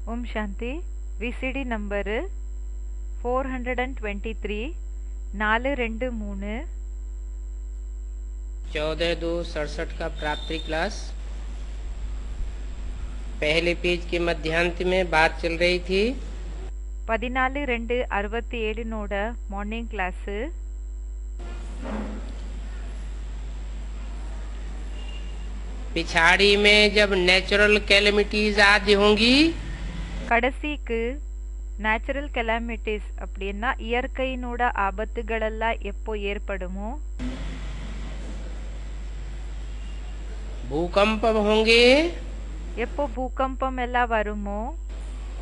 Om Shanti विसीडी number 423 423 14/2/67 का प्राप्ति class. पहले पेज के मध्यांत में बात चल रही थी 14/2/67 नोड मॉर्निंग क्लास। पिछाड़ी में जब नेचुरल कैलेमिटीज आदि होंगी, கடைசிக்கு நேச்சுரல் கெலாமிட்டிஸ் அப்படின்னா இயற்கையினோட ஆபத்துகளெல்லாம் எப்போ ஏற்படுமோ, भूकंप होंगे, எப்போ பூகம்பம் எல்லாம் வருமோ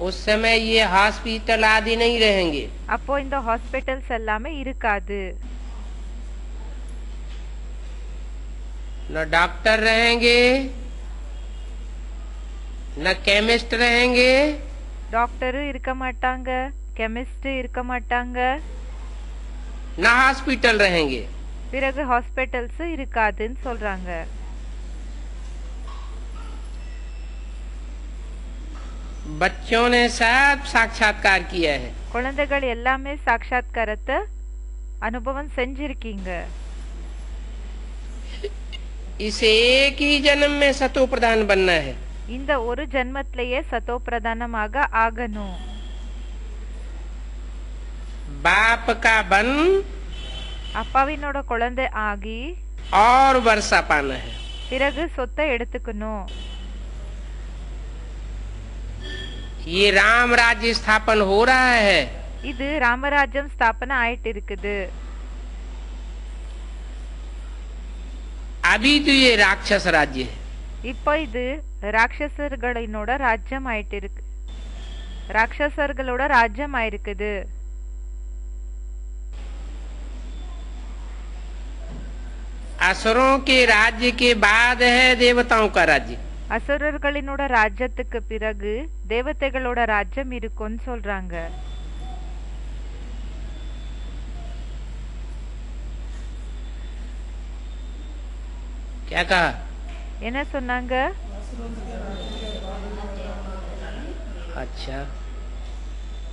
उस समय ये हॉस्पिटल आदि नहीं रहेंगे। அப்போ இந்த ஹாஸ்பிட்டல்ஸ் எல்லாமே இருக்காது। न डॉक्टर रहेंगे, न केमिस्ट रहेंगे, டாக்டரும் இருக்க மாட்டாங்க, கெமிஸ்ட் இருக்க மாட்டாங்க, न हॉस्पिटल रहेंगे। பிறகு ஹாஸ்பிட்டல்ஸ் இருக்காதுன்னு சொல்றாங்க। बच्चों ने सब साक्षात्कार किया है। குழந்தைகள் எல்லாமே சாட்சாத்காரத்தை அனுபவம் செஞ்சிருக்கீங்க। इस एक ही जन्म में सतो प्रधान बनना है। இந்த ஒரு ஜென்மத்திலேயே சதோ பிரதானமாக ஆகணும்। बाप का बन அப்பாவினோட குழந்தை ஆகி और वर्षा पाना है। பிறகு சொத்தை எடுத்துக்கணும்। ये राम राज्य स्थापन हो रहा है। இது ராமராஜ்யம் ஸ்தாபனை ஆயிட்டு இருக்குது। अभी तो ये राक्षस राज्य है। இப்போ இது ராட்சசர்களினோட ராஜ்யம் ஆயிட்டு இருக்கு, ராட்சசர்களோட ராஜ்யம் ஆயிருக்குது। असुरों के राज्य के बाद है देवताओं का राज्य। அசுரர்களினோட ராஜ்யத்துக்கு பிறகு தேவதைகளோட ராஜ்யம் இருக்கும்னு சொல்றாங்க। क्या कहा? என்ன சொன்னாங்க? अच्छा,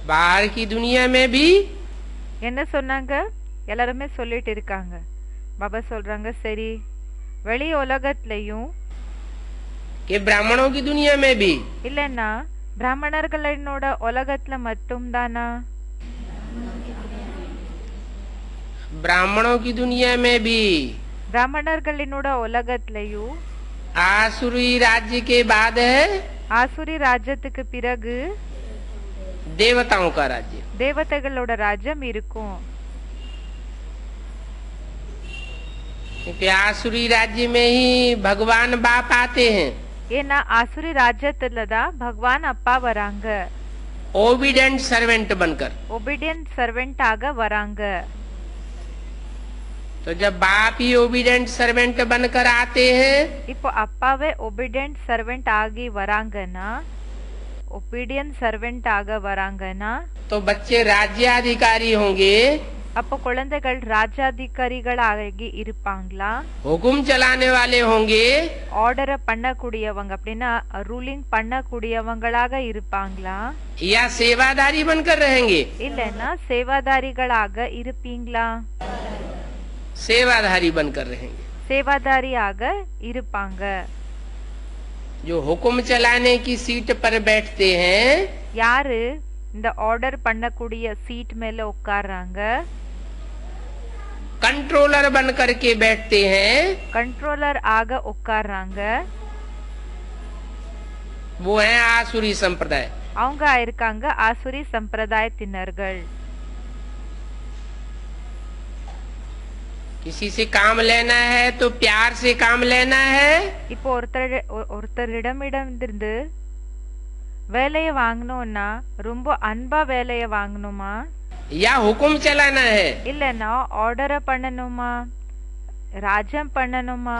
बाहर की दुनिया में भी என்ன சொன்னாங்க? எல்லாருமே சொல்லிட்டு இருக்காங்க। பாபா சொல்றாங்க, சரி வெளி உலகத்திலையும் कि ब्राह्मणों की दुनिया में भी இல்லன்னா பிராமணர்களினோட உலகத்துல மட்டும் தானா? ब्राह्मणों की दुनिया में भी பிராமணர்களினோட உலகத்திலையும் आसुरी राज्य के बाद है ஆசுரி ராஜ்யத்துக்கு பிறகு देवताओं का राज्य। தேவதைகளோட ராஜ்யம் இருக்கும்। क्योंकि आसुरी राज्य में ही भगवान बाप आते हैं, ஏன்னா ஆசுரி ராஜ்யத்துல தான் பகவான் அப்பா வராங்க, ओबीडेंट सर्वेंट बनकर। ஒபீடியன்ட் சர்வெண்ட் ஆக வராங்க। तो जब बाप ही ओबीडेंट सर्वेंट बनकर आते हैं, இப்போ அப்பாவே ஒபீடியன்ட் சர்வெண்ட் ஆகி வராங்கன்னா, ஒபீடியன்ட் சர்வெண்ட் ஆக வராங்கன்னா, तो बच्चे राज्याधिकारी होंगे, அப்போ குழந்தைகள் ராஜாதிகாரிகளாகி இருப்பாங்களா? हुकुम चलाने वाले होंगे, ஆர்டரை பண்ணக்கூடியவங்க அப்படின்னா ரூலிங் பண்ணக்கூடியவங்களாக இருப்பாங்களா? या सेवादारी बनकर रहेंगे? இல்லைன்னா சேவாதாரிகளாக இருப்பீங்களா? सेवाधारी बनकर रहेंगे। சேவாதாரியாக இருப்பாங்க। जो हुकुम चलाने की सीट पर बैठते हैं, யாரு இந்த ஆர்டர் பண்ணக்கூடிய சீட் மேல உட்கார்றாங்க, कंट्रोलर बनकर के बैठते हैं, கண்ட்ரோலர் ஆக உட்கார்றாங்க, वो है आसुरी संप्रदाय। அவங்க இருக்காங்க ஆசுரி சம்பிரதாயத்தினர்கள்। किसी से काम लेना है तो प्यार से काम लेना है, இப்போ ஒருத்தரிடமிருந்து வேலையை வாங்கணும்னா ரொம்ப அன்பா வேலையை வாங்கணுமா, या हुकुम चलाना है? இல்லைன்னா ஆர்டரை பண்ணணுமா, ராஜ்யம் பண்ணணுமா?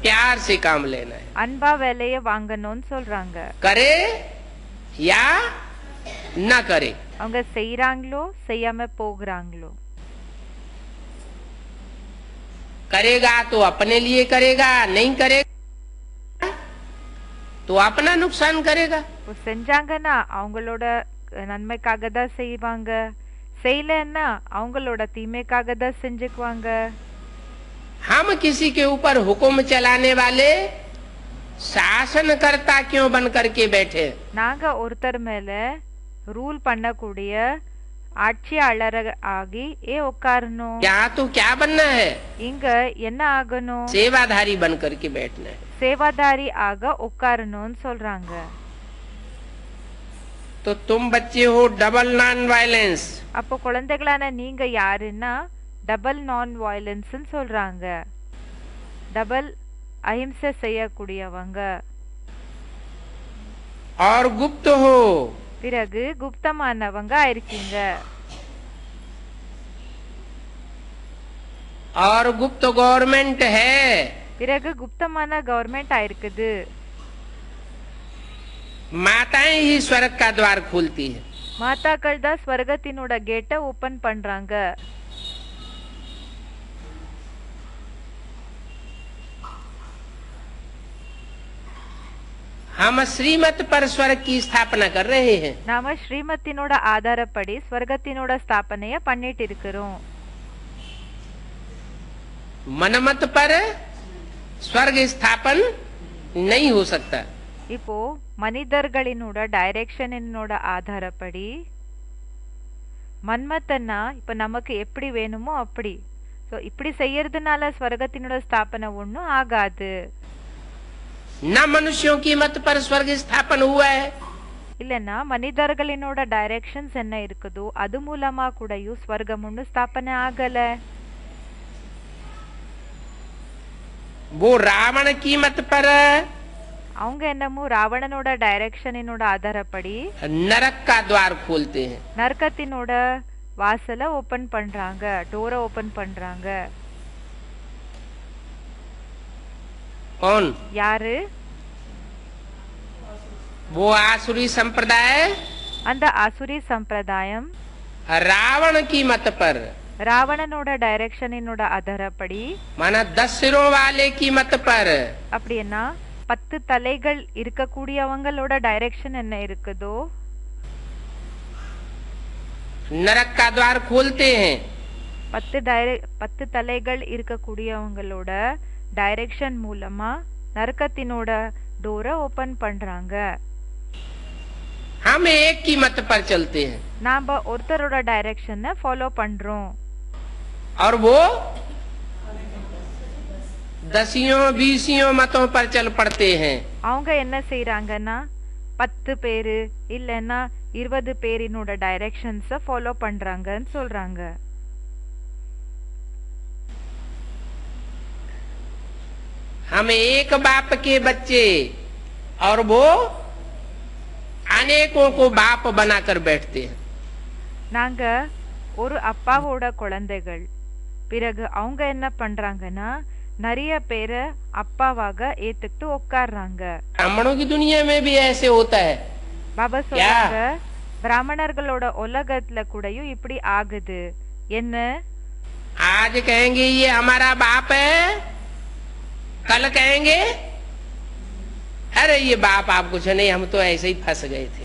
प्यार से काम लेना है। அன்பா வேலையை வாங்கணும்னு சொல்றாங்க। करे या न करे, அவங்க செய்யறாங்களோ செய்யாம போகிறாங்களோ, करेगा तो अपने लिए करेगा, नहीं करेगा तो तो अपना नुकसान करेगा। இப்போ செஞ்சாங்கன்னா அவங்களோட நன்மைக்காக தான் செய்வாங்க, செய்யலன்னா அவங்களோட தீமைக்காக தான் செஞ்சுக்குவாங்க. हम किसी के ऊपर हुक्म चलाने वाले शासनकर्ता क्यों बन करके बैठे? நாங்க ஒருத்தர் மேல ரூல் பண்ணக்கூடிய ஆட்சியாளர் ஆகி உட்காரணும். यहाँ तो क्या बनना है? இங்க என்ன ஆகணும்? सेवाधारी बन करके बैठना है। சேவாதாரி ஆக உட்காரணும்னு சொல்றாங்க. तो तुम बच्चे हो डबल नॉन वायलेंस। அப்போ குழந்தைகளான நீங்க யாருன்னா டபுள் நான் வயலன்ஸ் சொல்றாங்க. டபுள் அஹிம்சை செய்யக்கூடியவங்க. और गुप्त हो, பிறகு குப்தமானவங்க இருக்கீங்க. और गुप्त गवर्नमेंट है, பிறகு குப்தமான கவர்மெண்ட் ஆயிருக்குது. माताएं ही स्वर्ग का द्वार खोलती है। மாதாக்கள் தான் ஸ்வர்கத்தினோட கேட்டை ஓபன் பண்றாங்க. हम श्रीमत पर स्वर्ग की स्थापना कर रहे हैं। நாம ஸ்ரீமத்தினோட ஆதாரப்படி ஸ்வர்கத்தினோட ஸ்தாபனைய பண்ணிட்டு இருக்கிறோம். मनमत पर स्वर्ग स्थापन नहीं हो सकता। இப்போ மனிதர்களினோட டைரக்ஷனினோட ஆதாரப்படி மன்மத்தன்னா இப்ப நமக்கு எப்படி வேணுமோ அப்படி. சோ இப்படி செய்யறதுனால ஸ்வர்கத்தினோட ஸ்தாபனை ஒண்ணும் ஆகாது. न मनुष्यों की मत पर स्वर्ग स्थापन हुआ है, இல்லன்னா மனிதர்களினோட டைரக்ஷன்ஸ் என்ன இருக்குதோ அது மூலமா கூடயும் ஸ்வர்கம் ஒண்ணு ஸ்தாபனை ஆகல. वो रावण की मत पर அவங்க என்னமோ ராவணனோட டைரக்ஷனினோட ஆதாரப்படி नरक का द्वार खोलते हैं। நரகத்தினோட வாசலை ஓபன் பண்றாங்க, டோரை ஓபன் பண்றாங்க. कौन? யாரு? वो आसुरी संप्रदाय அந்த ஆசுரி சம்பிரதாயம் रावण की मत पर, ராவணனோட டைரக்ஷனினோட ஆதாரப்படி माना 10 सिरों वाले की मत पर, அப்படின்னா 10 தலைகள் இருக்கக்கூடியவங்களோட டைரக்ஷன் என்ன இருக்குதோ नरक का द्वार खोलते हैं। 10 தலைகள் இருக்கக்கூடியவங்களோட டைரக்ஷன் மூலமா நரகத்தினோட டோரை ஓபன் பண்றாங்க. हम एक की मत पर चलते हैं நாம ஒருத்தரோட டைரக்ஷனை ஃபாலோ பண்றோம். और वो 10 मतों पर चल पड़ते हैं। அவங்க என்ன செய்யறாங்கன்னா 10 பேரு இல்லன்னா 20 பேரினோட டைரக்ஷன்ஸ ஃபாலோ பண்றாங்கன்னு சொல்றாங்க. हम एक बाप के बच्चे और वो अनेकों को बाप बनाकर बैठते हैं। நாங்க ஒரு அப்பாவோட குழந்தைகள். பிறகு அவங்க என்ன பண்றாங்கன்னா நிறைய பேரை அப்பாவாக ஏத்துக்கிட்டு உட்கார்றாங்க. ब्राह्मणों की दुनिया में भी ऐसे होता है। பாபா சொல்றாங்க பிராமணர்களோட உலகத்துல கூடயும் இப்படி ஆகுது. என்ன? आज कहेंगे ये हमारा बाप है, कल कहेंगे अरे ये बाप आप कुछ नहीं, हम तो ऐसे ही फंस गए थे।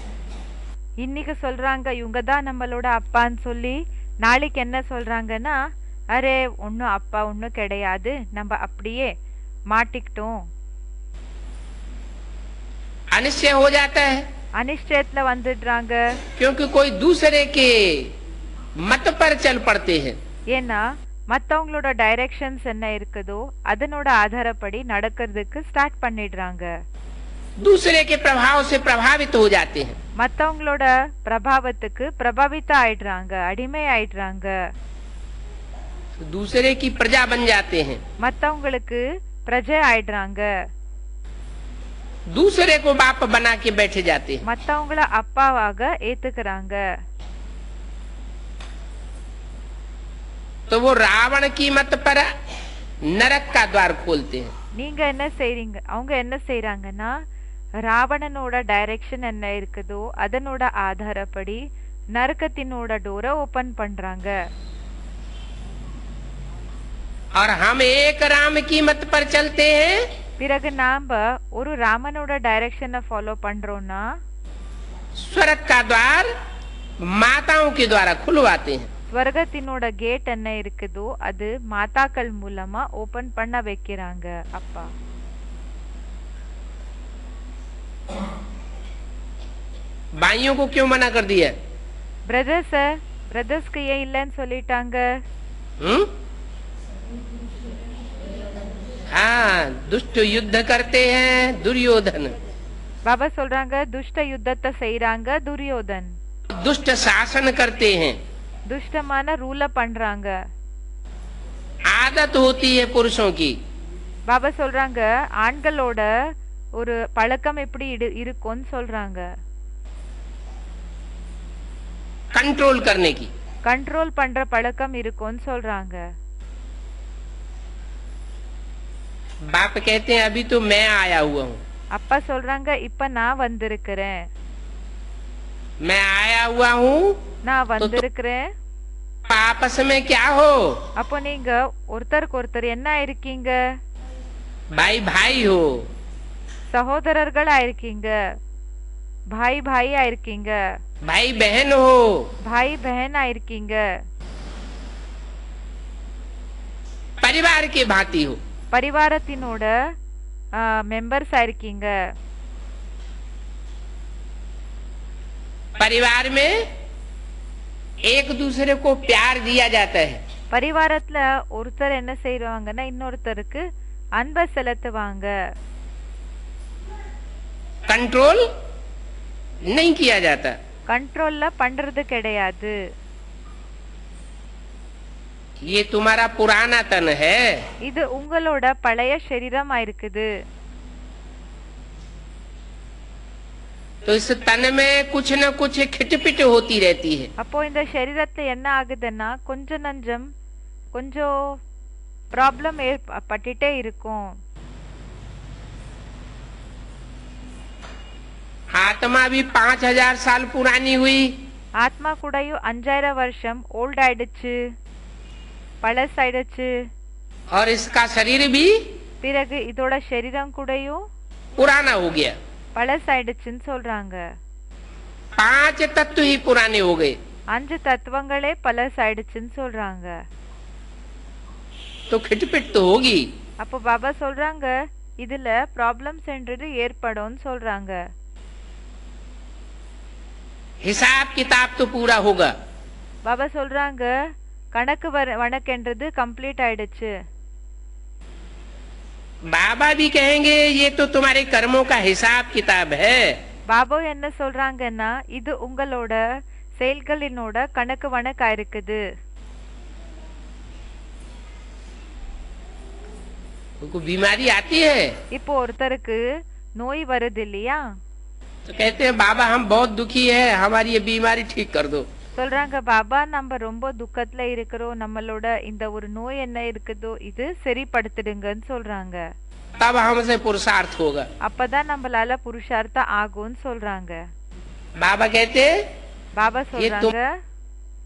இன்னைக்கு சொல்றாங்க இவங்க தான் நம்மளோட அப்பான்னு சொல்லி, நாளைக்கு என்ன சொல்றாங்கன்னா அரே ஒன்னும் அப்பா ஒன்னும் கிடையாது, நம்ம அப்படியே மாட்டிக்கிட்டோம். अनिश्चय हो जाता है அனிஷ்டத்துல வந்துடுறாங்க. क्योंकि कोई दूसरे के मत पर चल पड़ते हैं। ஏன்னா மத்தவங்களோட டைரக்ஷன்ஸ் என்ன இருக்குதோ அதனோட ஆதாரப்படி நடக்கிறதுக்கு ஸ்டார்ட் பண்ணிடுறாங்க. दूसरे के प्रभाव से प्रभावित हो जाते हैं। மத்தவங்களோட பிரபாவத்துக்கு பிரபாவிත ஆயிடுறாங்க, அடிமை ஆயிடுறாங்க. दूसरे की प्रजा बन जाते हैं। மத்தவங்களுக்கு பிரஜை ஆயிடுறாங்க. दूसरे को बाप बना के बैठे जाते हैं। மத்தவங்கள அப்பாவாக ஏத்துக்கிறாங்க. तो वो रावण की मत पर नरक का द्वार खोलते हैं। நீங்க என்ன செய்றீங்க? அவங்க என்ன செய்றாங்கன்னா ராவணனோட டைரக்ஷன் என்ன இருக்குதோ அதனோட ஆதாரப்படி நரகத்தினோட டோரை ஓபன் பண்றாங்க. और हम एक राम की मत पर चलते हैं பிறகு நாம ஒரு ராமனோட டைரக்ஷனை ஃபாலோ பண்றோம்னா स्वर्ग का द्वार माताओं के द्वारा खुलवाते हैं। ஸ்வர்கத்தினோட கேட் என்ன இருக்குதோ அது மாதாக்கள் மூலமா ஓபன் பண்ண வைக்கிறாங்க அப்பா. भाइयों को क्यों मना कर दिया? பிரதர்ஸ்க்கு ஏன் இல்லைன்னு சொல்லிட்டாங்க? हाँ, दुष्ट युद्ध करते हैं दुर्योधन। பாபா சொல்றாங்க துஷ்ட யுத்தத்தை செய்யறாங்க துரியோதன். दुष्ट शासन करते हैं, துஷ்டமான ரூல பண்றாங்க. आदत होती है पुरुषों की। பாபா சொல்றாங்க ஆண்களோட ஒரு பழக்கம் எப்படி இருக்கும்னு சொல்றாங்க. कंट्रोल करने की, கண்ட்ரோல் பண்ற பழக்கம் இருக்கும்னு சொல்றாங்க. बाप कहते हैं अभी तो मैं आया हुआ हूँ। அப்பா சொல்றாங்க இப்ப நான் வந்திருக்கிறேன். मैं आया हुआ हूँ, நான் வந்திருக்கிறேன். आपस में क्या हो? அப்போ நீங்க ஒருத்தருக்கு ஒருத்தர் என்ன இருக்கீங்க? भाई भाई हो, சகோதரர்களா இருக்கீங்க, பாய் பாயா இருக்கீங்க, भाई बहन हो, பாய் बहना இருக்கீங்க, परिवार के भांति हो, பரிவாரத்தினோட மெம்பர்ஸா இருக்கீங்க. परिवार में एक दूसरे को प्यार दिया जाता है। பரிவாரத்துல ஒருத்தர் என்ன செய்வாங்கன்னா இன்னொருத்தருக்கு அன்பை செலுத்துவாங்க. कंट्रोल नहीं किया जाता। கண்ட்ரோல்ல பண்றது கிடையாது. ये तुम्हारा पुराना तन है। இது உங்களோட பழைய சரீரமா இருக்குது. तो इस तन में कुछ न कुछ खिटपिट होती रहती है। அப்போ இந்த சரீரத்துல என்ன ஆகுதுன்னா கொஞ்சம் ப்ராப்ளம் ஏற்பட்டுட்டே இருக்கும். आत्मा भी 5000 साल पुरानी हुई, ஆத்மா கூடயும் 5000 வருஷம் ஓல்ட் ஆயிடுச்சு, பழசாயிடுச்சு. और इसका शरीर भी பிறகு இதோட சரீரம் கூடயும் पुराना हो गया। பழசாயிடுச்சுன்னு சொல்றாங்க. 5 तत्व ही पुराने हो गए। 5 தத்துவங்களே பழசாயிடுச்சுன்னு சொல்றாங்க. तो खिटपिट तो होगी। அப்போ பாபா சொல்றாங்க இதுல ப்ராப்ளம்ஸ் என்றது ஏற்படும்னு சொல்றாங்க. हिसाब किताब तो पूरा होगा। பாபா சொல்றாங்க கணக்கு வணக்கென்றது கம்ப்ளீட் ஆயிடுச்சு. बाबा भी कहेंगे ये तो तुम्हारे कर्मों का हिसाब किताब है। பாபா என்ன சொல்றாங்கன்னா இது உங்களோட செயல்களினோட கணக்கு வணக்கா இருக்குது. उनको बीमारी आती है இப்போ ஒருத்தருக்கு நோய் வருது இல்லையா? तो कहते हैं बाबा हम बहुत दुखी है, हमारी ये बीमारी ठीक कर दो। சொல்றாங்க பாபா நம்ம ரொம்ப துக்கத்துல இருக்கிறோம், நம்மளோட இந்த ஒரு நோய் என்ன இருக்குதோ இது சரிப்படுத்திடுங்கன்னு சொல்றாங்க. तब हमसे पुरुषार्थ होगा। அப்பதான் நம்மளால புருஷார்த்தம் ஆகும்னு சொல்றாங்க. बाबा कहते பாபா சொல்றாங்க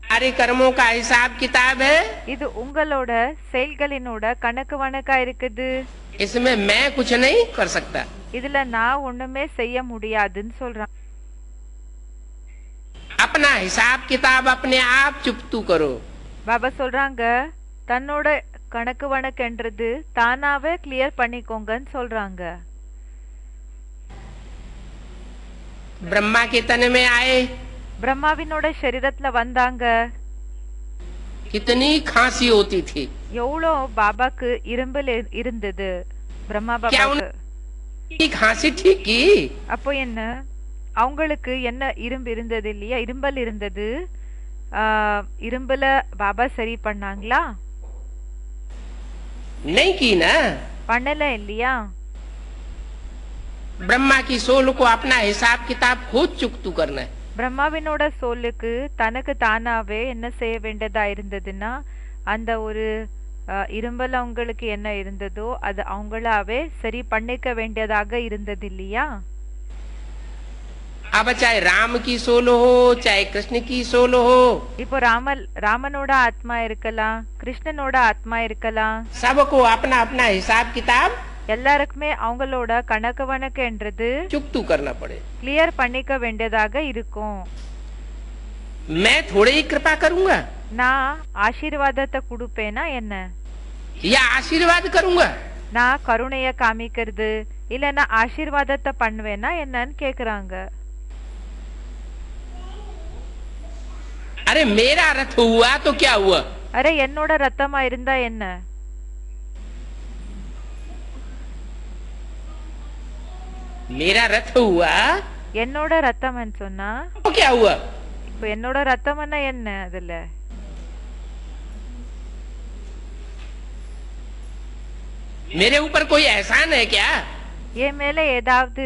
सारे कर्मों का हिसाब किताब है, இது உங்களோட செயல்களினோட கணக்கு வணக்கா இருக்குது. इसमें मैं कुछ नहीं कर सकता। இதுல நான் ஒண்ணுமே செய்ய முடியாதுன்னு சொல்றாங்க. अपना हिसाब किताब अपने आप चुप्तू करो। பாபா சொல்றாங்க தன்னோட கணக்கு வணக்கென்றது தானாவே கிளியர் பண்ணிக்கோங்கன்னு சொல்றாங்க. ब्रह्मा के तन में आए, பிரம்மாவினோட சரீரத்துல வந்தாங்க. कितनी खांसी होती थी। எவ்வளோ பாபாக்கு இரும்பல் இருந்தது பிரம்மா क्या பாபாக்கு. खांसी ठीक की? அப்போ என்ன அவங்களுக்கு என்ன இரும்பு இருந்தது இல்லையா, இரும்பல் இருந்தது. இரும்புல பாபா சரி பண்ணாங்களா? नहीं की ना। பண்ணல இல்லையா? ब्रह्मा की सोल को अपना हिसाब किताब खुद चुकतू करना है। பிரம்மாவினோட சோலுக்கு தனக்கு தானாவே என்ன செய்ய வேண்டியதா இருந்ததுன்னா அந்த ஒரு இரும்பல் அவங்களுக்கு என்ன இருந்ததோ அது அவங்களாவே சரி பண்ணிக்க வேண்டியதாக இருந்தது இல்லையா? अब चाहे राम की सोल हो चाहे कृष्ण की सोल हो, இப்போ ராமனோட ஆத்மா இருக்கலாம், கிருஷ்ணனோட ஆத்மா இருக்கலாம், सबको अपना अपना हिसाब किताब எல்லாருக்குமே அவங்களோட கணக்கு வணக்குன்றது चुकतू करना पड़े। கிளியர் பண்ணிக்க வேண்டியதாக இருக்கும். मैं थोड़े ही कृपा करूंगा நான் ஆசீர்வாதத்தை கொடுப்பேனா என்ன, या आशीर्वाद करूंगा? நான் கருணைய காமிக்கிறது இல்லைன்னா ஆசீர்வாதத்தை பண்ணுவேனா என்னன்னு கேக்குறாங்க. अरे मेरा रथ हुआ तो क्या हुआ? அரே என்னோட ரத்தமா இருந்தா என்ன, मेरा रथ हुआ என்னோட ரத்தம்னு சொன்னா तो क्या हुआ? இப்போ என்னோட ரத்தம்னா என்ன, அதுல मेरे ऊपर कोई एहसान है क्या? என் மேல ஏதாவது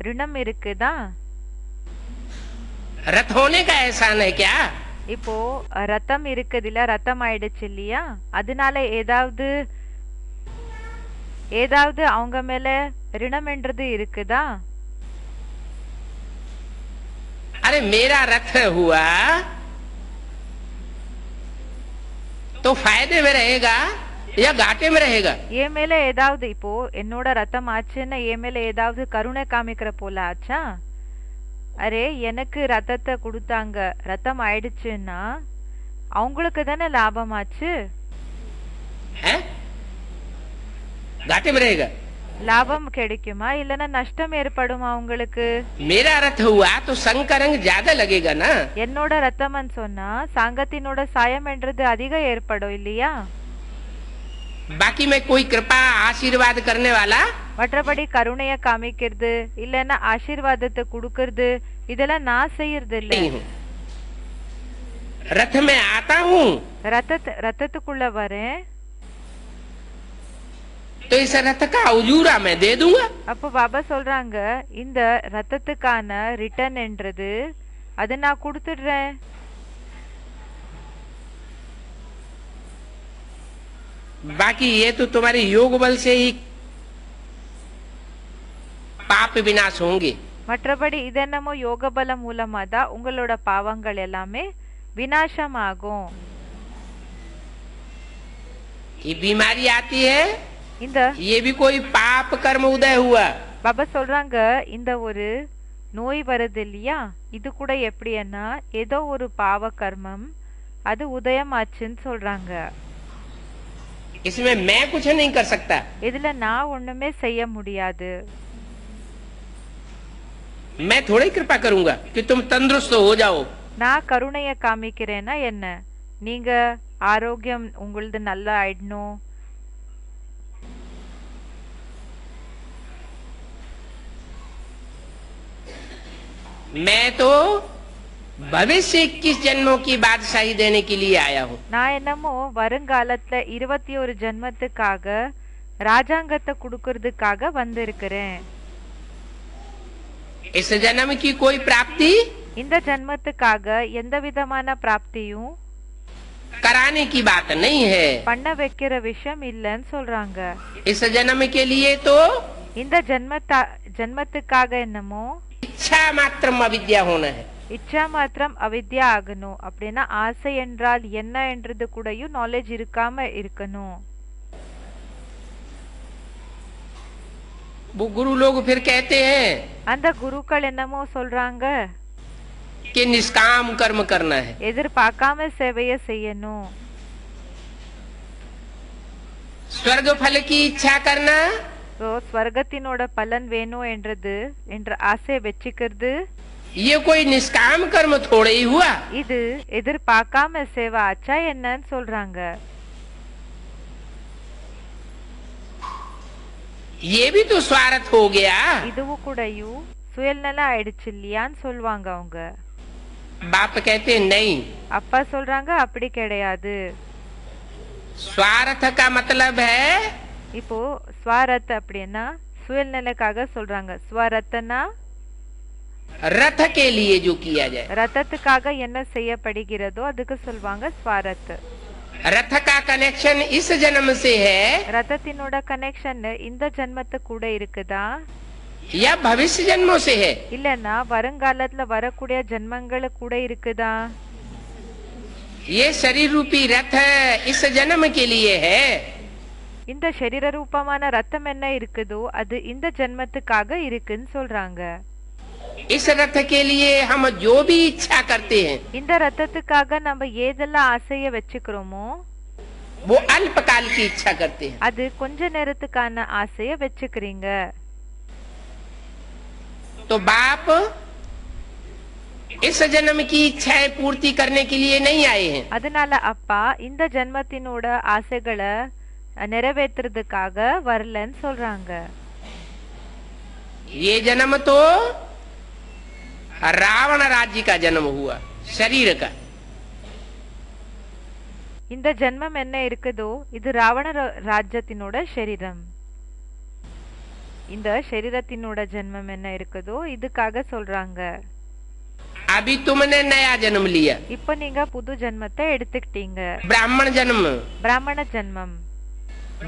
ரிணம் இருக்குதா? रथ होने का एहसान है क्या? இப்போ ரத்தம் இருக்குது இல்ல, ரத்தம் ஆயிடுச்சு இல்லையா, அதனால ஏதாவது ஏதாவது அவங்க மேல ரிணம்ன்றது இருக்குதா? अरे मेरा रथ हुआ तो फायदे में रहेगा या घाटे में रहेगा? என் மேல ஏதாவது இப்போ என்னோட ரத்தம் ஆச்சுன்னா என் மேல ஏதாவது கருணை காமிக்கிற போல ஆச்சா? அரே எனக்கு ரத்தத்தை கொடுத்தாங்க, ரத்தம் ஆயிடுச்சுன்னா அவங்களுக்கு தானே லாபமாச்சு, है? घाटे में रहेगा? லாபம் கிடைக்குமா இல்லைன்னா நஷ்டம் ஏற்படுமா அவங்களுக்கு? मेरा रथ हुआ तो संग का रंग ज्यादा लगेगा ना? என்னோட ரத்தம்னு சொன்னா சாங்கத்தினோட சாயம்ன்றது அதிகம் ஏற்படும் இல்லையா? बाकी में कोई कृपा आशीर्वाद करने वाला மற்றபடி கருணைய காமிக்கிறது இல்லைன்னா ஆசீர்வாதத்தை கொடுக்கறது இதெல்லாம் நான் செய்யறது இல்ல. नहीं हूँ। रथ में आता हूँ ரத்தத்துக்குள்ள வரேன், तो इस रथ का उजूरा मैं दे दूंगा। அப்போ பாபா சொல்றாங்க இந்த ரத்தத்துக்கான ரிட்டர்ன் என்றது அதை நான் கொடுத்துடுறேன். बाकी ये तो तुम्हारे योग बल से ही पाप विनाश होंगे। மற்றபடி இதென்னமோ யோக பலம் மூலமா தான் உங்களோட பாவங்கள் எல்லாமே விநாசமாகும். ये बीमारी आती है, இந்த ये भी कोई पाप कर्म उदय हुआ। பாபா சொல்றாங்க இந்த ஒரு நோய் வருது இல்லையா, இது கூட எப்படின்னா ஏதோ ஒரு பாவ கர்மம் அது உதயமாச்சுன்னு சொல்றாங்க. इसमें मैं कुछ नहीं कर सकता। இதுல நான் ஒண்ணுமே செய்ய முடியாது. मैं थोड़ी कृपा करूंगा कि तुम तंदुरुस्त हो जाओ। நான் கருணைய காமிக்கிறேன்னா என்ன, நீங்க ஆரோக்கியம் உங்களது நல்லா ஆயிடணும். मैं तो भविष्य 21 जन्मों की बादशाही देने के लिए आया हूँ। நான் என்னமோ வருங்காலத்துல 21 ஜென்மத்துக்காக ராஜாங்கத்தை கொடுக்கறதுக்காக வந்திருக்கிறேன். इस जन्म की कोई प्राप्ति இந்த ஜென்மத்துக்காக எந்த விதமான பிராப்தியும் कराने की बात नहीं है। பண்ண வைக்கிற விஷயம் இல்லைன்னு சொல்றாங்க. इस जन्म के लिए तो இந்த ஜென்மத்துக்காக என்னமோ इच्छा मात्र अविद्या होना है। இச்சா மாத்திரம் அவித்யா ஆகணும். அப்படின்னா ஆசை என்றால் என்ன என்றது கூடயும் நாலேஜ் இருக்காம இருக்கணும். वो गुरु लोग फिर कहते हैं அந்த குருக்கள் என்னமோ சொல்றாங்க कि निष्काम कर्म करना है। எதிர்பார்க்காம சேவைய செய்யணும், स्वर्ग फल की इच्छा करना ஸ்வர்கத்தினோட பலன் வேணும் என்ற ஆசை வச்சுக்கிறது ये कोई निष्काम कर्म थोड़े ही हुआ। இது எதிர்பார்க்காம சேவை ஆச்சா என்னன்னு சொல்றாங்க. ये भी तो स्वार्थ हो गया। இதுவும் கூடயும் சுயநலம் ஆயிடுச்சு இல்லையான்னு சொல்லுவாங்க அவங்க. बाप कहते नहीं, அப்பா சொல்றாங்க அப்படி கிடையாது. स्वार्थ का मतलब है இப்போ ஸ்வரத் அப்படின்னா சுயநலக்காக சொல்றாங்க. ஸ்வரத்னா रथ के लिए जो किया जाए। ரத்தத்துக்காக என்ன செய்யப்படுகிறதோ அதுக்கு சொல்வாங்க ஸ்வரத். रथ का कनेक्शन इस जन्म से है ரத்தத்தினோட கனெக்ஷன் இந்த ஜென்மத்து கூட இருக்குதா या भविष्य जन्मों से है? இல்லன்னா வருங்காலத்துல வரக்கூடிய ஜென்மங்கள கூட இருக்குதா? ये शरीर रूपी रथ इस जन्म के लिए है। இந்த சரீர ரூபமான ரத்தம் என்ன இருக்குதோ அது இந்த ஜென்மத்துக்காக இருக்குன்னு சொல்றாங்க. इस रथ के लिए हम जो भी इच्छा करते हैं இந்த ரத்தத்துக்காக நம்ம ஏதெல்லாம் ஆசைய வச்சுக்கிறோமோ वो अल्पकाल की इच्छा करते हैं. அது கொஞ்ச நேரத்துக்கான ஆசைய வச்சுக்கிறீங்க. तो बाप इस जन्म की इच्छाएं पूर्ति करने के लिए नहीं आए हैं. அதனால அப்பா இந்த ஜென்மத்தினோட ஆசைகளை நிறைவேற்றுறதுக்காக வரலன்னு சொல்றாங்க. ये जन्म तो रावण राज्य का जन्म हुआ, शरीर का. இந்த ஜென்மம் என்ன இருக்குதோ இது ராவண ராஜ்யத்தினோட சரீரம். இந்த சரீரத்தினோட ஜென்மம் என்ன இருக்குதோ இதுக்காக சொல்றாங்க. अभी तुमने नया जन्म लिया. இப்ப நீங்க புது ஜென்மத்தை எடுத்துக்கிட்டீங்க. ब्राह्मण जन्म, பிராமண ஜென்மம்.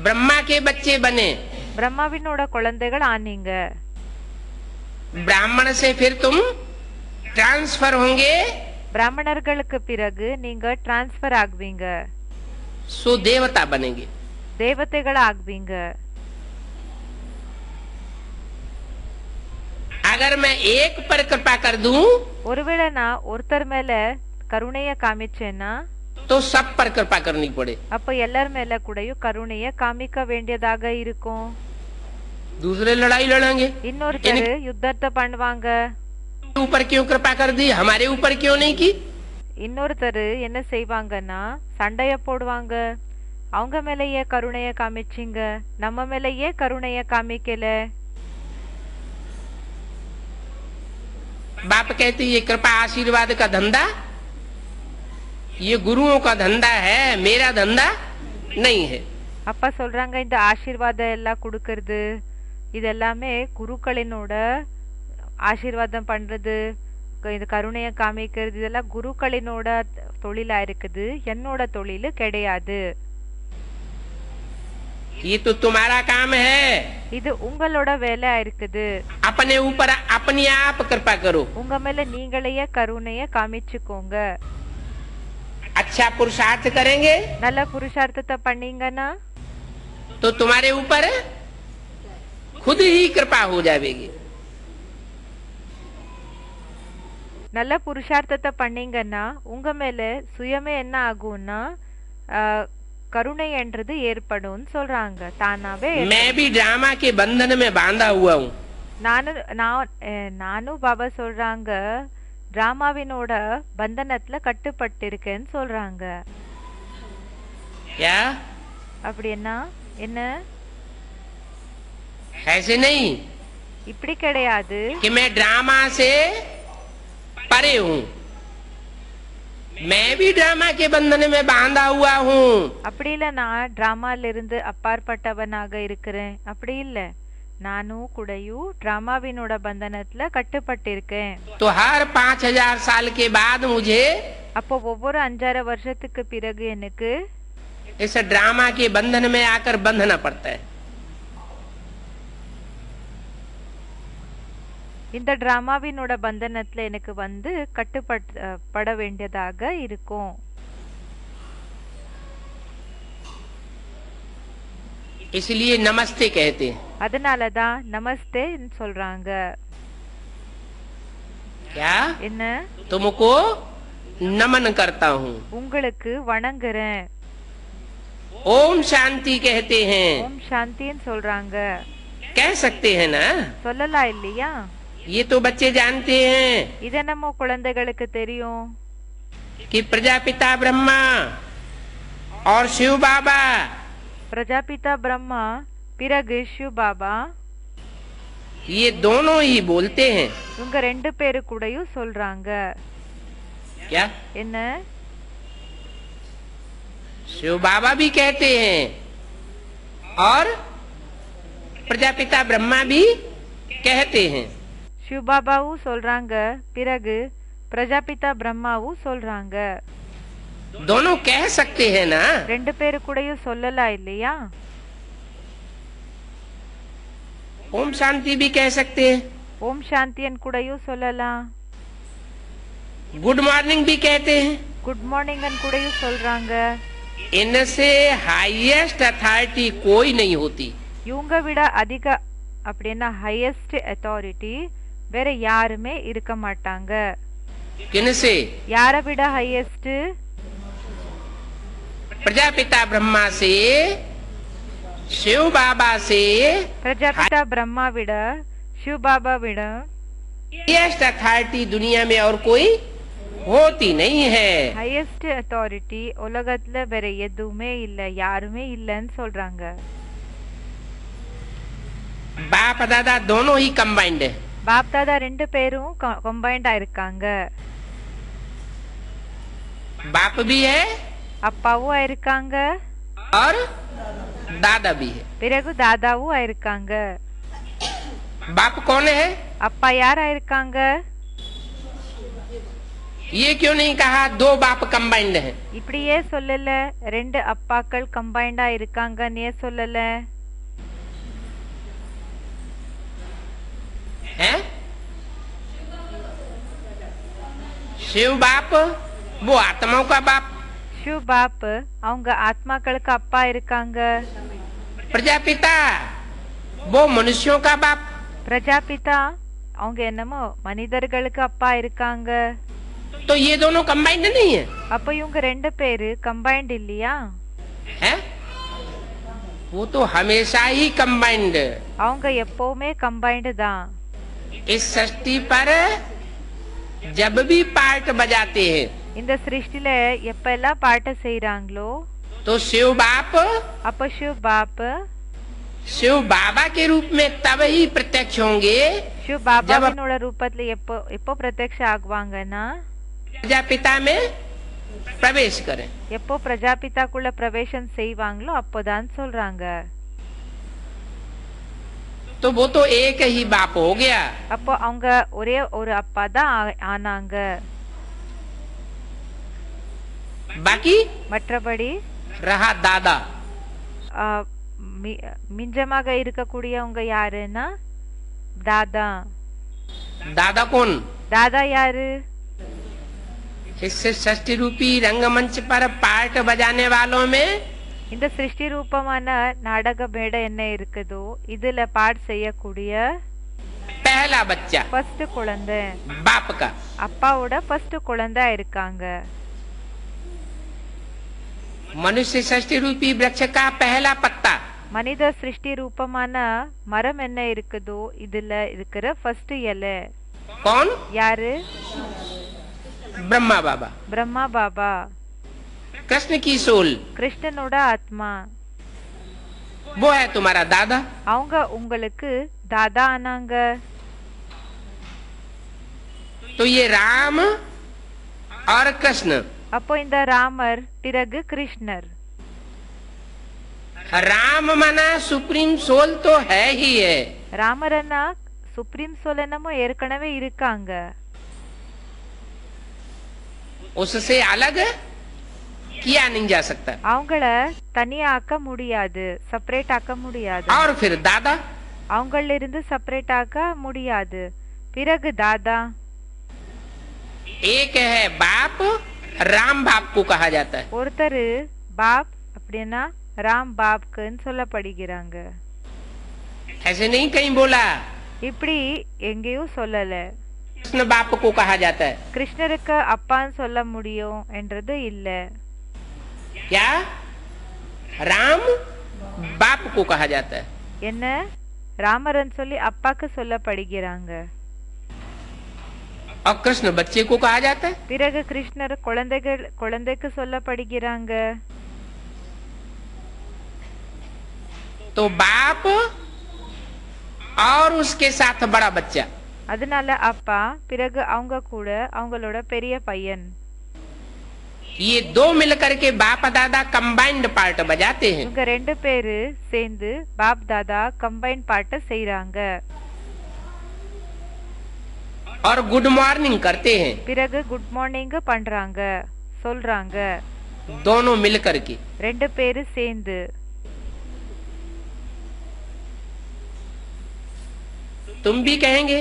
ब्रह्मा के बच्चे बने. பிரம்மாவினோட குழந்தைகள் ஆனீங்க. ब्राह्मण से फिर तुम ट्रांसफर होंगे. பிராமணர்களுக்கு பிறகு நீங்க டிரான்ஸ்பர் ஆகுவீங்க. सो देवता बनेंगे. தேவதைகள் ஆகுவீங்க. अगर मैं एक पर कृपा कर दूं ஒருவேளை நான் ஒருத்தர் மேல கருணைய காமிச்சேன்னா तो सब पर कृपा करनी पड़े. அப்ப எல்லார் மேல கூடயும் கருணைய காமிக்க வேண்டியதாக இருக்கும். दूसरे लड़ाई लड़ेंगे. இன்னொருத்தர் யுத்தத்தை பண்ணுவாங்க. ऊपर क्यों कृपा कर दी, हमारे ऊपर क्यों नहीं की. இன்னொருத்தர் என்ன செய்வாங்கன்னா சண்டைய போடுவாங்க. அவங்க மேலேயே கருணைய காமிச்சிங்க, நம்ம மேலேயே கருணைய காமிக்கல. बाप कहते ये कृपा आशीर्वाद का धंधा ये गुरुओं का धंधा है, मेरा धंधा नहीं है. அப்பா சொல்றாங்க இந்த ஆசீர்வாதம் எல்லாம் கொடுக்கறது இதெல்லாமே குருக்களினோட ஆசீர்வாதம் பண்றது, இது கருணைய காமிக்கிறது இதெல்லாம் குருக்களினோட தொழிலா இருக்குது, என்னோட தொழில் கிடையாது. ये तो तुम्हारा काम है. இது உங்களோட வேலையா இருக்குது. अपने ऊपर अपने आप कृपा करो. உங்க மேல நீங்களே கருணைய காமிச்சுக்கோங்க. अच्छा पुरुषार्थ करेंगे நல்ல புருஷார்த்தத்தை பண்ணீங்கன்னா तो तुम्हारे ऊपर खुद ही कृपा हो जाएगी. நல்ல புருஷார்த்தத்தை பண்ணீங்கன்னா உங்க மேல சுயமே என்ன ஆகும்னா கருணை என்றது ஏற்படும் சொல்றாங்க தானாவே. मैं भी ड्रामा के बंधन में बांधा हुआ हूँ. நானும் பாபா சொல்றாங்க டிராமாவினோட பந்தனத்துல கட்டுப்பட்டிருக்கேன்னு சொல்றாங்க. क्या அப்படி என்ன ऐसे नहीं இப்படி கிடையாது कि मैं ड्रामा से परे हूँ. मैं भी ड्रामा के बंधन में बांधा हुआ हूँ. அப்படி இல்ல நான் டிராமால இருந்து அப்பாற்பட்டவனாக இருக்கிறேன், அப்படி இல்ல. நானும் கூடயும் டிராமாவினோட பந்தனத்துல கட்டுப்பட்டிருக்கேன். तो हर 5000 साल के बाद मुझे அப்போ ஒவ்வொரு 5-6 வருஷத்துக்கு பிறகு எனக்கு इस ड्रामा के बंधन में आकर बंधना पड़ता है. இந்த டிராமாவினோட பந்தனத்துல எனக்கு வந்து கட்டுப்பட வேண்டியதாக இருக்கும். इसलिए नमस्ते कहते हैं. அதனாலதான் நமஸ்தேன்னு சொல்றாங்க. क्या என்ன तुमको नमन करता हूँ. உங்களுக்கு வணங்குறேன். ओम शांति कहते हैं. ஓம் சாந்தின்னு சொல்றாங்க. कह सकते हैं ना. சொல்லலாம் இல்லையா. ये तो बच्चे जानते हैं இத நம்ம குழந்தைகளுக்கு தெரியும் कि प्रजापिता ब्रह्मा और शिव बाबा பிரஜாபிதா பிரம்மா பிறகு சிவ பாபா ये दोनों ही बोलते हैं. இவங்க ரெண்டு பேரு கூடயும் சொல்றாங்க. क्या என்ன शिव बाबा भी कहते हैं और प्रजापिता ब्रह्मा भी कहते हैं. சிவ பாபாவும் சொல்றாங்க, பிறகு பிரஜாபிதா பிரம்மாவும் சொல்றாங்க. दोनों कह सकते हैं ना. ரெண்டு பேரு கூடயும் சொல்லலாம் இல்லையா. ओम शांति भी कह सकते हैं. ஓம் சாந்தியன் கூடயும் சொல்லலாம். गुड मॉर्निंग भी कहते हैं. குட் மார்னிங் கூடயும் சொல்றாங்க. इनसे हाईएस्ट अथॉरिटी कोई नहीं होती। இவங்க விட அதிக அப்படின்னா ஹையஸ்ட் அத்தாரிட்டி வேற யாருமே இருக்க மாட்டாங்க. किनसे? யாரை விட ஹையஸ்ட்? प्रजापिता ब्रह्मा से, शिव बाबा से। பிரஜாபிதா பிரம்மா விட, சிவ பாபா விட हाईएस्ट अथॉरिटी दुनिया में और कोई होती नहीं है। ஹையஸ்ட் அத்தாரிட்டி உலகத்துல வேற எதுவுமே இல்ல, யாருமே இல்லன்னு சொல்றாங்க. बाप दादा दोनों ही कंबाइंड है। பாப் தாதா ரெண்டு பேரும் கம்பைன்டா இருக்காங்க. बाप भी है அப்பாவும் இருக்காங்க और दादा भी है। பிறகு தாதாவும் இருக்காங்க. बाप कौन है? அப்பா யாரா இருக்காங்க? ये क्यों नहीं कहा दो बाप कंबाइंड है? இப்படியே சொல்லல ரெண்டு அப்பாக்கள் கம்பைன்டா இருக்காங்கன்னு ஏன் சொல்லல? हैं? शिव बाप वो आत्माओं का बाप, சிவ பாப் அவங்க ஆத்மாக்களுக்கு அப்பா இருக்காங்க. प्रजापिता वो मनुष्यों का बाप। பிரஜாபிதா அவங்க என்னமோ மனிதர்களுக்கு அப்பா இருக்காங்க. तो ये दोनों कंबाइंड नहीं है? அப்ப இவங்க ரெண்டு பேரு கம்பைன்ட் இல்லையா? हैं? वो तो हमेशा ही कंबाइंड। அவங்க எப்பவுமே கம்பைன்டு தான். इस सृष्टि पर जब भी पार्ट बजाते हैं இந்த சிருஷ்டில எப்ப எல்லாம் பாட்ட செய்யறாங்களோ तो शिव बाप, அப்ப சிவ பாப் शिव बाबा के रूप में तब ही प्रत्यक्ष होंगे சிவ பாபாவினோட ரூபத்துல எப்போ எப்போ பிரத்யக்ஷ ஆகுவாங்கன்னா प्रजापिता में प्रवेश करें। எப்போ பிரஜாபிதாக்குள்ள பிரவேசம் செய்வாங்களோ அப்போதான் சொல்றாங்க. तो वो तो एक ही बाप हो गया। அப்போ அவங்க ஒரே ஒரு அப்பா தான் ஆனாங்க. बाकी மற்றபடி रहा दादा। மிஞ்சமாக இருக்கக்கூடியவங்க யாருன்னா தாதா. दादा कौन? தாதா யாரு? इससे षष्टि रूपी रंगमंच पर पार्ट बजाने वालों में இந்த சிருஷ்டி ரூபமான நாடக மேடை என்ன இருக்குதோ இதுல பாட் செய்யக்கூடிய पहला बच्चा ஃபர்ஸ்ட் குழந்தை बाप का, அப்பாவோட ஃபர்ஸ்ட் குழந்தை இருக்காங்க. मनुष्य षष्टि रूपी वृक्ष का पहला पत्ता மனித சிருஷ்டி ரூபமான மரம் என்ன இருக்குதோ இதுல இருக்கிற ஃபர்ஸ்ட் இலை कौन? யாரு? ब्रह्मा बाबा। பிரம்மா பாபா, कृष्ण की सोल கிருஷ்ணனோட ஆத்மா. वो है तुम्हारा दादा। அவங்க உங்களுக்கு தாதா ஆனாங்க. तो ये राम और कृष्ण, அப்போ இந்த ராமர் பிறகு கிருஷ்ணர். राम मना सुप्रीम सोल तो है ही है। ராமரன்னா சுப்ரீம் சோல் என்னமோ ஏற்கனவே இருக்காங்க. उससे अलग किया नहीं जा सकता। அவங்கள தனியா ஆக்க முடியாது, செப்பரேட் ஆக்க முடியாது. और फिर दादा, அவங்கள இருந்து செப்பரேட் ஆக்க முடியாது. பிறகு தாதா. एक है बाप, राम बाप को कहा जाता है। ஒருத்தர் பாப் அப்படின்னா ராம் பாப்க்குன்னு சொல்லப்படுகிறாங்க. ऐसे नहीं कहीं बोला இப்படி எங்கேயும் சொல்லல. कृष्ण बाप को कहा जाता है। கிருஷ்ணருக்கு அப்பான்னு சொல்ல முடியும் என்றது இல்ல. क्या? राम बाप को कहा जाता है। என்ன? ராமரன் சொல்லி அப்பாக்கு சொல்லப்படுகிறாங்க. और कृष्ण बच्चे को कहा जाता है। பிறகு கிருஷ்ணர் குழந்தைக்கு சொல்லப்படுகிறாங்க. तो बाप और उसके साथ बड़ा बच्चा, அதனால அப்பா பிறகு அவங்க கூட அவங்களோட பெரிய பையன், ये दो मिलकर के बाप दादा कंबाइंड पार्ट बजाते हैं। இவங்க ரெண்டு பேரு சேர்ந்து பாப் தாதா கம்பைன் பாட்ட செய்றாங்க. और गुड मॉर्निंग करते हैं। பிறகு குட் மார்னிங் பண்றாங்க, சொல்றாங்க. दोनों मिलकर के। ரெண்டு பேரு சேர்ந்து. तुम भी कहेंगे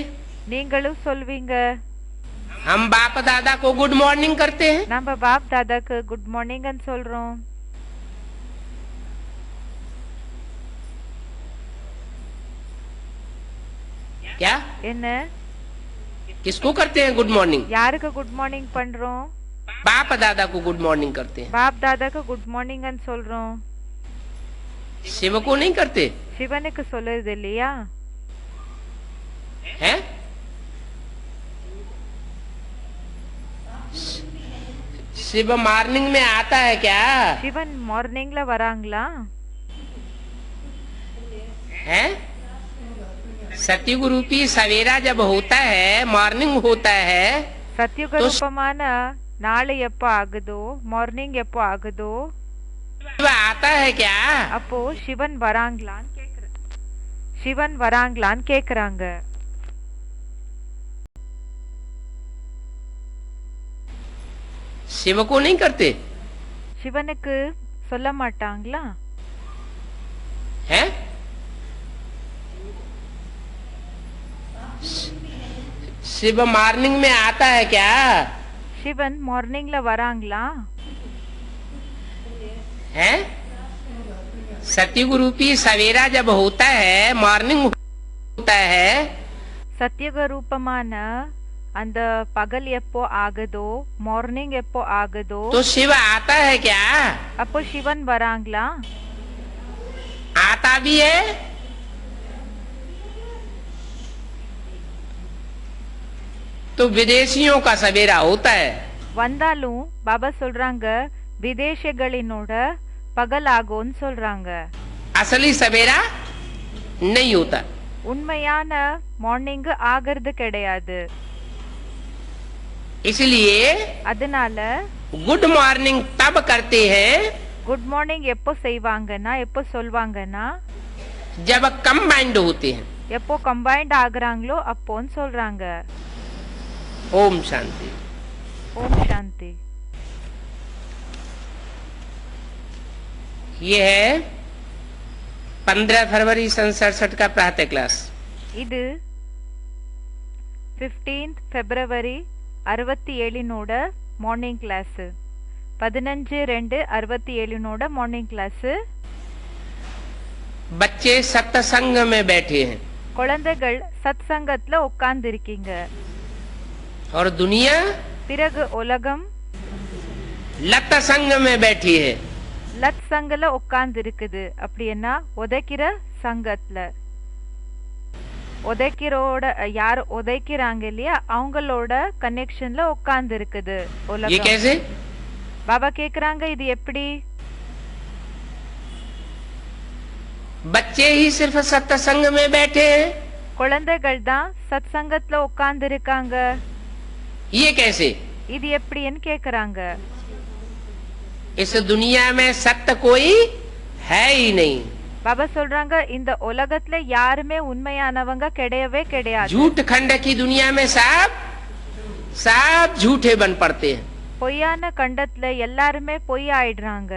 நீங்களும் சொல்வீங்க. हम बाप दादा को गुड मॉर्निंग करते हैं। நம்ம பாப் தாதாக்கு குட் மார்னிங் சொல்றோம். क्या என்ன किसको करते हैं गुड मॉर्निंग? யாருக்கு குட் மார்னிங் பண்றோம்? बाप दादा को गुड मॉर्निंग करते हैं, பாப் தாதாக்கு குட் மார்னிங்னு சொல்றோம். शिव को नहीं करते சிவனுக்கு சொல்லுறது இல்லையா? हैं? शिव मॉर्निंग में आता है क्या? சிவன் மார்னிங்ல வராங்களா? हैं? सतयुग रूपी सवेरा जब होता है, मॉर्निंग होता है, சத்யுக ரூபமான நாளை எப்போ ஆகுதோ, மார்னிங் எப்போ ஆகுதோ शिव आता है क्या? அப்போ சிவன் வராங்களான்னு கேக்குற. சிவன் வராங்களான்னு கேக்குறாங்க. शिव को नहीं करते சிவனுக்கு சொல்ல மாட்டாங்களா? हैं? शिव मॉर्निंग में आता है क्या? சிவன் மார்னிங்ல வராங்களா? हैं? सतयुग रूपी सवेरा जब होता है, मॉर्निंग होता है, சத்யுக ரூபமான அந்த பகல் எப்போ ஆகுதோ, மார்னிங் எப்போ ஆகுதோ तो शिव आता है क्या? அப்போ சிவன் வராங்களா? आता भी है, तो विदेशियों का सवेरा होता है. வந்தாலும் பாபா சொல்றாங்க விதேசிகளினோட பகல் ஆகும்னு சொல்றாங்க. असली सवेरा नहीं होता. உண்மையான மார்னிங் ஆகிறது கிடையாது. इसलिए அதனால गुड मॉर्निंग तब करते हैं குட் மார்னிங் எப்போ செய்வாங்கன்னா, எப்போ சொல்வாங்கன்னா, जब कंबाइंड होते हैं. எப்போ கம்பைன்ட் ஆகுறாங்களோ அப்போன்னு சொல்றாங்க. ओम शांति. ஓம் சாந்தி. ये है 15 फरवरी सन 67 का प्रातः क्लास. இது 15th February 67நோட மார்னிங் கிளாஸ். 15/2/67நோட மார்னிங் கிளாஸ். बच्चे सत्संग में बैठे हैं குழந்தைகள் சத் சங்கத்துல உட்கார்ந்து இருக்கீங்க. और दुनिया பிறகு உலகம் लत संग में बैठी है. லத் சங்கல உட்கார்ந்து இருக்குது. அப்படின்னா உதைக்கிற சங்கத்துல, உதைக்கிறோட யார் உதைக்கிறாங்க இல்லையா அவங்களோட கனெக்ஷன்ல உட்கார்ந்து இருக்குது ये உலகம். कैसे? பாபா கேக்குறாங்க இது எப்படி? बच्चे ही सिर्फ सत्संग में बैठे हैं, குழந்தைகள் தான் சத் சங்கத்துல உட்கார்ந்து இருக்காங்க. ये कैसे? இது எப்படின்னு கேக்குறாங்க. इस दुनिया में सत्य कोई है ही नहीं. பாபா சொல்றாங்க இந்த உலகத்துல யாருமே உண்மையானவங்க கிடையவே கிடையாது. झूठ खंड की दुनिया में सब झूठे बन पड़ते हैं. பொய்யான கண்டத்துல எல்லாருமே பொய் ஆயிடுறாங்க.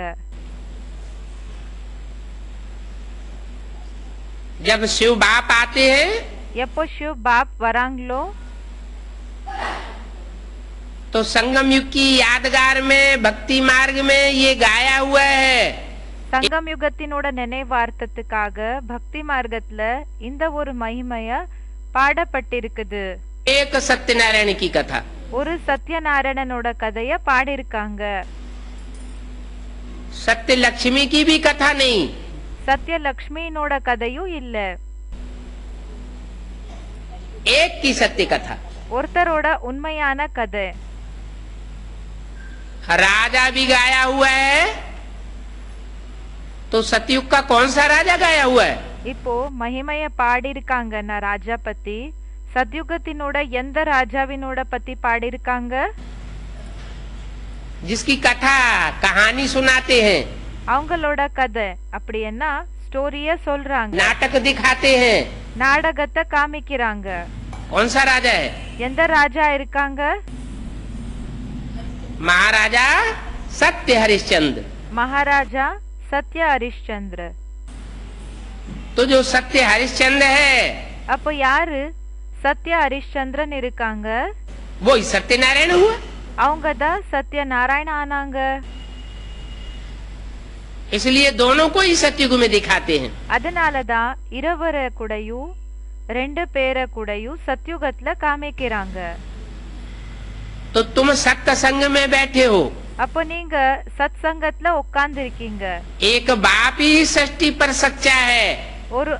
जब शिव बाप आते हैं எப்போ சிவ் பாப் வராங்களோ तो संगम युग की यादगार में भक्ति मार्ग में ये गाया हुआ है. சங்கம் யுகத்தினோட நினைவார்த்தத்துக்காக பக்தி மார்க்கத்துல இந்த ஒரு மகிமைய பாடப்பட்டிருக்குது. एक सत्यनारायण की कथा. ஒரு சத்யநாராயணனோட கதைய பாடியிருக்காங்க. सत्य लक्ष्मी की भी कथा नहीं. சத்யலக்ஷ்மியினோட கதையும் இல்ல. एक की सत्य कथा. ஒருத்தரோட உண்மையான கதை. राजा भी गाया हुआ है, तो सतयुग का कौन सा राजा गाया हुआ है? இப்போ மகிமைய பாடியிருக்காங்கன்னா ராஜா பத்தி, சத்யுகத்தினோட எந்த ராஜாவினோட பத்தி பாடியிருக்காங்க? जिसकी कथा कहानी सुनाते हैं, அவங்களோட கதை அப்படின்னா ஸ்டோரிய சொல்றாங்க, नाटक दिखाते हैं. நாடகத்தை காமிக்கிறாங்க. कौन सा राजा है? எந்த ராஜா இருக்காங்க? महाराजा सत्य हरिश्चंद्र. மகாராஜா சத்ய ஹரிஷ்சந்திர. तो जो सत्य हरिश्चंद्र है அப்போ யாரு சத்ய ஹரிஷ்சந்திரன் இருக்காங்க? वो ही सत्यनारायण हुआ. அவங்க தான் சத்ய நாராயண ஆனாங்க. इसलिए दोनों को ही सतयुग में दिखाते हैं. அதனாலதான் இருவர கூடயும் ரெண்டு பேரை கூடயும் சத்யுகத்துல காமிக்கிறாங்க. तो तुम सत्संग में बैठे हो, அப்போ நீங்க சத் சங்கத்துல உட்கார்ந்து இருக்கீங்க. एक बाप ही सृष्टि पर सच्चा है ஒரு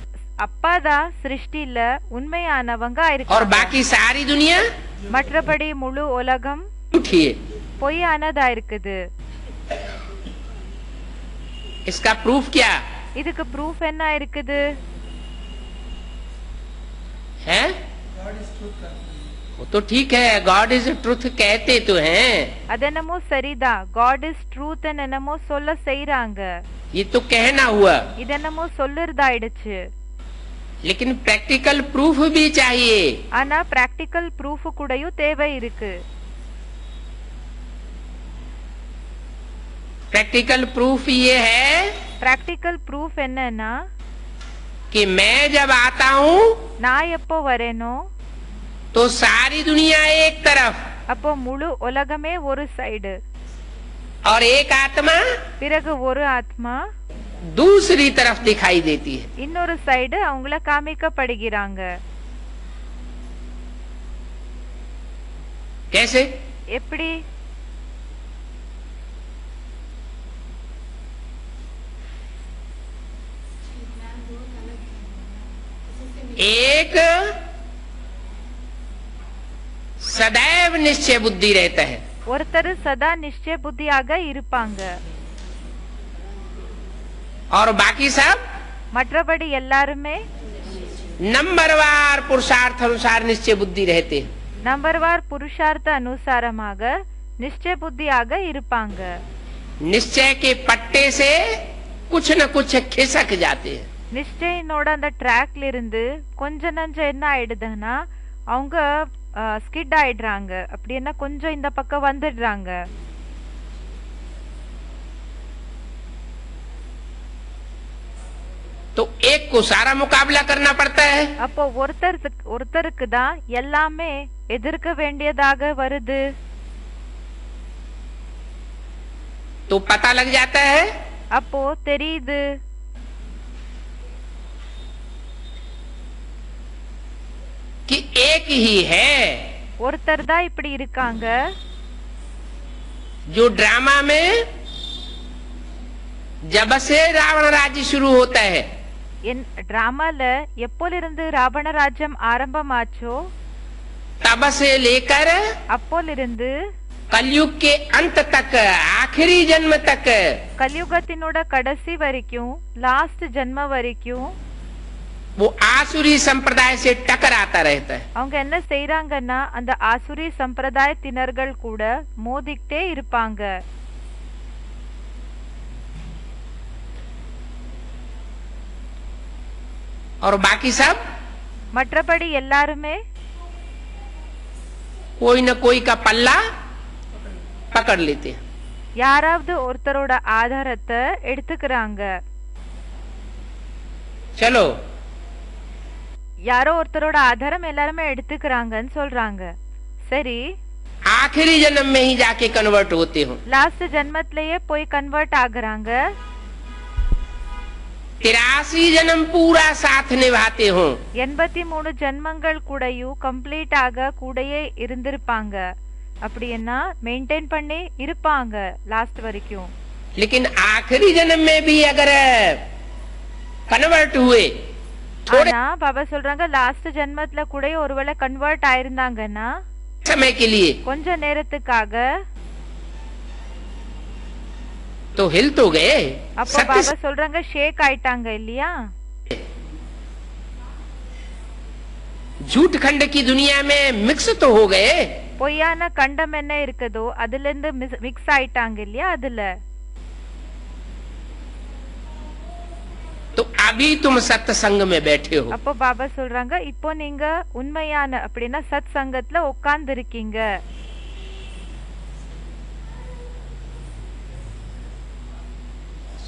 அப்பாதான் சிருஷ்டில உண்மையானவங்க और இருக்காங்க. बाकी सारी दुनिया மற்றபடி முழு உலகம் झूठी है। பொய்யானதா இருக்குது. इसका प्रूफ क्या இதுக்கு ப்ரூஃப் என்ன இருக்குது? है? वो तो ठीक है, गॉड इज ट्रुथ कहते तो हैं, அதென்னமோ சரிதான், காட் இஸ் ட்ரூத் என்னமோ சொல்ல செய்றாங்க. ये तो कहना हुआ, இதென்னமோ சொல்லுறதாயிடுச்சு. लेकिन प्रैक्टिकल प्रूफ भी चाहिए। ஆனா பிராக்டிக்கல் ப்ரூஃப் கூடயும் தேவை இருக்கு. प्रैक्टिकल प्रूफ ये है பிராக்டிக்கல் ப்ரூஃப் என்னன்னா, कि मैं जब आता हूँ நான் எப்போ வரேனோ तो सारी दुनिया एक तरफ அப்போ முழு உலகமே ஒரு சைடு, और एक आत्मा பிறகு ஒரு ஆத்மா दूसरी तरफ दिखाई देती है। இன்னொரு சைடு அவங்கள காமிக்கப்படுகிறாங்க. कैसे? எப்படி? एक सदैव निश्चय बुद्धि रहता है, ஒருத்தர் சதா நிச்சய புத்தியாக இருப்பாங்க. और बाकी सब மற்றபடி எல்லாருமே नंबरवार पुरुषार्थ अनुसार निश्चय बुद्धि रहते हैं। நம்பர்வார் புருஷார்த்த அனுசாரமாக நிச்சய புத்தியாக இருப்பாங்க. निश्चय के पट्टे से कुछ न कुछ खिसक जाते हैं। நிச்சயினோட அந்த ட்ராக்ல இருந்து கொஞ்ச நஞ்சம் என்ன ஆயிடுதுன்னா அவங்க ஸ்கிட் ஆயிடுறாங்க. அப்படின்னா கொஞ்சம் இந்த பக்கம் வந்துடுறாங்க. तो एक को सारा मुकाबला करना पड़ता है। அப்போ ஒருத்தருக்கு தான் எல்லாமே எதிர்க்க வேண்டியதாக வருது. तो पता लग जाता है அப்போ தெரியுது कि एक ही है ஒருத்தர் தான் இப்படி இருக்காங்க. जो ड्रामा में जब से रावण राज्य शुरू होता है, என் டிராமால எப்போலிருந்து ராவண ராஜ்யம் ஆரம்பமாச்சோ तब से लेकर அப்போலிருந்து कलयुग के अंत तक, आखिरी जन्म तक கலியுகத்தினோட கடைசி வரைக்கும், லாஸ்ட் ஜென்ம வரைக்கும் वो आसुरी संप्रदाय से टकराता रहता है। அவங்க என்ன செய்யறாங்கன்னா அந்த ஆசுரி சம்பிரதாயத்தினர்கள் கூட மோதிக்கிட்டே இருப்பாங்க. और बाकी सब மற்றபடி எல்லாருமே कोई न कोई का पल्ला पकड़ लेते हैं। யாராவது ஒருத்தரோட ஆதாரத்தை எடுத்துக்கிறாங்க. चलो யாரோ ஒருத்தரோட ஆதாரம் எல்லாருமே எடுத்துக்கிறாங்கன்னு சொல்றாங்க. சரி, आखिरी जन्म में ही जाके कन्वर्ट होते हो। லாஸ்ட் ஜென்மத்திலேயே போய் கன்வெர்ட் ஆகுறாங்க. 83 जन्म पूरा साथ निभाते हो। 83 ஜென்மங்கள் கூடயும் கம்ப்ளீட் ஆக கூடயே இருந்திருப்பாங்க. அப்படின்னா மெயின்டைன் பண்ணி இருப்பாங்க லாஸ்ட் வரைக்கும். लेकिन आखिरी जन्म में भी अगर कन्वर्ट हुए, ஆனா பாபா சொல்றாங்க லாஸ்ட் ஜென்மத்துல கூட ஒருவேளை கன்வெர்ட் ஆயிருந்தாங்கன்னா समय के लिए கொஞ்ச நேரத்துக்காக, तो हिल तो गए। அப்ப பாபா சொல்றாங்க ஷேக் ஆயிட்டாங்க இல்லையா? झूठ खंड की दुनिया में मिक्स तो हो गए। பொய்யான கண்டம் என்ன இருக்குதோ அதுல இருந்து மிக்ஸ் ஆயிட்டாங்க இல்லையா? அதுல तो अभी तुम सत्संग में बैठे हो। அப்போ பாபா சொல்றாங்க இப்போ நீங்க உண்மையான அப்படின்னா சத் சங்கத்துல உட்கார்ந்து இருக்கீங்க.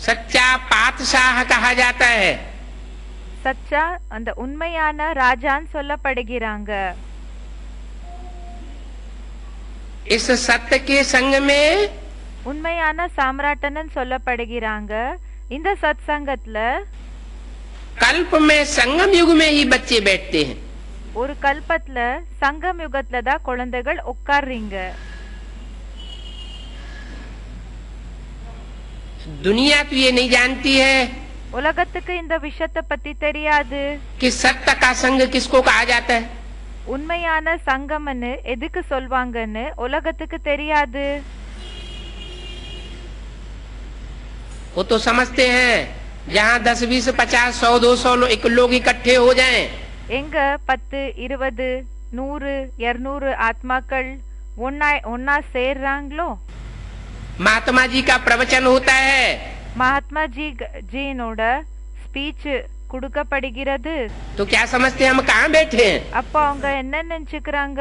सच्चा पातशाह कहा जाता है। சச்சா அந்த உண்மையான ராஜான்னு சொல்லப்படுகிறாங்க. इस सत्य के संग में உண்மையான சாம்ராட்டனன் சொல்லப்படுகிறாங்க. இந்த சத் சங்கத்துல कल्प में संगम युग में ही बच्चे बैठते हैं। ஒரு கல்பத்துல சங்கம் யுகத்துல தான் குழந்தைகள் உட்கார்றீங்க. दुनिया तो ये नहीं जानती है உலகத்துக்கு இந்த விஷயத்தை பத்தி தெரியாது. कि सत्य का संग किसको कहा जाता है। உண்மையான சங்கம்னு எதுக்கு சொல்வாங்கன்னு உலகத்துக்கு தெரியாது. वो तो समझते हैं जहाँ 10, 20, 50, 100, 200 लोग इकट्ठे हो जाएं, எங்க 10, 20, 100, 200 ஆத்மாக்கள் ஒன்னா சேர்றாங்களோ, महात्मा जी का प्रवचन होता है, மகாத்மா ஜியினோட ஸ்பீச் கொடுக்கப்படுகிறது. तो क्या समझते हैं हम कहाँ बैठे हैं। அப்ப அவங்க என்ன நினைச்சுக்கிறாங்க,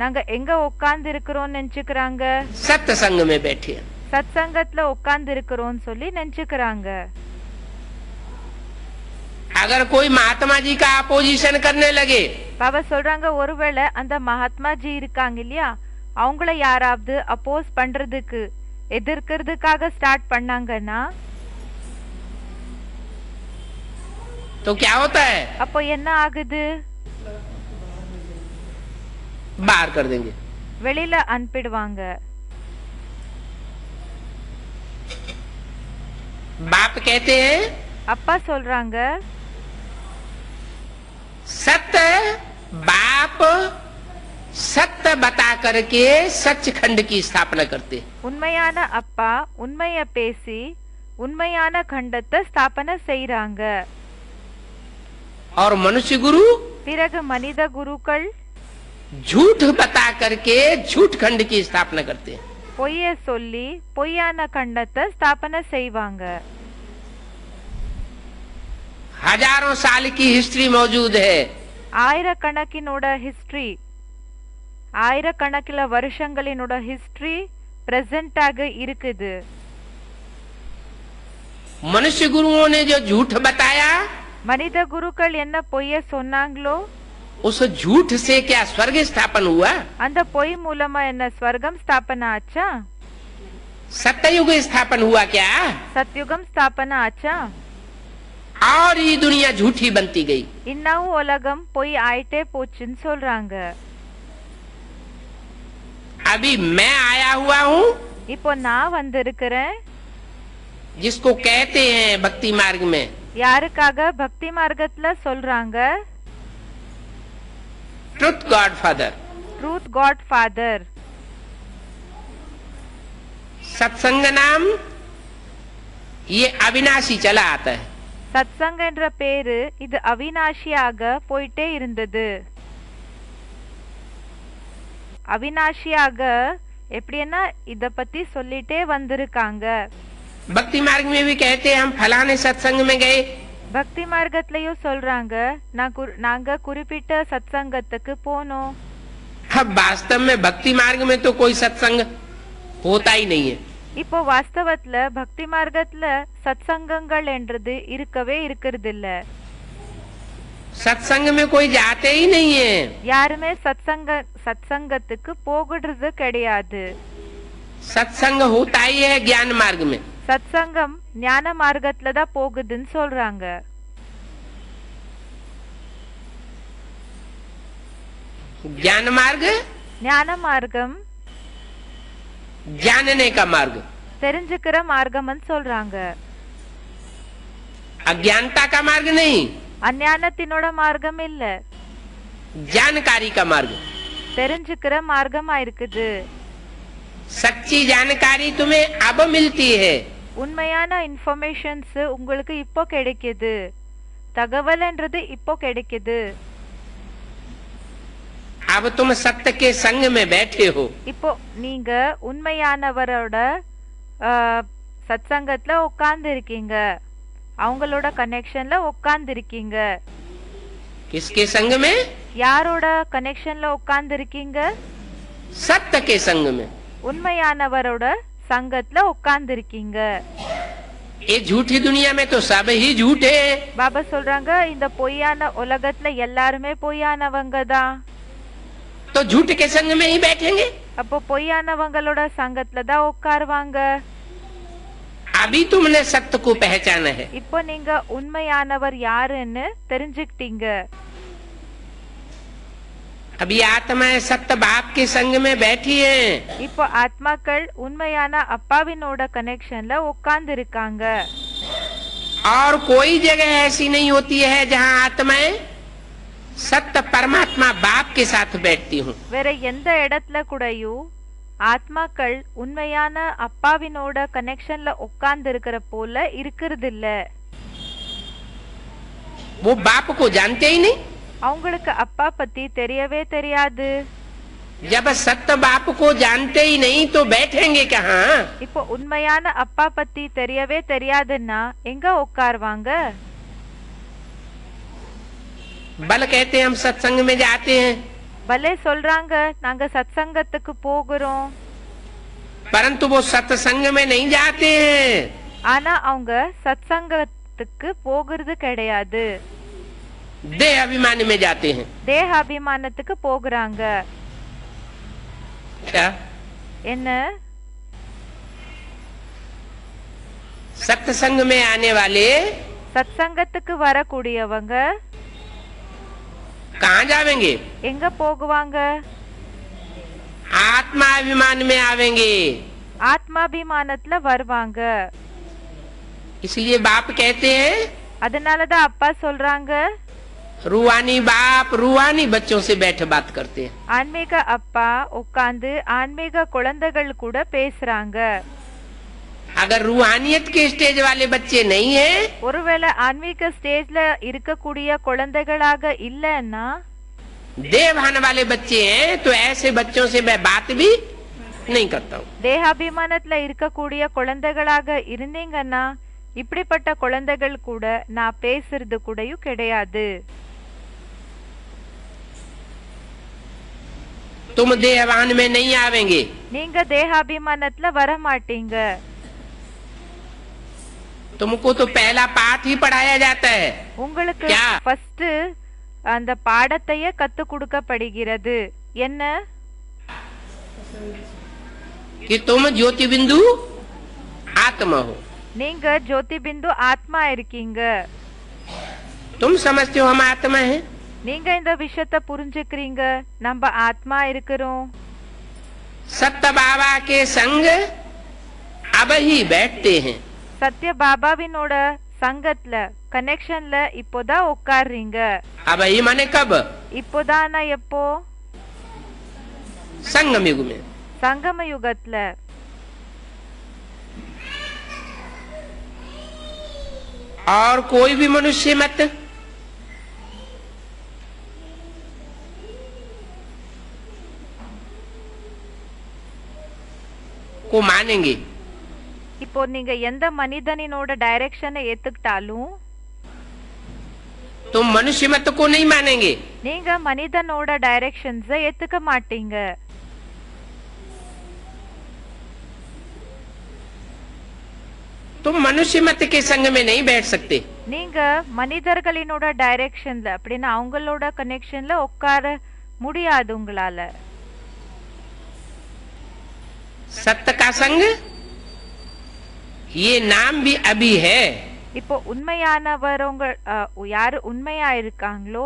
நாங்க எங்க உட்கார்ந்து இருக்கிறோம் நினைச்சுக்கிறாங்க. सत्य संग में बैठे हैं। சத்சங்கத்துல உட்கார்ந்து இருக்கிறோம் சொல்லி நினைச்சுக்கிறாங்க. अगर कोई महात्मा जी का अपोजिशन करने लगे, பாபா சொல்றாங்க, ஒருவேளை அந்த மகாத்மா ஜி இருக்காங்க இல்லையா, அவங்கள யாராவது அப்போஸ் பண்றதுக்கு எதிர்க்கிறதுக்காக ஸ்டார்ட் பண்ணாங்கன்னா तो क्या होता है, அப்போ என்ன ஆகுது, बाहर कर देंगे। வெளியில அனுப்பிடுவாங்க. बाप कहते हैं அப்பா சொல்றாங்க, सत्य बाप सत्य बता करके सचखंड की स्थापना करते हैं। உண்மையான அப்பா உண்மைய பேசி உண்மையான खंडத்தை ஸ்தாபனை செய்றாங்க. और मनुष्य गुरु பிறகு மனித குருக்கள் झूठ बता करके झूठ खंड की स्थापना करते हैं। பொய்ய சொல்லி பொய்யான खंडத்தை ஸ்தாபனை செய்வாங்க. हजारों साल की हिस्ट्री मौजूद है। ஆயிரக்கணக்கினோட ஹிஸ்டரி, ஆயிரக்கணக்கில வருஷங்களினோட ஹிஸ்டரி பிரசன்ட் ஆக இருக்குது. मनुष्य गुरुओं ने जो झूठ बताया, மனித குருக்கள் என்ன பொய்ய சொன்னாங்களோ, उस झूठ से क्या स्वर्ग स्थापन हुआ। அந்த பொய் மூலமா என்ன ஸ்வர்க்கம் ஸ்தாபனை ஆச்சா, सत्ययुग स्थापन हुआ क्या, சத்யுகம் ஸ்தாபனை ஆச்சா. और ये दुनिया झूठी बनती गई। இன்னும் உலகம் பொய் ஆயிட்டே போச்சுன்னு சொல்றாங்க. अभी मैं आया हुआ हूँ, இப்போ நான் வந்திருக்கிறேன், जिसको कहते हैं भक्ति मार्ग में, யாருக்காக பக்தி மார்க்கத்துல சொல்றாங்க, truth god father. Truth god father. Satsang नाम ये अविनाशी चला आता है। சத்சங்க என்ற பேரு இது அவினாஷியாக போயிட்டே இருந்தது. அவினாஷியாக எப்படின்னா இத பத்தி சொல்லிட்டே வந்திருக்காங்க. भक्ति मार्ग में भी कहते हैं हम फलाने सत्संग में गए। பக்தி மார்க்கத்திலயும் சொல்றாங்க, நாங்க குறிப்பிட்ட சத்சங்கத்துக்கு போனோம். अब वास्तव में भक्ति मार्ग में तो कोई सत्संग होता ही नहीं है। இப்போ வாஸ்தவத்துல பக்தி மார்க்கத்துல சத்சங்கங்கள் என்றது இருக்கவே இருக்கிறது இல்ல. सत्संग में कोई जाते ही नहीं है। யாருமே சத்சங்கத்துக்கு போகிறது கிடையாது. सत्संग होता ही है ज्ञान मार्ग में। சத்சங்கம் ஞான மார்க்கத்துல தான் போகுதுன்னு சொல்றாங்க. ज्ञान मार्ग ஞான மார்க்கம் जानने का मार्ग, தெரிஞ்சுக்கிற மார்க்கம்னு சொல்றாங்க. अज्ञानता का मार्ग नहीं, அஞ்ஞானத்தினோட மார்க்கம் இல்ல, जानकारी का मार्ग। தெரிஞ்சுக்கிற மார்க்கமா இருக்குது. सच्ची जानकारी तुम्हें अब मिलती है। உண்மையான இன்ஃபர்மேஷன்ஸ் உங்களுக்கு இப்போ கிடைக்குது, தகவல்ன்றது இப்போ கிடைக்குது. अब तुम सत्य के संग में बैठे हो। இப்போ நீங்க உண்மையானவரோட சத்சங்கத்துல உட்கார்ந்து இருக்கீங்க, அவங்களோட கனெக்ஷன்ல உட்கார்ந்து இருக்கீங்க. किसके संग में, யாரோட கனெக்ஷன்ல உட்கார்ந்து இருக்கீங்க, सत्य के संग में। உண்மையானவரோட சங்கத்துல உட்கார்ந்து இருக்கீங்க. ये झूठी दुनिया में तो सब ही झूठे हैं। பாபா சொல்றாங்க, இந்த பொய்யான உலகத்துல எல்லாருமே பொய்யானவங்க தான். तो झूठ के संग में ही बैठेंगे। அப்போ பொய்யானவங்களோட சங்கத்துல தான் உட்காருவாங்க. अभी तुमने सत्य को पहचाना है। இப்போ நீங்க உண்மையானவர் யாருன்னு தெரிஞ்சுக்கிட்டீங்க. अभी आत्माएं सत्य बाप के संग में बैठी हैं। இப்போ ஆத்மாக்கள் உண்மையான அப்பாவினோட கனெக்ஷன்ல உட்கார்ந்து இருக்காங்க. और कोई जगह ऐसी नहीं होती है जहाँ आत्माएं सत्य परमात्मा बाप के साथ बैठती हूँ। வேற எந்த இடத்துல கூடயும் ஆத்மாக்கள் உண்மையான அப்பாவினோட கனெக்ஷன்ல உட்கார்ந்து இருக்கிற போல இருக்கிறது இல்ல. वो बाप को जानते ही नहीं। அவங்களுக்கு அப்பா பத்தி தெரியவே தெரியாது. जब सत्य बाप को जानते ही नहीं तो बैठेंगे कहाँ? இப்போ உண்மையான அப்பா பத்தி தெரியவே தெரியாதுன்னா எங்க உட்காருவாங்க? बल कहते हैं हम सत्संग में जाते हैं, பலே சொல்றாங்க நாங்க சத்சங்கத்துக்கு போகிறோம். परंतु वो सत्संग में नहीं जाते हैं। ஆனா அவங்க சத்சங்கத்துக்கு போகிறது கிடையாது. देह अभिमान में जाते हैं। தேக அபிமானத்துக்கு போகிறாங்க. क्या? என்ன? सत्संग में आने वाले சத்சங்கத்துக்கு வரக்கூடியவங்க कहाँ जावेंगे? எங்க போகுவாங்க? आत्माभिमान में आवेंगे। ஆத்மாபிமானத்துல வருவாங்க. इसलिए बाप कहते हैं, அதனாலதான் அப்பா சொல்றாங்க रूहानी बाप रूहानी बच्चों से बैठ बात करते हैं। ஆன்மீக அப்பா உட்கார்ந்து ஆன்மீக குழந்தைகள் கூட பேசுறாங்க. अगर रूहानियत के स्टेज वाले बच्चे नहीं हैं, ஒருவேளை ஆன்மீக ஸ்டேஜ்ல இருக்கக்கூடிய குழந்தைகளாக இல்லன்னா देवभान वाले बच्चे हैं, तो ऐसे बच्चों से मैं बात भी नहीं करता हूँ। தேகாபிமானத்துல இருக்கக்கூடிய குழந்தைகளாக இருந்தீங்கன்னா இப்படிப்பட்ட குழந்தைகள் கூட நான் பேசுறது கூடயும் கிடையாது. तुम देहभान में नहीं आवेंगे। நீங்க தேகாபிமானத்துல வர மாட்டீங்க. तुमको तो पहला पाठ ही पढ़ाया जाता है। உங்களுக்கு क्या? ஃபர்ஸ்ட் அந்த பாடத்தையே கத்து கொடுக்கப்படுகிறது. என்ன? कि तुम ज्योति बिंदु आत्मा हो। நீங்க ஜோதி பிந்து ஆத்மா இருக்கீங்க. तुम समझते हो हम आत्मा हैं। நீங்க இந்த விஷயத்தை புரிஞ்சுக்கிறீங்க நம்ம ஆத்மா இருக்கிறோம். सत्य बाबा के संग अब ही बैठते हैं। சத்ய பாபாவினோட சங்கத்துல கனெக்ஷன்ல இப்போதான் உட்கார்றீங்க. अब ही माने कब? இப்போதானா எப்போ? संगम युग में। சங்கம யுகத்துல. और कोई भी मनुष्य मत को मानेंगे। இப்போ நீங்க எந்த மனிதனினோட டைரக்ஷனை ஏத்துக்கிட்டாலும் तुम मनुष्य मत को नहीं मानेंगे। நீங்க மனிதனோட டைரக்ஷன்ஸ ஏத்துக்க மாட்டீங்க. तुम मनुष्य मत के संग में नहीं बैठ सकते। நீங்க மனிதர்களினோட டைரக்ஷன்ல அப்படின்னா அவங்களோட கனெக்ஷன்ல உட்கார முடியாது உங்களால. सत्य का संग ये नाम भी अभी है। இப்போ உண்மையானவரவங்க யாரு உண்மையா இருக்காங்களோ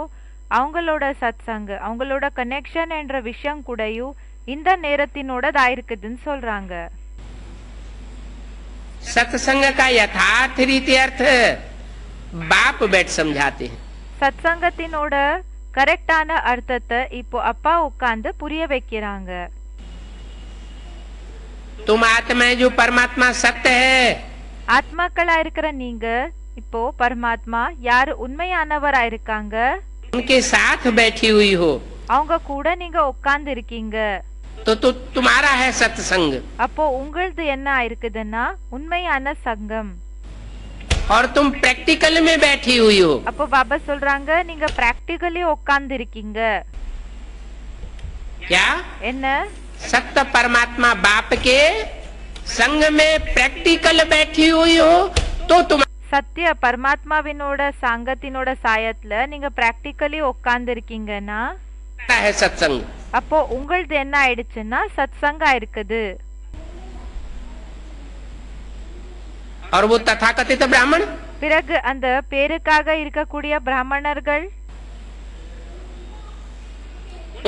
அவங்களோட சத்சங்க அவங்களோட கனெக்ஷன் என்ற விஷயம் கூடயும் இந்த நேரத்தினோடதா இருக்குதுன்னு சொல்றாங்க. सत्संग का यथार्थ रीति अर्थ बाप बैठ समझाते हैं। சத்சங்கத்தினோட கரெக்டான அர்த்தத்தை இப்போ அப்பா உட்கார்ந்து புரிய வைக்கிறாங்க. तुम आत्मा है जो परमात्मा सत्य है। ஆத்மாக்களா இருக்கிற நீங்க இப்போ பரமாத்மா யாரு உண்மையானவரா இருக்காங்க उनके साथ बैठी हुई हो அவங்க கூட நீங்க உட்கார்ந்து இருக்கீங்க. तो तुम्हारा है सत्संग। அப்போ உங்களது என்ன இருக்குதுன்னா உண்மையான சங்கம். और तुम प्रैक्टिकल में बैठी हुई हो। அப்போ பாபா சொல்றாங்க நீங்க பிராக்டிகலி உட்கார்ந்து இருக்கீங்க. क्या? என்ன? सत्य परमात्मा बाप के संग में प्रैक्टिकल बैठी हुई हो तो तुम சத்திய பரமாத்மாவினோட சங்கத்தினோட சாயத்துல நீங்க பிராக்டிகலி உட்கார்ந்து இருக்கீங்கன்னா है सत्संग। அப்போ உங்களது என்ன ஆயிடுச்சுன்னா சத்சங்கா இருக்குது. और वो तथाकथित ब्राह्मण பிறகு அந்த பேருக்காக இருக்கக்கூடிய பிராமணர்கள்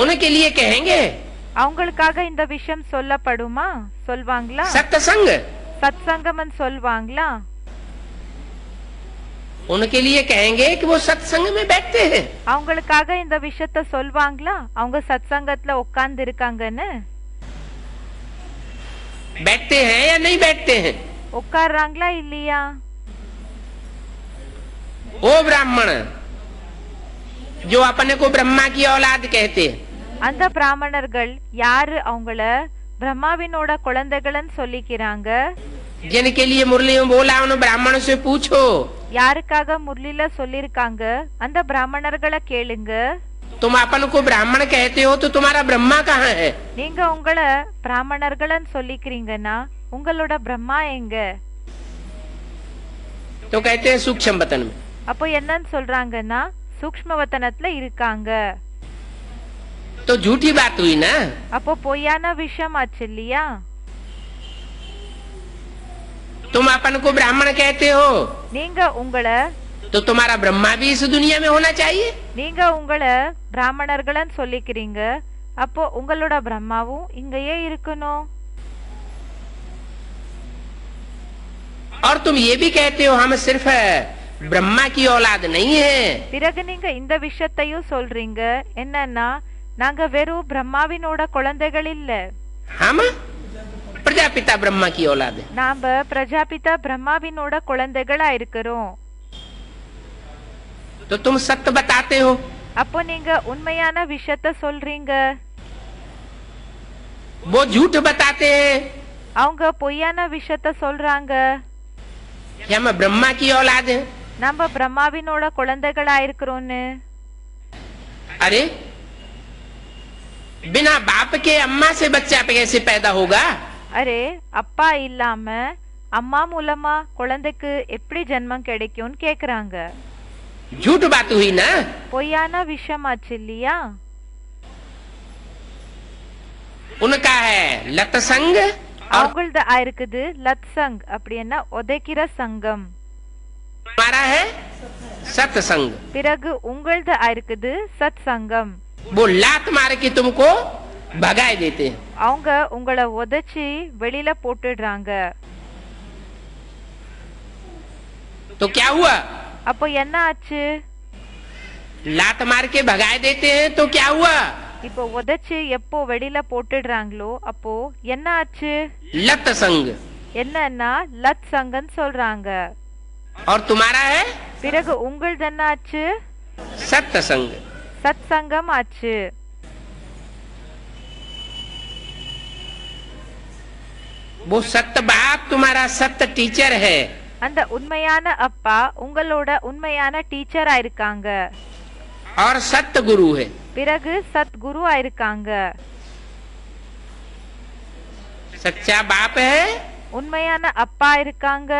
उनके लिए कहेंगे அவங்களுக்காக இந்த விஷயம் சொல்லப்படுமா? சொல்வாங்களா? सत्संग சத்சங்கம்னு சொல்வாங்களா? उनके लिए कहेंगे कि वो सत्संग में बैठते हैं। அவங்களுக்காக இந்த விஷயத்த சொல்வாங்களா? அவங்க சத்சங்கத்துல உட்கார்ந்து இருக்காங்கன்னு? बैठते हैं या नहीं बैठते हैं? உட்கார்றாங்களா இல்லையா? वो ब्राह्मण जो अपने को ब्रह्मा की औलाद कहते हैं, அந்த பிராமணர்கள் யாரு அவங்கள பிரம்மாவினோட குழந்தைகள்னு சொல்லிக்கிறாங்க? जिनके लिए मुरली में बोला उन ब्राह्मणों से पूछो। யாருக்காக முரளில சொல்லிருக்காங்க அந்த பிராமணர்களை கேளுங்க. तुम अपन को ब्राह्मण कहते हो तो तुम्हारा ब्रह्मा कहाँ है? நீங்க உங்களை பிராமணர்கள்னு சொல்லிக்கிறீங்கன்னா உங்களோட பிரம்மா எங்க? तो कहते हैं सूक्ष्म वतन में। அப்போ என்னன்னு சொல்றாங்கன்னா சூக்ஷ்மவதனத்துல இருக்காங்க. तो झूठी बात हुई ना। அப்போ பொய்யான விஷயம் ஆச்சு இல்லையா? तुम अपन को ब्राह्मण कहते हो நீங்க உங்களை तो तुम्हारा ब्रह्मा भी इस दुनिया में होना चाहिए। நீங்க உங்களை பிராமணர்கள்னு சொல்லிக்கிறீங்க, அப்போ உங்களோட பிரம்மாவும் இங்கேயே இருக்கணும். और तुम ये भी कहते हो हम सिर्फ ब्रह्मा की औलाद नहीं है। பிறகு நீங்க இந்த விஷயத்தையும் சொல்றீங்க, என்னன்னா நாங்க வெறும் பிரம்மாவினோட குழந்தைகள் இல்ல, हम प्रजापिता ब्रह्मा की औलाद है। நாம பிரஜாபிதா பிரம்மாவினோட குழந்தைகளா இருக்கிறோம். तो तुम सत्य बताते हो। அப்போ நீங்க உண்மையான விஷயத்த சொல்றீங்க, वो झूठ बताते हैं அவங்க பொய்யான விஷயத்த சொல்றாங்க. कि हम ब्रह्मा की औलाद हैं। நம்ம பிரம்மாவினோட குழந்தைகளா இருக்கிறோம்னு. अरे बिना बाप के अम्मा से बच्चा कैसे पैदा होगा? அரே அப்பா இல்லாம அம்மா மூலமா குழந்தைக்கு எப்படி ஜென்மம் கிடைக்கும்னு கேக்குறாங்க. झूठ बात हुई ना। பொய்யான விஷயம் ஆச்சு இல்லையா? उनका है लत संग और அவங்களது இருக்குது லத்சங், அப்படின்னா உதைக்கிற சங்கம். हमारा है सत्संग। பிறகு உங்களது இருக்குது சத் சங்கம். वो लात मार के तुमको भगाए देते हैं। அவங்க உங்களை உதைச்சி வெளியில போட்டுடுறாங்க. तो क्या हुआ? அப்போ என்ன ஆச்சு? लात मार के भगाए देते हैं तो क्या हुआ? இப்போ உதைச்சு எப்போ வெளியில போட்டுடுறாங்களோ அப்போ என்ன ஆச்சு? लत संग। என்னன்னா லத் சங்கன்னு சொல்றாங்க. और तुम्हारा है பிறகு உங்களது என்ன ஆச்சு? सत्संग। சத் சங்கம் ஆச்சு. वो सत्य बाप तुम्हारा सत्य टीचर है। அந்த உண்மையான அப்பா உங்களோட உண்மையான டீச்சரா இருக்காங்க. और सत्य गुरु है। பிறகு சத் குருவா இருக்காங்க. सच्चा बाप है, உண்மையான அப்பா இருக்காங்க.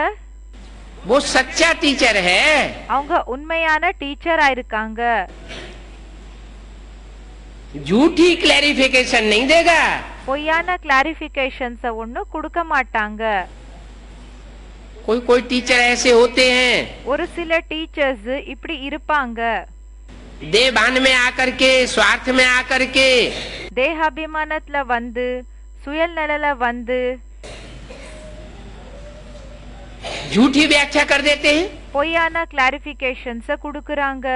वो सच्चा टीचर है। அவங்க உண்மையான டீச்சரா இருக்காங்க. झूठी क्लैरिफिकेशन नहीं देगा। பொய்யான கிளாரிபிகேஷன்ஸ ஒண்ணு கொடுக்க மாட்டாங்க. कोई कोई टीचर ऐसे होते हैं ஒரு சில டீச்சர்ஸ் இப்படி இருப்பாங்க. देवान में आकर के स्वार्थ में आकर के தேகாபிமானத்துல வந்து சுயநலல வந்து झूठी व्याख्या कर देते हैं। பொய்யான கிளாரிபிகேஷன்ஸ கொடுக்கறாங்க.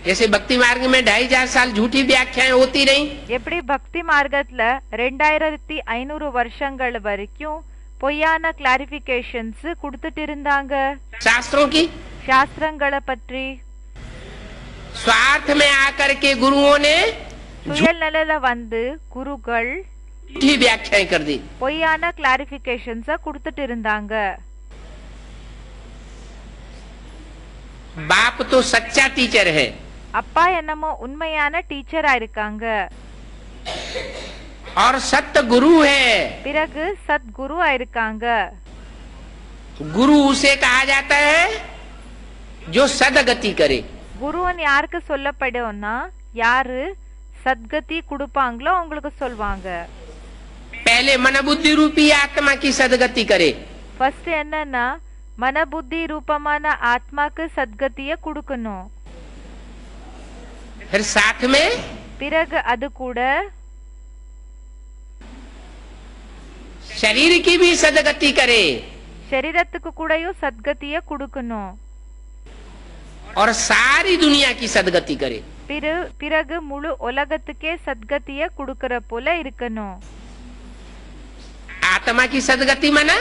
जैसे भक्ति मार्ग में 2500 साल झूठी व्याख्याएं होती रही। எப்படி பக்தி மார்க்கத்துல 2500 வருஷங்கள் வரைக்கும் பொய்யான கிளாரிபிகேஷன்ஸ் கொடுத்துட்டு இருந்தாங்க. शास्त्रों की சாஸ்திரங்களை பற்றி स्वार्थ में आकर के गुरुओं ने சுயநலல வந்து குருகள் झूठी व्याख्याएं कर दी। பொய்யான கிளாரிபிகேஷன்ஸ கொடுத்துட்டு இருந்தாங்க. बाप तो सच्चा टीचर है। அப்பா என்னமோ உண்மையான டீச்சரா இருக்காங்க. और सत्य गुरु है। பிறகு சத் குருவா இருக்காங்க. गुरु उसे कहा जाता है जो सदगति करे। குருவன் யாருக்கு சொல்லப்படும்னா யாரு சத்கதி கொடுப்பாங்களோ அவங்களுக்கு சொல்வாங்க. पहले मन बुद्धि रूपी आत्मा की सदगति करे। ஃபர்ஸ்ட் என்னன்னா மனபுத்தி ரூபமான ஆத்மாக்கு சத்கதியை கொடுக்கணும். फिर साथ में பிறகு அது கூட शरीर की भी सदगति करे சரீரத்துக்கு கூடயும் சத்கதியை கொடுக்கணும். और सारी दुनिया की सदगति करे. பிறகு முழு உலகத்துக்கே சத்கதியை கொடுக்கற போல இருக்கணும். आत्मा की सदगति माना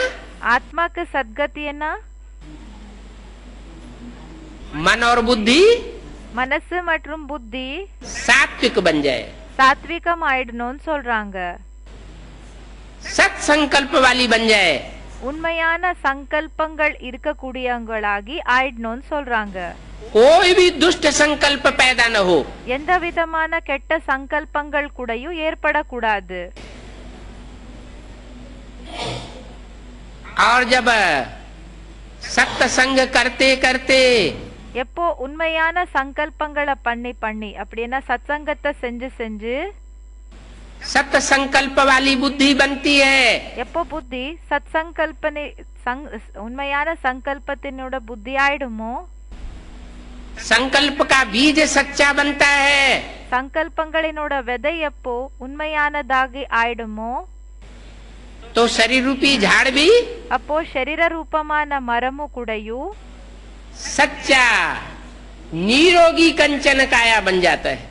ஆத்மாக்கு சத்கதினா मन और बुद्धि மனசு மற்றும் புத்தி सात्विक बन जाए, சாத்விகம் ஆயிடணும்னு சொல்றாங்க. सत संकल्प वाली बन जाए, உண்மையான சங்கல்பங்கள் இருக்கக்கூடியவங்களாகி ஆயிடணும்னு சொல்றாங்க. कोई भी दुष्ट संकल्प पैदा न हो. எந்த விதமான கெட்ட சங்கல்பங்கள் கூடயும் ஏற்படக்கூடாது. और जब सत्संग करते करते எப்போ உண்மையான சங்கல்பங்களை பண்ணி அப்படின்னா சத்சங்கத்தை செஞ்சு सत संकल्प वाली बुद्धि बनती है. எப்போ புத்தி சத்சங்கல்பனை உண்மையான சங்கல்பத்தினோட புத்தி ஆயிடுமோ, संकल्प का बीज सच्चा बनता है. சங்கல்பங்களினோட விதை எப்போ உண்மையானதாகி ஆயிடுமோ, तो शरीर रूपी झाड़ भी அப்போ शरीर ரூபமான மரமும் கூடயும் सच्चा निरोगी कंचन काया बन जाता है.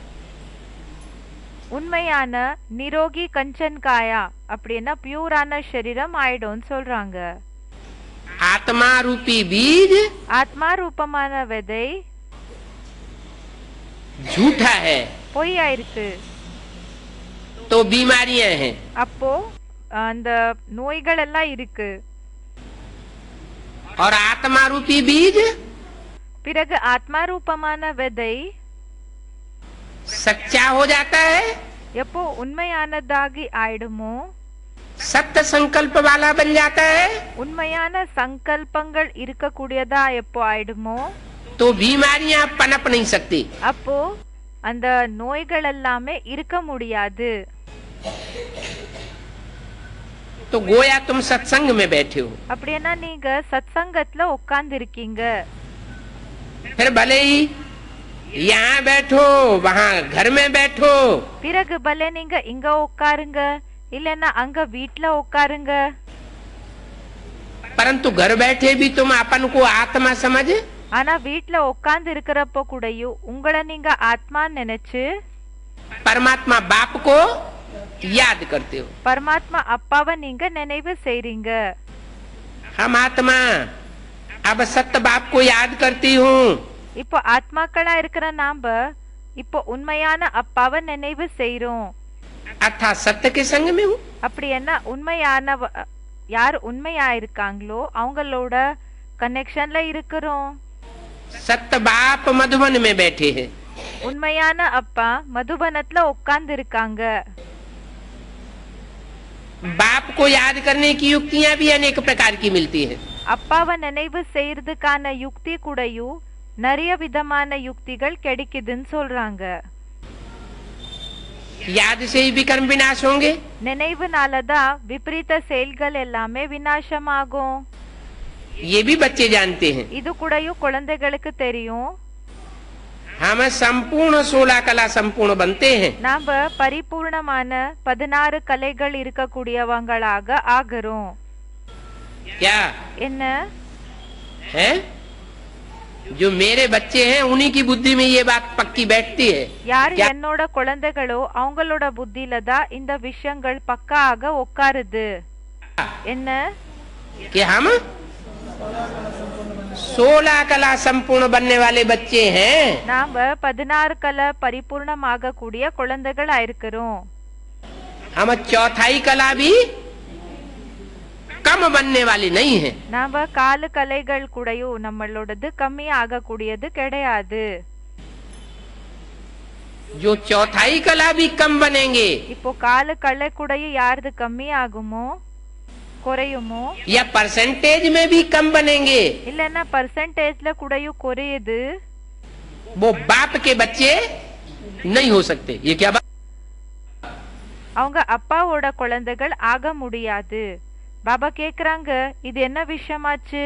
உண்மையான நிரோகி கஞ்சன் காயா அப்படின்னா பியூரான சரீரம் ஆயிடும்னு சொல்றாங்க. आत्मा रूपी बीज ஆத்மா ரூபமான விதை झूठा है, பொய்யா இருக்கு. तो बीमारियां हैं. அப்போ அந்த நோய்கள் எல்லாம் இருக்கு. और आत्मा रूपी बीज பிறகு ஆத்மா ரூபமான விதை सच्चा हो जाता है, எப்போ உண்மையானதாகி ஆயிடுமோ, सत्य संकल्प वाला बन जाता है, உண்மையான சங்கல்பங்கள் இருக்கக்கூடியதா எப்போ ஆயிடுமோ, तो बीमारियां पनप नहीं सकती. அப்போ அந்த நோய்கள் எல்லாமே இருக்க முடியாது. तो गोया तुम सत्संग में बैठे हो, அப்படின்னா நீங்க சத்சங்கத்துல உட்கார்ந்து இருக்கீங்க. फिर भले ही यहाँ बैठो वहाँ घर में बैठो, பிறகு பலே நீங்க இங்க உட்காருங்க இல்லன்னா அங்க வீட்ல உட்காருங்க. परंतु घर बैठे भी तुम अपन को आत्मा समझ ஆனா வீட்ல உட்கார்ந்து இருக்கிறப்போ கூடயும் உங்களை நீங்க ஆத்மா நினைச்சு परमात्मा बाप को याद करते हो. பரமாத்மா அப்பாவை நீங்க நினைவு செய்றீங்க. हम आत्मा अब सत्य बाप को याद करती हूँ. இப்போ ஆத்மாக்களா இருக்கிற நாம இப்போ உண்மையான அப்பாவை நினைவு செய்றோம். अर्थात सत्य के संग में हूँ. அப்படி என்ன உண்மையான யார் உண்மையா இருக்காங்களோ அவங்களோட கனெக்ஷன்ல இருக்கிறோம். सत्य बाप मधुबन में बैठे हैं. உண்மையான அப்பா மதுபனத்துல உட்கார்ந்து இருக்காங்க. बाप को याद करने की युक्तियाँ भी अनेक प्रकार की मिलती हैं. அப்பாவை நினைவு செய்யறதுக்கான யுக்தி கூடயும் நிறைய விதமான யுக்திகள் கிடைக்குதுன்னு சொல்றாங்க. याद से ही विकर्म विनाश होंगे. நினைவுனாலதான் விபரீத செயல்கள் எல்லாமே விநாசமாகும். ये भी बच्चे जानते हैं. இது கூடயும் குழந்தைகளுக்கு தெரியும். हम संपूर्ण 16 कला संपूर्ण बनते हैं. நாம பரிபூர்ணமான 16 கலைகள் இருக்கக்கூடியவங்களாக ஆகிறோம். क्या என்ன है? जो मेरे बच्चे हैं उन्हीं की बुद्धि में ये बात पक्की बैठती है. யார் என்னோட குழந்தைகளோ அவங்களோட புத்தியில தான் இந்த விஷயங்கள் பக்காக உட்காருது. என்ன कि हम 16 कला संपूर्ण बनने वाले बच्चे हैं. நாம 16 கலை பரிபூர்ணமாக கூடிய குழந்தைகளா இருக்கிறோம். हम चौथाई कला भी कम बनने वाली नहीं है. நாம கால கலைகள் கூடயும் நம்மளோடது கம்மி ஆகக்கூடியது கிடையாது. जो चौथाई कला भी कम बनेंगे இப்போ கால கலை கூடயும் யாரது கம்மி ஆகுமோ குறையுமோ, या परसेंटेज में भी कम बनेंगे, இல்லன்னா परसेंटेजல கூடயும் குறையுது, वो बाप के बच्चे नहीं हो सकते. ये क्या बात? அவங்க அப்பாவோட குழந்தைகள் ஆக முடியாது. பாபா கேக்குறாங்க இது என்ன விஷயமாச்சு?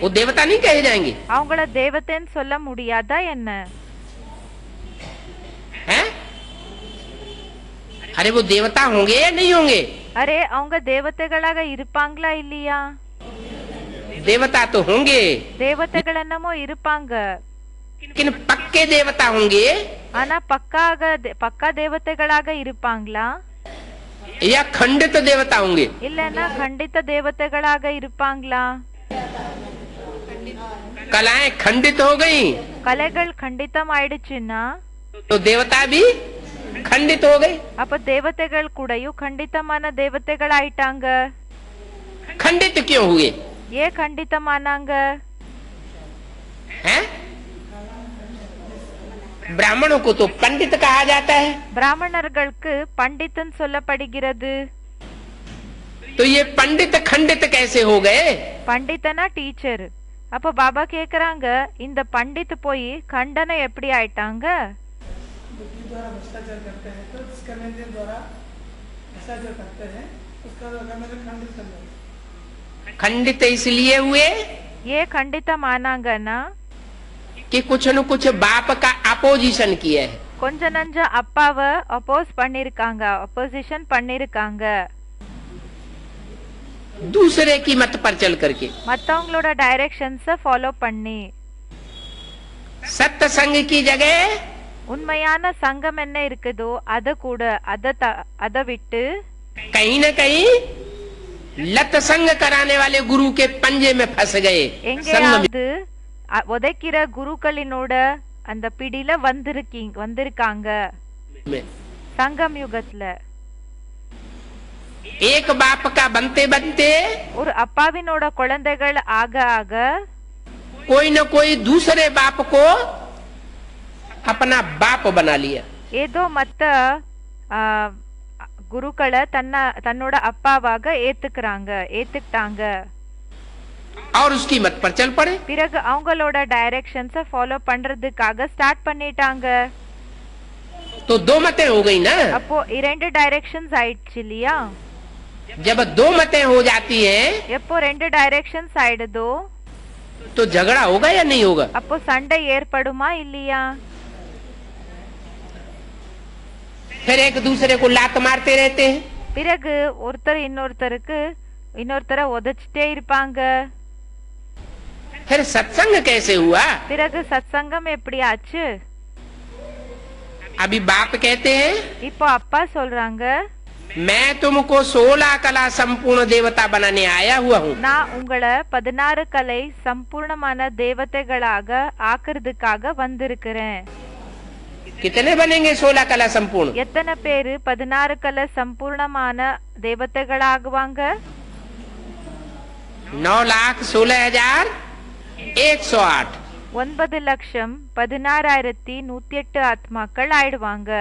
वो देवता नहीं कहे जाएंगे அவங்கள தேவதைன்னு சொல்ல முடியாதா என்ன? हैं? अरे वो देवता होंगे या नहीं होंगे? அரே அவங்க தேவதைகளாக இருப்பாங்களா இல்லையா? देवता तो होंगे தேவதைகள் என்னமோ இருப்பாங்க, लेकिन पक्के देवता होंगे ஆனா பக்கா தேவதைகளாக இருப்பாங்களா? या खंडित देवता होंगे? இல்லன்னா खंडित தேவதைகளாக இருப்பாங்களா? कलाएं खंडित हो गई கலைகள் खंडितம் ஆயிடுச்சுன்னா तो देवता भी खंडित हो गई। அப்ப தேவதைகள் கூடயும் खंडितமான தேவதைகள் ஆயிட்டாங்க। खंडित क्यों हुए? ஏன் खंडितமானாங்க? हैं? ब्राह्मणों को तो पंडित कहा जाता है, பிராமணர்களுக்கு பண்டிதன் சொல்லப்படுகிறது। तो ये पंडित खंडित कैसे हो गए? பண்டிதனா டீச்சர்। அப்ப பாபா கேக்குறாங்க இந்த பண்டித் போய் खंडन எப்படி ஆயிட்டாங்க? बुद्धि द्वारा भ्रष्टाचार करते हैं तो जिसका लेन-देन द्वारा भ्रष्टाचार करते हैं उसका खंडित कर दो। खंडित इसलिए हुए ये खंडितமானாங்கன்னா कि कुछ न कुछ बाप का अपोजिशन किया है, கொஞ்ச நஞ்ச அப்பாவை அப்போஸ் பண்ணிருக்காங்க, அப்போசிஷன் பண்ணிருக்காங்க। दूसरे की मत पर चल करके மத்தவங்களோட டைரக்ஷன்ஸ ஃபாலோ பண்ணி। सत्संग की जगह உண்மையான சங்கம் என்ன இருக்குதோ அத கூட அத விட்டு कहीं न कहीं लत संग कराने वाले गुरु के पंजे में फंस गए। எங்கேயாவது உதைக்கிற குருக்களினோட அந்த பிடியில வந்திருக்காங்க சங்கம் யுகத்துல। एक बाप का बनते बनते ஒரு அப்பாவினோட குழந்தைகள் ஆக ஆக कोई न कोई दूसरे बाप को अपना बाप बना लिया। ஏதோ மத்த குருக்களை தன்னோட அப்பாவாக ஏத்துக்கிட்டாங்க और उसकी मत पर चल पड़े। பிறகு அவங்களோட டைரக்ஷன்ஸ ஃபாலோ பண்றதுக்காக ஸ்டார்ட் பண்ணிட்டாங்க। तो दो मतें हो गई ना। அப்போ இரண்டு டைரக்ஷன்ஸ் ஆயிடுச்சு இல்லையா? जब दो मतें हो जाती हैं எப்போ ரெண்டு டைரக்ஷன்ஸ் ஆயிடுதோ तो झगड़ा होगा या नहीं होगा? அப்போ சண்டை ஏற்படுமா இல்லையா? फिर एक दूसरे को लात मारते रहते हैं। பிறகு ஒருத்தர் இன்னொருத்தரை உதைச்சிட்டே இருப்பாங்க। फिर सत्संग कैसे हुआ? பிறகு சத்சங்கம் எப்படி ஆச்சு? अभी बाप कहते हैं இப்போ அப்பா சொல்றாங்க मैं तुमको 16 कला संपूर्ण देवता बनाने आया हुआ हूँ। நான் உங்களை 16 கலை சம்பூர்ணமான தேவதைகளாக ஆக்குறதுக்காக வந்திருக்கிறேன்। कितने बनेंगे 16 कला संपूर्ण? எத்தனை பேரு 16 கலை சம்பூர்ணமான தேவதைகளாகுவாங்க? 9,16,108। 9,16,108 ஆத்மாக்கள் ஆயிடுவாங்க।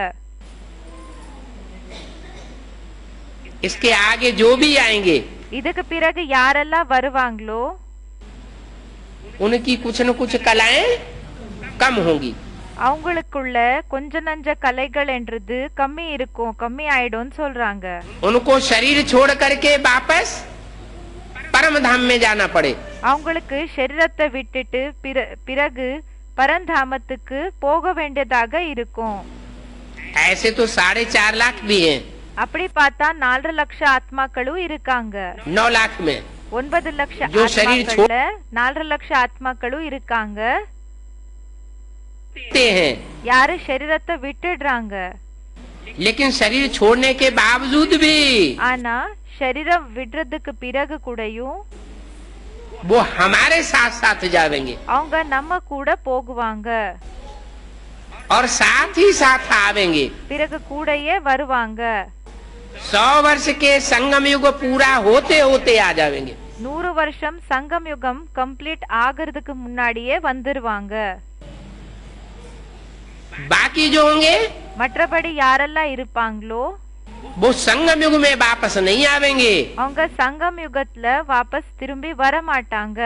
इसके आगे जो भी आएंगे இதுக்கு பிறகு யாரெல்லாம் வருவாங்களோ उनकी कुछ न कुछ कलाएं कम होंगी। அவங்களுக்குள்ள கொஞ்ச நஞ்ச கலைகள் என்றது கம்மி ஆயிடும்னு சொல்றாங்க। उनको शरीर छोड़ करके वापस परम धाम में जाना पड़े। அவங்களுக்கு சரீரத்தை விட்டுட்டு பிறகு பரந்தாமத்துக்கு போக வேண்டியதாக இருக்கும்। ऐसे तो 4.5 लाख भी हैं। அப்படி பார்த்தா 4 லட்சம் ஆத்மாக்களும் இருக்காங்க। 9 लाख में 9 லட்சம் जो शरीर छोड़ 4 லட்சம் ஆத்மாக்களும் இருக்காங்க। हैं யாரு சரீரத்தை விட்டுடுறாங்க, लेकिन शरीर छोड़ने के बावजूद भी ஆனா சரீரம் விடுறதுக்கு பிறகு கூடயும் वो हमारे साथ साथ जाएंगे அவங்க நம்ம கூட போகுவாங்க, और साथ ही साथ आवेंगे। பிறகு கூடயே வருவாங்க। 100 वर्ष के संगम युग पूरा होते होते आ जाएंगे। 100 வருஷம் சங்கம் யுகம் கம்ப்ளீட் ஆகிறதுக்கு முன்னாடியே வந்துருவாங்க। बाकी जो होंगे மற்றபடி யாரெல்லாம் இருப்பாங்களோ वो संगम युग में वापस नहीं आवेंगे। அவங்க சங்கம் யுகத்துல வாபஸ் திரும்பி வர மாட்டாங்க।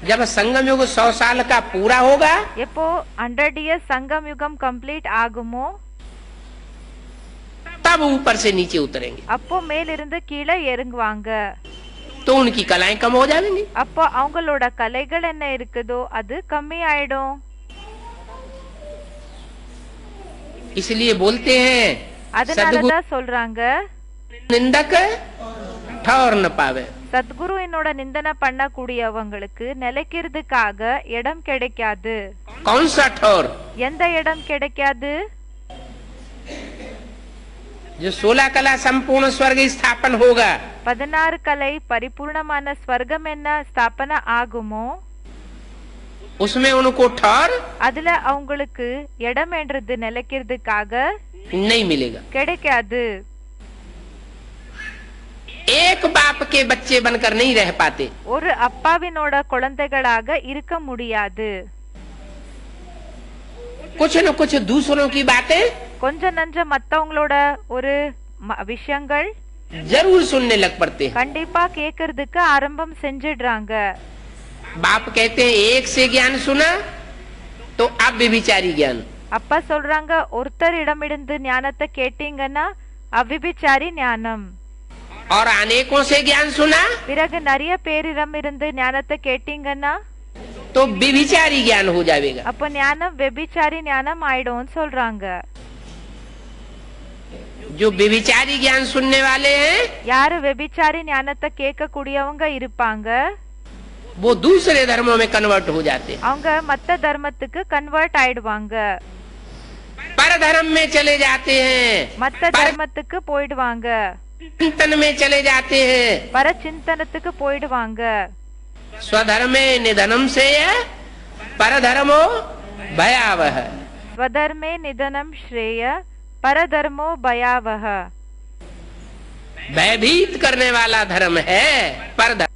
जब संगम युग 100 साल का पूरा होगा எப்போ 100 இயர்ஸ் சங்கம் யுகம் கம்ப்ளீட் ஆகுமோ तब ऊपर से नीचे उतरेंगे, அப்போ மேலிருந்து கீழே இறங்குவாங்க. तो उनकी कलाएं कम हो जाएंगी. அப்போ அவங்களோட கலைகள் என்ன இருக்குதோ அது கம்மி ஆயிடும். इसलिए बोलते हैं அதனாலதான் சொல்றாங்க निंदक ठौर न पावे. சத்குரு என்னோட நிந்தனை பண்ணக்கூடியவங்களுக்கு நிலைக்கிறதுக்காக இடம் கிடைக்காது. कौन सा ठौर? எந்த இடம் கிடைக்காது? जो 16 कला संपूर्ण स्वर्ग स्थापन होगा, 16 கலை பரிபூர்ணமான ஸ்வர்க்கம் என்ன ஸ்தாபன ஆகுமோ उसमें उनको ठौर அதுல அவங்களுக்கு இடம் என்றது நிலைக்கிறதுக்காக नहीं मिलेगा. கிடைக்காது. एक बाप के बच्चे बनकर नहीं रह पाते. ஒரு அப்பாவினோட குழந்தைகளாக இருக்க முடியாது. कुछ न कुछ दूसरों की बातें கொஞ்ச நஞ்ச மத்தவங்களோட ஒரு விஷயங்கள் जरूर सुनने लग पड़ते हैं. கண்டிப்பா கேக்குறதுக்கு ஆரம்பம் செஞ்சிடுறாங்க. बाप कहते हैं एक से ज्ञान सुना तो अब व्यभिचारी ज्ञान. அப்பா சொல்றாங்க ஒருத்தர் இடமிருந்து ஞானத்தை கேட்டீங்கன்னா அவ்விபிச்சாரி ஞானம். और अनेकों से ज्ञान सुना பிறகு நிறைய பேரிடம் இருந்து ஞானத்தை கேட்டீங்கன்னா तो व्यभिचारी ज्ञान हो जाएगा. அப்ப ஞானம் வெபிச்சாரி ஞானம் ஆயிடும்னு சொல்றாங்க. जो व्यभिचारी ज्ञान सुनने वाले हैं யாரு வெபிச்சாரி ஞானத்தை கேட்க கூடியவங்க இருப்பாங்க वो दूसरे धर्मों में कन्वर्ट हो जाते हैं. அவங்க மத்த தர்மத்துக்கு கன்வெர்ட் ஆயிடுவாங்க. पर धर्म में चले जाते हैं, மத்த தர்மத்துக்கு போயிடுவாங்க. चिंतन में चले जाते हैं. பர சிந்தனத்துக்கு போயிடுவாங்க. स्वधर्मे निधनम से परधर्मो भयावह. स्वधर्मे निधनम श्रेय परधर्मो भयावह. भयभीत करने वाला धर्म है परधर्म.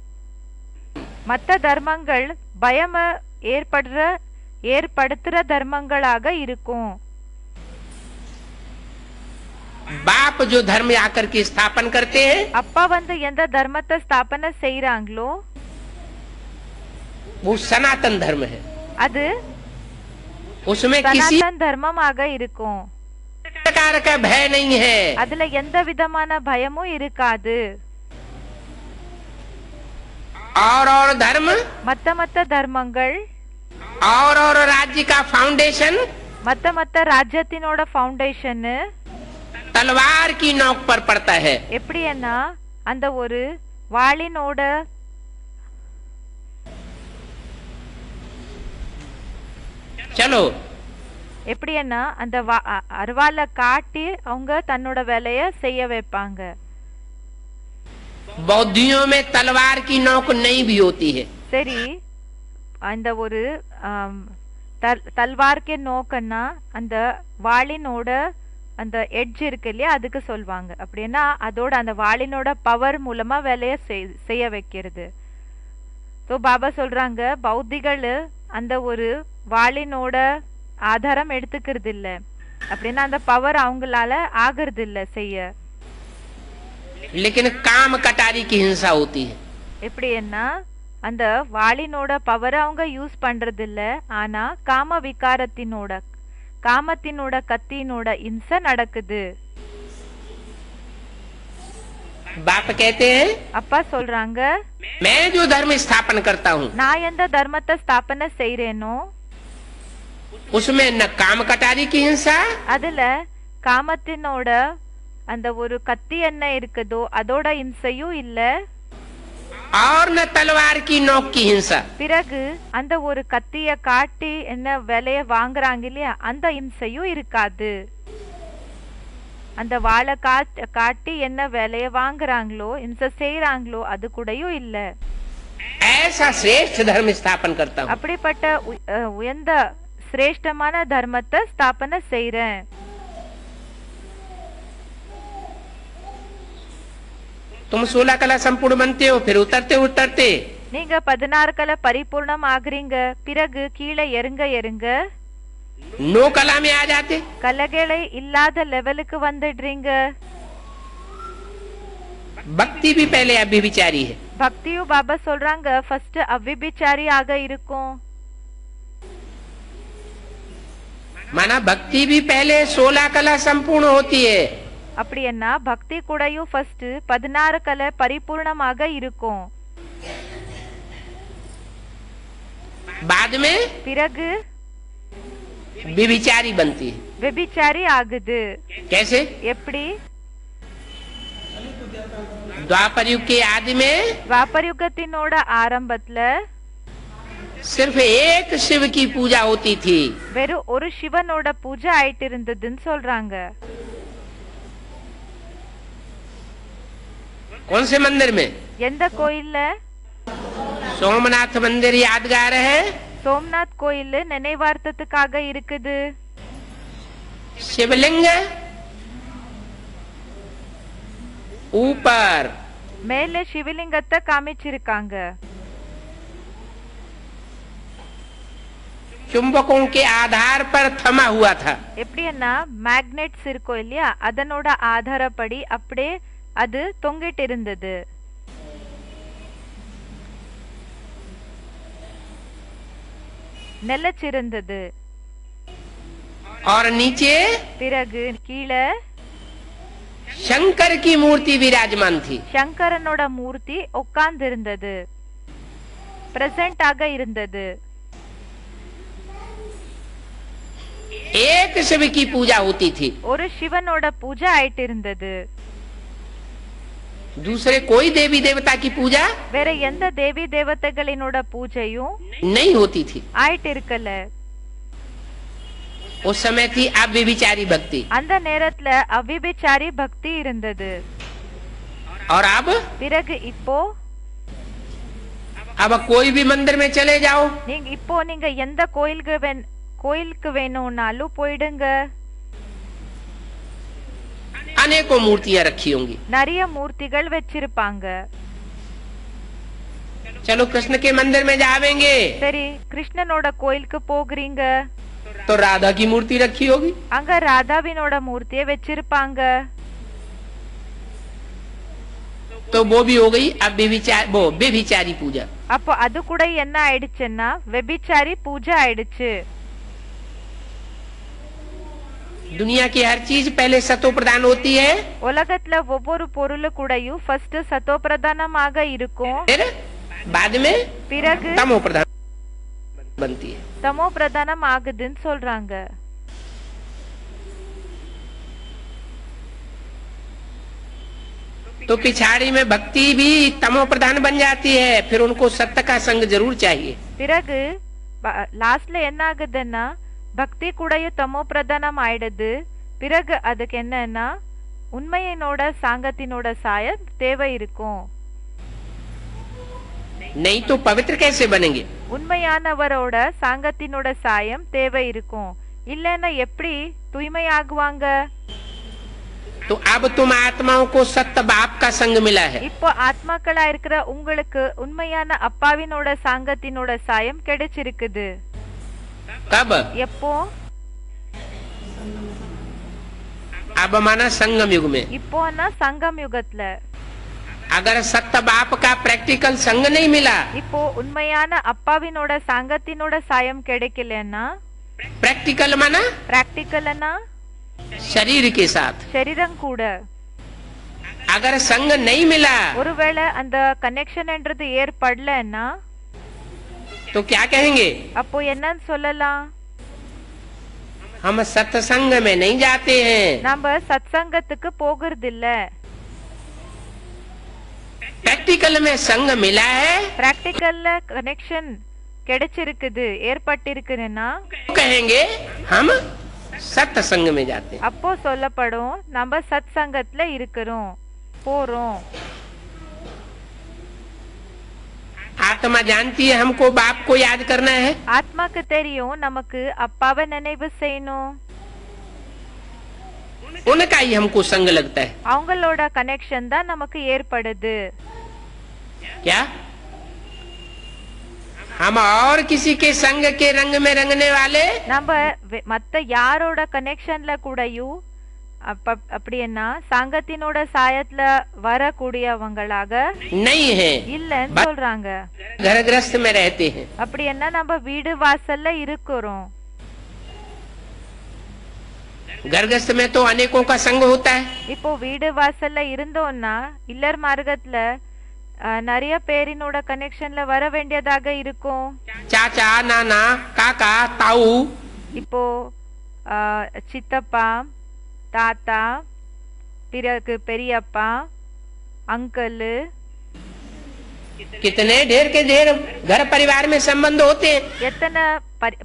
மத்த தர்மங்கள் பயம் ஏற்படுத்துற தர்மங்களாக இருக்கும். बाप जो धर्म आकर के स्थापन करते हैं அப்பா வந்து எந்த தர்மத்தை ஸ்தாபனை செய்யறாங்களோ वो सनातन धर्म है. அது उसमें किसी சனாதன தர்மமாக இருக்கும். प्रकार का भय नहीं है. அதுல எந்த விதமான பயமும் இருக்காது. और धर्म மத்த தர்மங்கள் और राज्य का फाउंडेशन மத்த ராஜ்யத்தினோட ஃபவுண்டேஷன் तलवार की नोक पर पड़ता है. எப்படின்னா அந்த ஒரு வாளினோட चलो எப்படின்னா அந்த அருவால காட்டி அவங்க தன்னோட வேலைய செய்ய வைப்பாங்க. बौद्धियों में तलवार की नोक नहीं भी होती है. சரி அந்த ஒரு தல்வார்க்கே நோக்கன்னா அந்த வாளினோட அந்த எட்ஜ் இருக்கு இல்லையா அதுக்கு சொல்வாங்க. அப்படின்னா அதோட அந்த வாளினோட பவர் மூலமா வேலைய செய்ய வைக்கிறது. तो பாபா சொல்றாங்க பௌத்திகள் அந்த ஒரு வாளினோட ஆதாரம் எடுத்துக்கிறது இல்ல. அப்படின்னா அந்த பவர் அவங்களால ஆகிறது இல்ல செய்ய. लेकिन काम कटारी की हिंसा होती है. எப்படின்னா அந்த வாளினோட பவர் அவங்க யூஸ் பண்றது இல்ல. ஆனா காமத்தினோட கத்தினோட இம்சை நடக்குது. बाप कहते हैं அப்பா சொல்றாங்க मैं जो धर्म स्थापन करता हूँ நான் எந்த தர்மத்தை ஸ்தாபனை செய்றேனோ उसमें न काम कटारी की हिंसा அதுல காமத்தினோட அந்த ஒரு கத்தி என்ன இருக்குதோ அதோட இம்சையும் இல்ல. और न तलवार की नोक की हिंसा. பிறகு அந்த ஒரு கத்திய காட்டி என்ன வேலைய வாங்குறாங்க இல்லையா அந்த இம்சையும் இருக்காது. அந்த வாளை காட்டி என்ன வேலைய வாங்குறாங்களோ இம்சை செய்யறாங்களோ அது கூடயும் இல்ல. ऐसा श्रेष्ठ धर्म स्थापन करता हूँ. அப்படிப்பட்ட உயர்ந்த சிரேஷ்டமான தர்மத்தை ஸ்தாபனை செய்றேன். तुम 16 कला संपूर्ण बनते हो, फिर उतरते நீங்க 16 கலை பரிபூர்ணம் ஆகுறீங்க. பிறகு கீழே இறங்க 9 कला में आ जाते. கலைகளை இல்லாத லெவலுக்கு வந்துடுறீங்க. भक्ति भी पहले अव्यभिचारी है. பக்தியும் பாபா சொல்றாங்க ஃபர்ஸ்ட் அவ்விபிச்சாரி ஆக இருக்கும். माना भक्ति भी पहले 16 कला संपूर्ण होती है. அப்படின்னா பக்தி கூடயும் ஃபர்ஸ்ட் 16 கலை பரிபூர்ணமாக இருக்கும். बाद में பிறகு व्यभिचारी बनती है. விபிச்சாரி ஆகுது. कैसे? எப்படி? द्वापर युग के आदि में துவாபர யுகத்தினோட ஆரம்பத்துல सिर्फ एक शिव की पूजा होती थी. வெறும் ஒரு சிவனோட பூஜை ஆயிட்டு இருந்ததுன்னு சொல்றாங்க. कौन से मंदिर में? எந்த கோயில்ல? सोमनाथ मंदिर यादगार है. சோம்நாத் கோயில் நினைவார்த்தத்துக்காக இருக்குது. शिवलिंग ऊपर, மேல சிவலிங்கத்தை காமிச்சிருக்காங்க. चुंबकों के आधार पर थमा हुआ था. எப்படின்னா மேக்னெட்ஸ் இருக்கும் இல்லையா, அதனோட ஆதாரப்படி அப்படியே அது தொங்கிட்டு இருந்தது. நிலைச்சிருந்தது. और नीचे பிறகு கீழே शंकर की मूर्ति विराजमान थी. சங்கரனோட மூர்த்தி உட்கார்ந்து இருந்தது, பிரசன்ட் ஆக இருந்தது. एक शिव की पूजा होती थी. ஒரு சிவனோட பூஜை ஆயிட்டு இருந்தது. दूसरे कोई देवी देवता की पूजा வேற எந்த தேவி தேவதைகளினோட பூஜையும் नहीं होती थी. ஆயிட்டு இருக்கல. उस समय थी अव्यभिचारी भक्ति. அந்த நேரத்துல அவ்விபிச்சாரி பக்தி இருந்தது. और अब பிறகு இப்போ अब कोई भी मंदिर में चले जाओ, நீங்க எந்த கோயிலுக்கு வேணும்னாலும் போயிடுங்க. अनेकों मूर्तियां रखी होंगी. நிறைய மூர்த்திகள் வச்சிருப்பாங்க. चलो कृष्ण के मंदिर में जावेंगे சரி, கிருஷ்ணனோட கோயிலுக்கு போகிறீங்க, तो राधा की मूर्ति रखी होगी. அங்க ராதாவினோட மூர்த்தியை வச்சிருப்பாங்க. तो वो भी हो गई अब व्यभिचारी पूजा. அப்போ அது கூட என்ன ஆயிடுச்சுன்னா வெபிச்சாரி பூஜை ஆயிடுச்சு. दुनिया की हर चीज पहले सतो प्रधान होती है, உலகத்துல ஒவ்வொரு பொருளு கூடயும் ஃபர்ஸ்ட் சத்தோ பிரதானமாக இருக்கும், फिर बाद में பிறகு तमो प्रधान बनती है. தமோ பிரதானம் ஆகுதுன்னு சொல்றாங்க. तो पिछाड़ी में भक्ति भी तमो प्रधान बन जाती है. फिर उनको सत्य का संग जरूर चाहिए. பிறகு லாஸ்ட்ல என்ன ஆகுதுன்னா பக்தி கூடயும் தமோ பிரதானம் ஆயிடுது. பிறகு அதுக்கு என்னன்னா உண்மையினோட சாங்கத்தினோட சாயம் தேவை இருக்கும். नहीं तो पवित्र कैसे बनेंगे? உண்மையானவரோட சாங்கத்தினோட சாயம் தேவை இருக்கும். இல்லன்னா எப்படி தூய்மையாகுவாங்க? तो अब तुम आत्माओं को सत्य बाप का संग मिला है. இப்போ ஆத்மாக்களா இருக்கிற உங்களுக்கு உண்மையான அப்பாவினோட சாங்கத்தினோட சாயம் கிடைச்சிருக்குது. कब? எப்போ? अब माना संगम युग में. இப்போனா சங்கம் யுகத்துல. अगर सत्य बाप का प्रैक्टिकल संग नहीं मिला, இப்போ உண்மையான அப்பாவினோட சாங்கத்தினோட சாயம் கிடைக்கலன்னா प्रैक्टिकल माना பிராக்டிக்கல்னா शरीर के साथ. சரீரம் கூட. अगर संग नहीं मिला ஒருவேளை அந்த கனெக்ஷன்ன்றது ஏற்படலன்னா तो क्या कहेंगे? அப்போ என்னன்னு சொல்லலாம்? हम सत्संग में नहीं जाते हैं. நம்ம சத்சங்கத்துக்கு போகிறது இல்ல. प्रैक्टिकल में संग मिला है, பிராக்டிக்கல்ல கனெக்ஷன் கிடைச்சிருக்குது, ஏற்பட்டிருக்குன்னா कहेंगे हम सत्संग में जाते हैं. அப்போ சொல்லப்படும் நம்ம சத்சங்கத்துல இருக்கிறோம், போறோம். आत्मा जानती है हमको बाप को याद करना है. ஆத்மாக்கு தெரியும் நமக்கு அப்பாவை நினைவு செய்யணும். उनका ही हमको संग लगता है. அவங்களோட கனெக்ஷன் தான் நமக்கு ஏற்படுது. क्या हम और किसी के संग के रंग में रंगने वाले நம்ம மத்த யாரோட கனெக்ஷன்ல கூடயும் அப்படின்னா சாங்கத்தினோட சாயத்துல வரக்கூடியவங்களாக नहीं है. இல்லன்னு சொல்றாங்க. घर गृहस्थ में रहते हैं. அப்படின்னா நம்ம வீடு வாசல்ல இருக்கிறோம். घर गृहस्थ में तो अनेकों का संग होता है। இப்போ வீடு வாசல்ல இருந்தோம்னா இல்லர் மார்க்கத்துல நிறைய பேரினோட கனெக்ஷன்ல வர வேண்டியதாக இருக்கும். चाचा, नाना, काका, ताऊ, இப்போ சித்தப்பா, தாத்தா, பிறகு பெரியப்பா, अंकल, कितने ढेर के ढेर घर परिवार में संबंध होते हैं। எத்தனை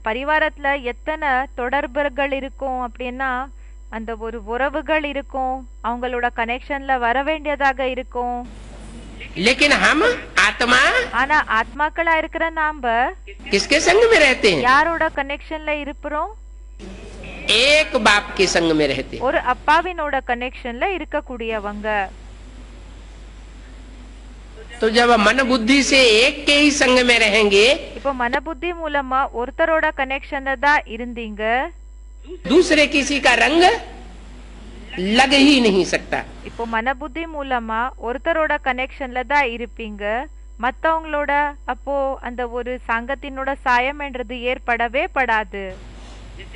பரிவாரத்துல எத்தனை தொடர்புகள் இருக்கும் அப்படின்னா அந்த ஒரு உறவுகள் இருக்கும், அவங்களோட கனெக்ஷன்ல வர வேண்டியதாக இருக்கும். लेकिन हम आत्मा ஆனா ஆத்மாக்களா இருக்கிற நாம किसके संग में रहते हैं? யாரோட கனெக்ஷன்ல இருப்போம்? एक बाप के संग में रहते हैं। ஒரு அப்பாவினோட கனெக்ஷன்ல இருக்கக்கூடியவங்க. तो जब मन बुद्धि से एक के ही संग में रहेंगे, இப்போ மன புத்தி மூலமா ஒருத்தரோட கனெக்ஷன்ல தான் இருந்தீங்க, दूसरे किसी का रंग लग ही नहीं सकता। இப்போ மன புத்தி மூலமா ஒருத்தரோட கனெக்ஷன்ல தான் இருப்பீங்க, மத்தவங்களோட அப்போ அந்த ஒரு சங்கத்தினோட சாயம்ன்றது ஏற்படவே படாது.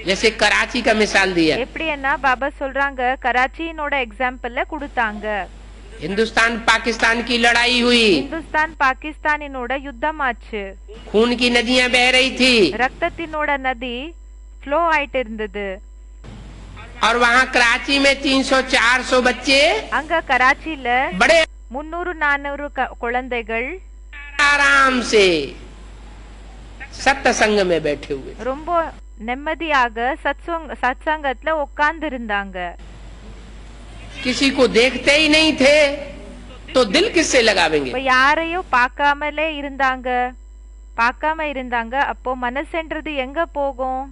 जैसे कराची का मिसाल दिया, எப்படின்னா பாபா சொல்றாங்க கராச்சினோட எக்ஸாம்பிள்ல கொடுத்தாங்க. हिंदुस्तान पाकिस्तान की लड़ाई हुई, இந்துஸ்தான் பாகிஸ்தானினோட யுத்தம் ஆச்சு, खून की नदियां बह रही थी, ரத்தத்தினோட நதி ஃப்ளோ ஆயிட்டு இருந்தது. और वहाँ कराची में 300-400 बच्चे அங்க கராச்சில बड़े 300-400 குழந்தைகள் आराम से सत्संग में बैठे हुए, ரொம்ப நிம்மதியாக சத்சங்கத்துல உட்கார்ந்து இருந்தாங்க. किसी को देखते ही नहीं थे तो दिल किससे लगावेंगे? இப்ப யாரையும் பார்க்காமலே இருந்தாங்க, பார்க்காம இருந்தாங்க, அப்போ மனசுன்றது எங்க போகும்?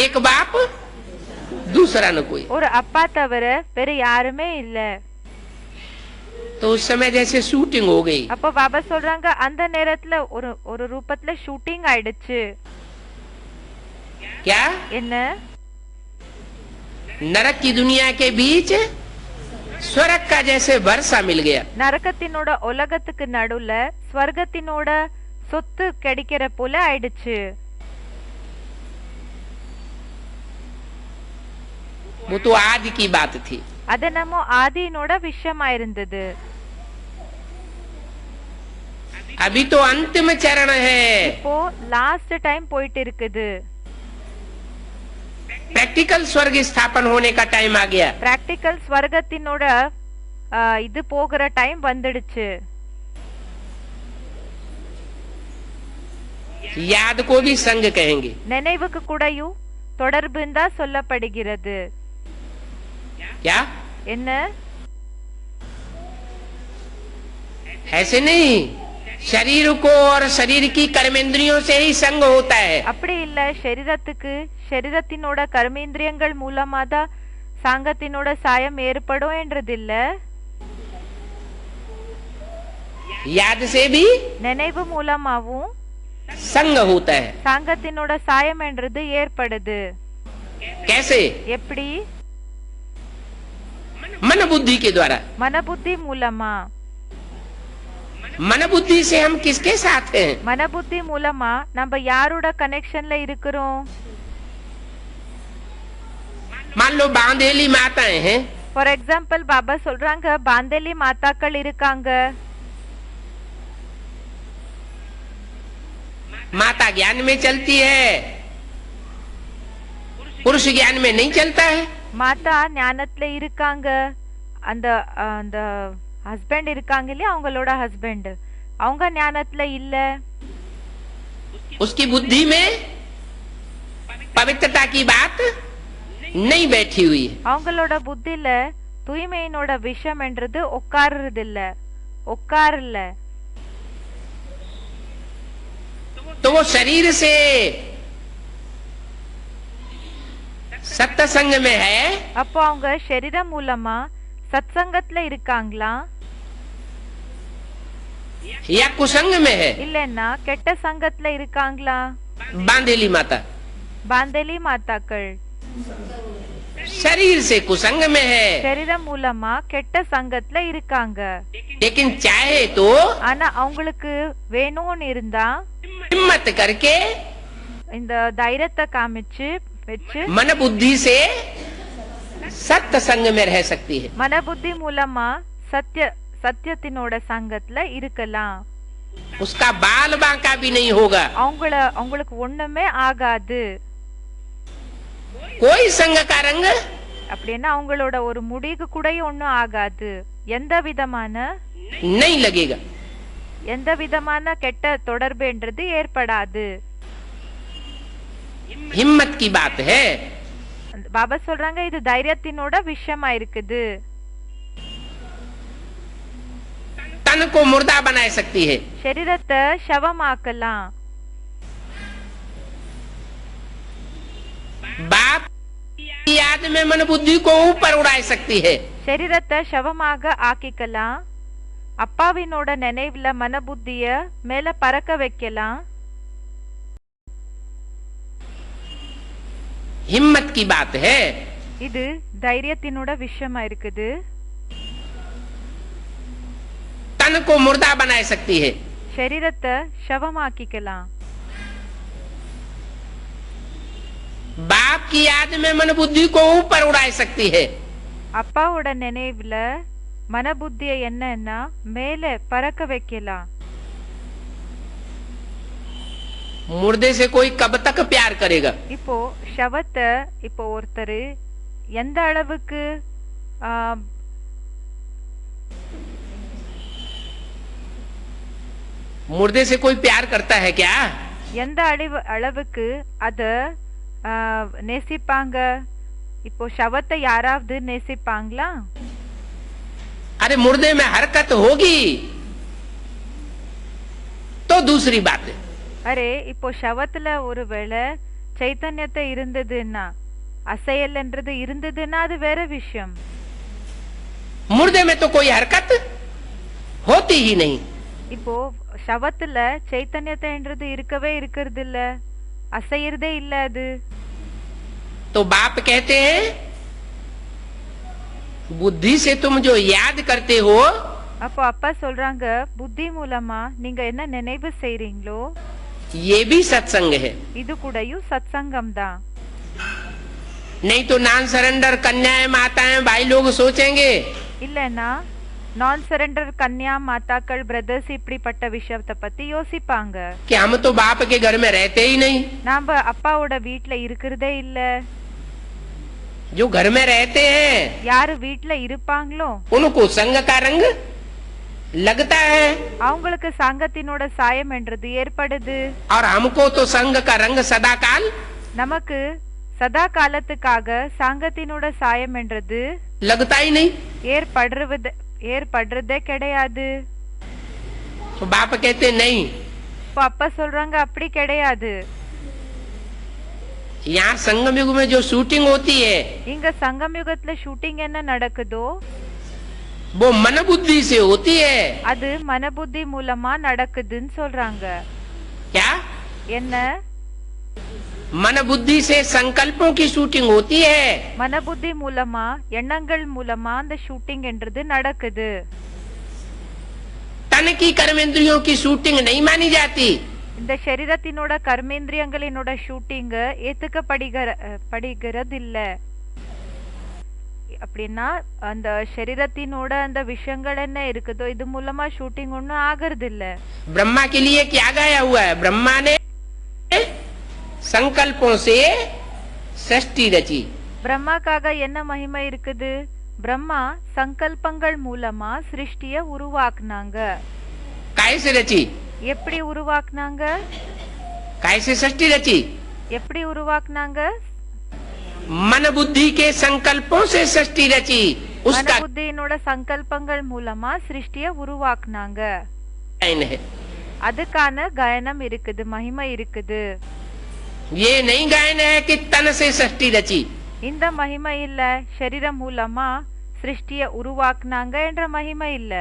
एक बाप दूसरा न कोई। ஒரு அப்பா தவிர வேற யாருமே இல்ல. तो उस समय जैसे शूटिंग हो गई, அப்போ பாபா சொல்றாங்க அந்த நேரத்துல ஒரு ரூபத்துல ஷூட்டிங் ஆயிடுச்சு. क्या என்ன? नरक की दुनिया के बीच स्वर्ग का जैसे वर्षा मिल गया। நரகத்தினோட உலகத்துக்கு நடுவுல ஸ்வர்கத்தினோட சொத்து கிடைக்கிற போல ஆயிடுச்சு. वो तो आदि की बात थी। அது நம்ம ஆதியினோட விஷயமா இருந்தது. अभी तो अंतिम चरण है, இப்போ லாஸ்ட் டைம் போயிட்டு இருக்குது. प्रैक्टिकल स्वर्ग स्थापन होने का टाइम आ गया। பிராக்டிக்கல் ஸ்வர்கத்தினோட இது போகிற டைம் வந்துடுச்சு. याद को भी संग कहेंगे। நினைவுக்கு கூடயும் தொடர்புன்னு தான் சொல்லப்படுகிறது. क्या என்ன? ऐसे नहीं, शरीर को और शरीर की कर्मेंद्रियों से ही संग होता है। அப்படி இல்ல, சரீரத்தினோட கர்மேந்திரியங்கள் மூலமா தான் சாங்கத்தினோட சாயம் ஏற்படும் என்றது இல்ல. याद से भी நினைவு மூலமாவும் संग होता है। சாங்கத்தினோட சாயம் என்றது ஏற்படுது. कैसे? எப்படி? मन बुद्धि के द्वारा। மன புத்தி மூலமா. मन बुद्धि से हम किसके साथ हैं? மன புத்தி மூலமா நம்ம யாரோட கனெக்ஷன்ல இருக்கிறோம்? मान लो बांधेली माताएं हैं, ஃபார் எக்ஸாம்பிள் பாபா சொல்றாங்க பாந்தேலி மாதாக்கள் இருக்காங்க. माता ज्ञान में चलती है, पुरुष ज्ञान में नहीं चलता है। மாதா ஞானத்துல இருக்காங்க, அந்த அந்த ஹஸ்பண்ட் இருக்காங்க இல்லையா, அவங்களோட ஹஸ்பண்ட், அவங்க ஞானத்துல இல்ல. उसकी बुद्धि में पवित्रता की बात नहीं बैठी हुई है। அவங்களோட புத்தில தூய்மையினோட விஷயம் என்றது உட்காரல. तो वो शरीर से सत्संग में है அப்போ அவங்க சரீரம் மூலமா சத்சங்கத்துல இருக்காங்களா या कुसंग में है? இல்லன்னா கெட்ட சங்கத்துல இருக்காங்களா? बांधेली माता பாந்தேலி மாதாக்கள் शरीर से कुसंग में है, சரீரம் மூலமா கெட்ட சங்கத்துல இருக்காங்க. लेकिन चाहे तो ஆனா அவங்களுக்கு வேணும்னு இருந்தா हिम्मत करके இந்த தைரியத்தை காமிச்சு வச்சு मन बुद्धि से सत्य संग में रह सकती है। மனபுத்தி மூலமா சத்தியத்தினோட சங்கத்துல இருக்கலாம். उसका बाल बांका भी नहीं होगा। அவங்களுக்கு ஒண்ணுமே ஆகாது. कोई संग का रंग அப்படின்னா அவங்களோட ஒரு முடிக்கு கூட ஒண்ணும் ஆகாது. எந்த விதமான नहीं लगेगा। எந்த விதமான கெட்ட தொடர்புன்றது ஏற்படாது. हिम्मत की बात है। பாபா சொல்றாங்க இது தைரியத்தினோட விஷயமா இருக்குது. तन को मुर्दा बना सकती है। शरीरத்தை शवமாக்கலாம். बाप की याद में मन बुद्धि को ऊपर उड़ा सकती है। शरीरத்தை शवமாக ஆக்கிக்கலாம். அப்பாவினோட நினைவுல மனபுத்திய மேல பறக்க வைக்கலாம். हिम्मत की बात है। இது தைரியத்தினோட விஷயமா இருக்குது. तन को मुर्दा बना सकती है। शरीरத்தை शवமாக்கிக்கலாம். बाप की याद में मन बुद्धि को ऊपर उड़ा सकती है। அப்பாவோட நினைவுல மனபுத்திய என்னன்னா மேல பறக்க வைக்கலாம். मुर्दे से कोई कब तक प्यार करेगा? இப்போ शवத்தை இப்போ ஒருத்தர் எந்த அளவுக்கு मुर्दे से कोई प्यार करता है क्या? எந்த அளவுக்கு அத நேசிப்பாங்க? இப்போ शवத்தை யாராவது நேசிப்பாங்களா? अरे मुर्दे में हरकत होगी तो दूसरी बात है। அரே இப்போ शवத்துல ஒருவேளை சைத்தன்யத்தை இருந்ததுன்னா அசையல்ன்றது இருந்ததுன்னா அது வேற விஷயம். मुर्दे में तो कोई हरकत होती ही नहीं। இப்போ शवத்துல சைத்தன்யத்தைன்றது இருக்கவே இருக்கிறது இல்ல, அசையறதே இல்ல அது. तो बाप कहते हैं बुद्धि से तुम जो याद करते हो அப்போ அப்பா சொல்றாங்க புத்தி மூலமா நீங்க என்ன நினைவு செய்றீங்களோ ये भी सत्संग है। இது கூடயும் சத்சங்கம் தான். नहीं तो नॉन सरेंडर कन्याएं माताएं भाई लोग सोचेंगे இல்லனா நான் சரண்டர் கன்யா மாதாக்கள் பிரதர்ஸ் இப்படிப்பட்ட விஷயத்தை பத்தி யோசிப்பாங்க. कि हम तो बाप के घर में रहते ही नहीं। நாம அப்பாவோட வீட்ல இருக்கிறதே இல்ல. जो घर में रहते हैं யாரு வீட்ல இருப்பாங்களோ उनको संग का रंग लगता है அவங்களுக்கு சங்கத்தினோட சாயம் என்றது ஏற்படுது. और हमको तो संग का रंग सदा काल நமக்கு சதா காலத்துக்காக சங்கத்தினோட சாயம் என்றது लगता ही नहीं। ஏற்படுறதே கிடையாது. तो बाप कहते नहीं। இப்போ அப்பா சொல்றாங்க அப்படி கிடையாது. यहाँ संगम युग में जो शूटिंग होती है இங்க சங்கம் யுகத்துல ஷூட்டிங் என்ன நடக்குதோ वो मन बुद्धि से होती है। அது மனபுத்தி மூலமா நடக்குதுன்னு சொல்றாங்க. क्या? என்ன? मन बुद्धि से संकल्पों की शूटिंग होती है। மனபுத்தி மூலமா எண்ணங்கள் மூலமா அந்த ஷூட்டிங் என்றது நடக்குது. तन की कर्मेंद्रियों की शूटिंग नहीं मानी जाती। இந்த சரீரத்தினோட கர்மேந்திரியங்களினோட ஷூட்டிங் ஏத்துக்கப்படுகிறது இல்ல. அப்படின்னா அந்த சரீரத்தினோட அந்த விஷயங்கள் என்ன இருக்குதோ இது மூலமா ஷூட்டிங் ஒன்னும் ஆகிறது இல்ல. ब्रह्मा के लिए क्या गाया हुआ है? ब्रह्मा ने संकल्पों से सृष्टि रची। பிரம்மாக்காக என்ன மகிமை இருக்குது? பிரம்மா சங்கல்பங்கள் மூலமா சிருஷ்டிய உருவாக்குனாங்க. कैसे रची? எப்படி உருவாக்குனாங்க? कैसे सृष्टि रची? எப்படி உருவாக்குனாங்க? मन बुद्धि के संकल्पों से सृष्टि रची। उसका மனபுத்தியினோட சங்கல்பங்கள் மூலமா சிருஷ்டிய உருவாக்குனாங்க. गायन है। அதுக்கான காயனம் இருக்குது, மகிமை இருக்குது. ये नहीं गायन है कि तन से सृष्टि रची। இந்த மகிமை இல்ல சரீரம் மூலமா சிருஷ்டிய உருவாக்குனாங்க என்ற மகிமை இல்ல.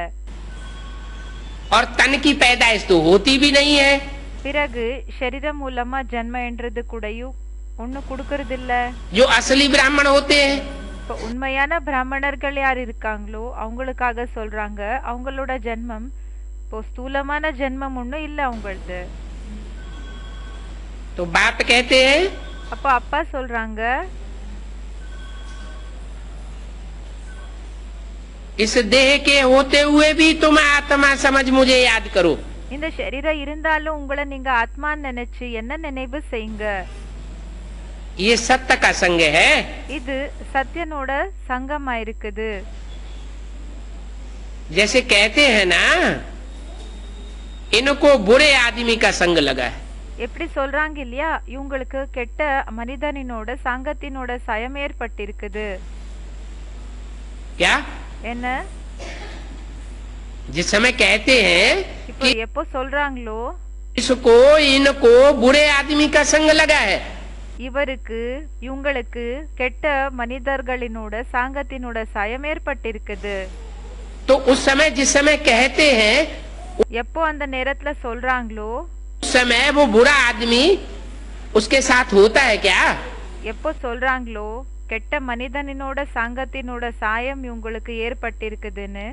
और तन की पैदाइश तो होती भी नहीं है। பிறகு சரீரம் மூலமா ஜன்ம என்றது கூடயும் ஒண்ணு கொடுக்கறது இல்ல. जो असली ब्राह्मण होते हैं இப்ப உண்மையான பிராமணர்கள் யார் இருக்காங்களோ அவங்களுக்காக சொல்றாங்க அவங்களோட ஜென்மம் இப்போ ஸ்தூலமான ஜென்மம் ஒண்ணும் இல்ல அவங்களது. तो बाप कहते हैं அப்போ அப்பா சொல்றாங்க, इस देह के होते हुए भी तुम आत्मा समझ मुझे याद करो। இந்த சரீரம் இருந்தாலும் உங்களை நீங்க ஆத்மான்னு நினைச்சு என்ன நினைவு செய்யுங்க. ये सत्य का संग है। இது சத்தியனோட சங்கமா இருக்குது. जैसे कहते हैं ना, इनको बुरे आदमी का संग लगा है। எப்படி சொல்றாங்க இல்லையா, இவங்களுக்கு கெட்ட மனிதனினோட சங்கத்தினோட சயம் ஏற்பட்டிருக்குது. क्या? என்ன जिस समय कहते हैं இப்போ எப்போ சொல்றாங்களோ इसको इनको बुरे आदमी का संग लगा है, இவருக்கு இவங்களுக்கு கெட்ட மனிதர்களினோட சாங்கத்தினோட சயம் ஏற்பட்டிருக்குது. तो उस समय जिस समय कहते हैं எப்போ அந்த நேரத்துல சொல்றாங்களோ उस समय वो बुरा आदमी उसके साथ होता है क्या? எப்போ சொல்றாங்களோ கெட்ட மனிதனினோட சாங்கத்தினோட சாயம் இவங்களுக்கு ஏற்பட்டிருக்குதுன்னு,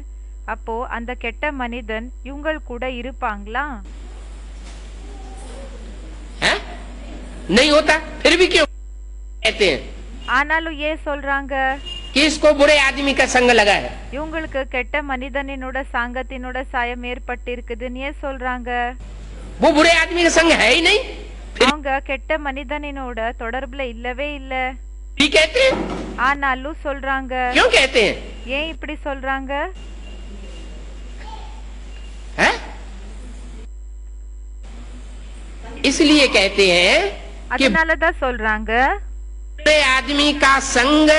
அப்போ அந்த கெட்ட மனிதன் இவங்கள் கூட இருப்பாங்களா? है? नहीं होता, फिर भी क्यों कहते हैं ஆனாலும் ஏன் சொல்றாங்க? कि इसको बुरे आदमी का संग लगा है? இவங்களுக்கு கெட்ட மனிதனினோட சாங்கத்தினோட சாயம் ஏற்பட்டிருக்குதுன்னு ஏன் சொல்றாங்க? वो बुरे आदमी का संग है ही नहीं, அவங்க கெட்ட மனிதனினோட தொடர்புல இல்லவே இல்ல. भी कहते हैं। ஆனாலும் சொல்றாங்க. क्यों कहते हैं? ஏன் இப்படி சொல்றாங்க? है? इसलिए कहते हैं कि அதனாலதான் சொல்றாங்க, बुरे आदमी का संग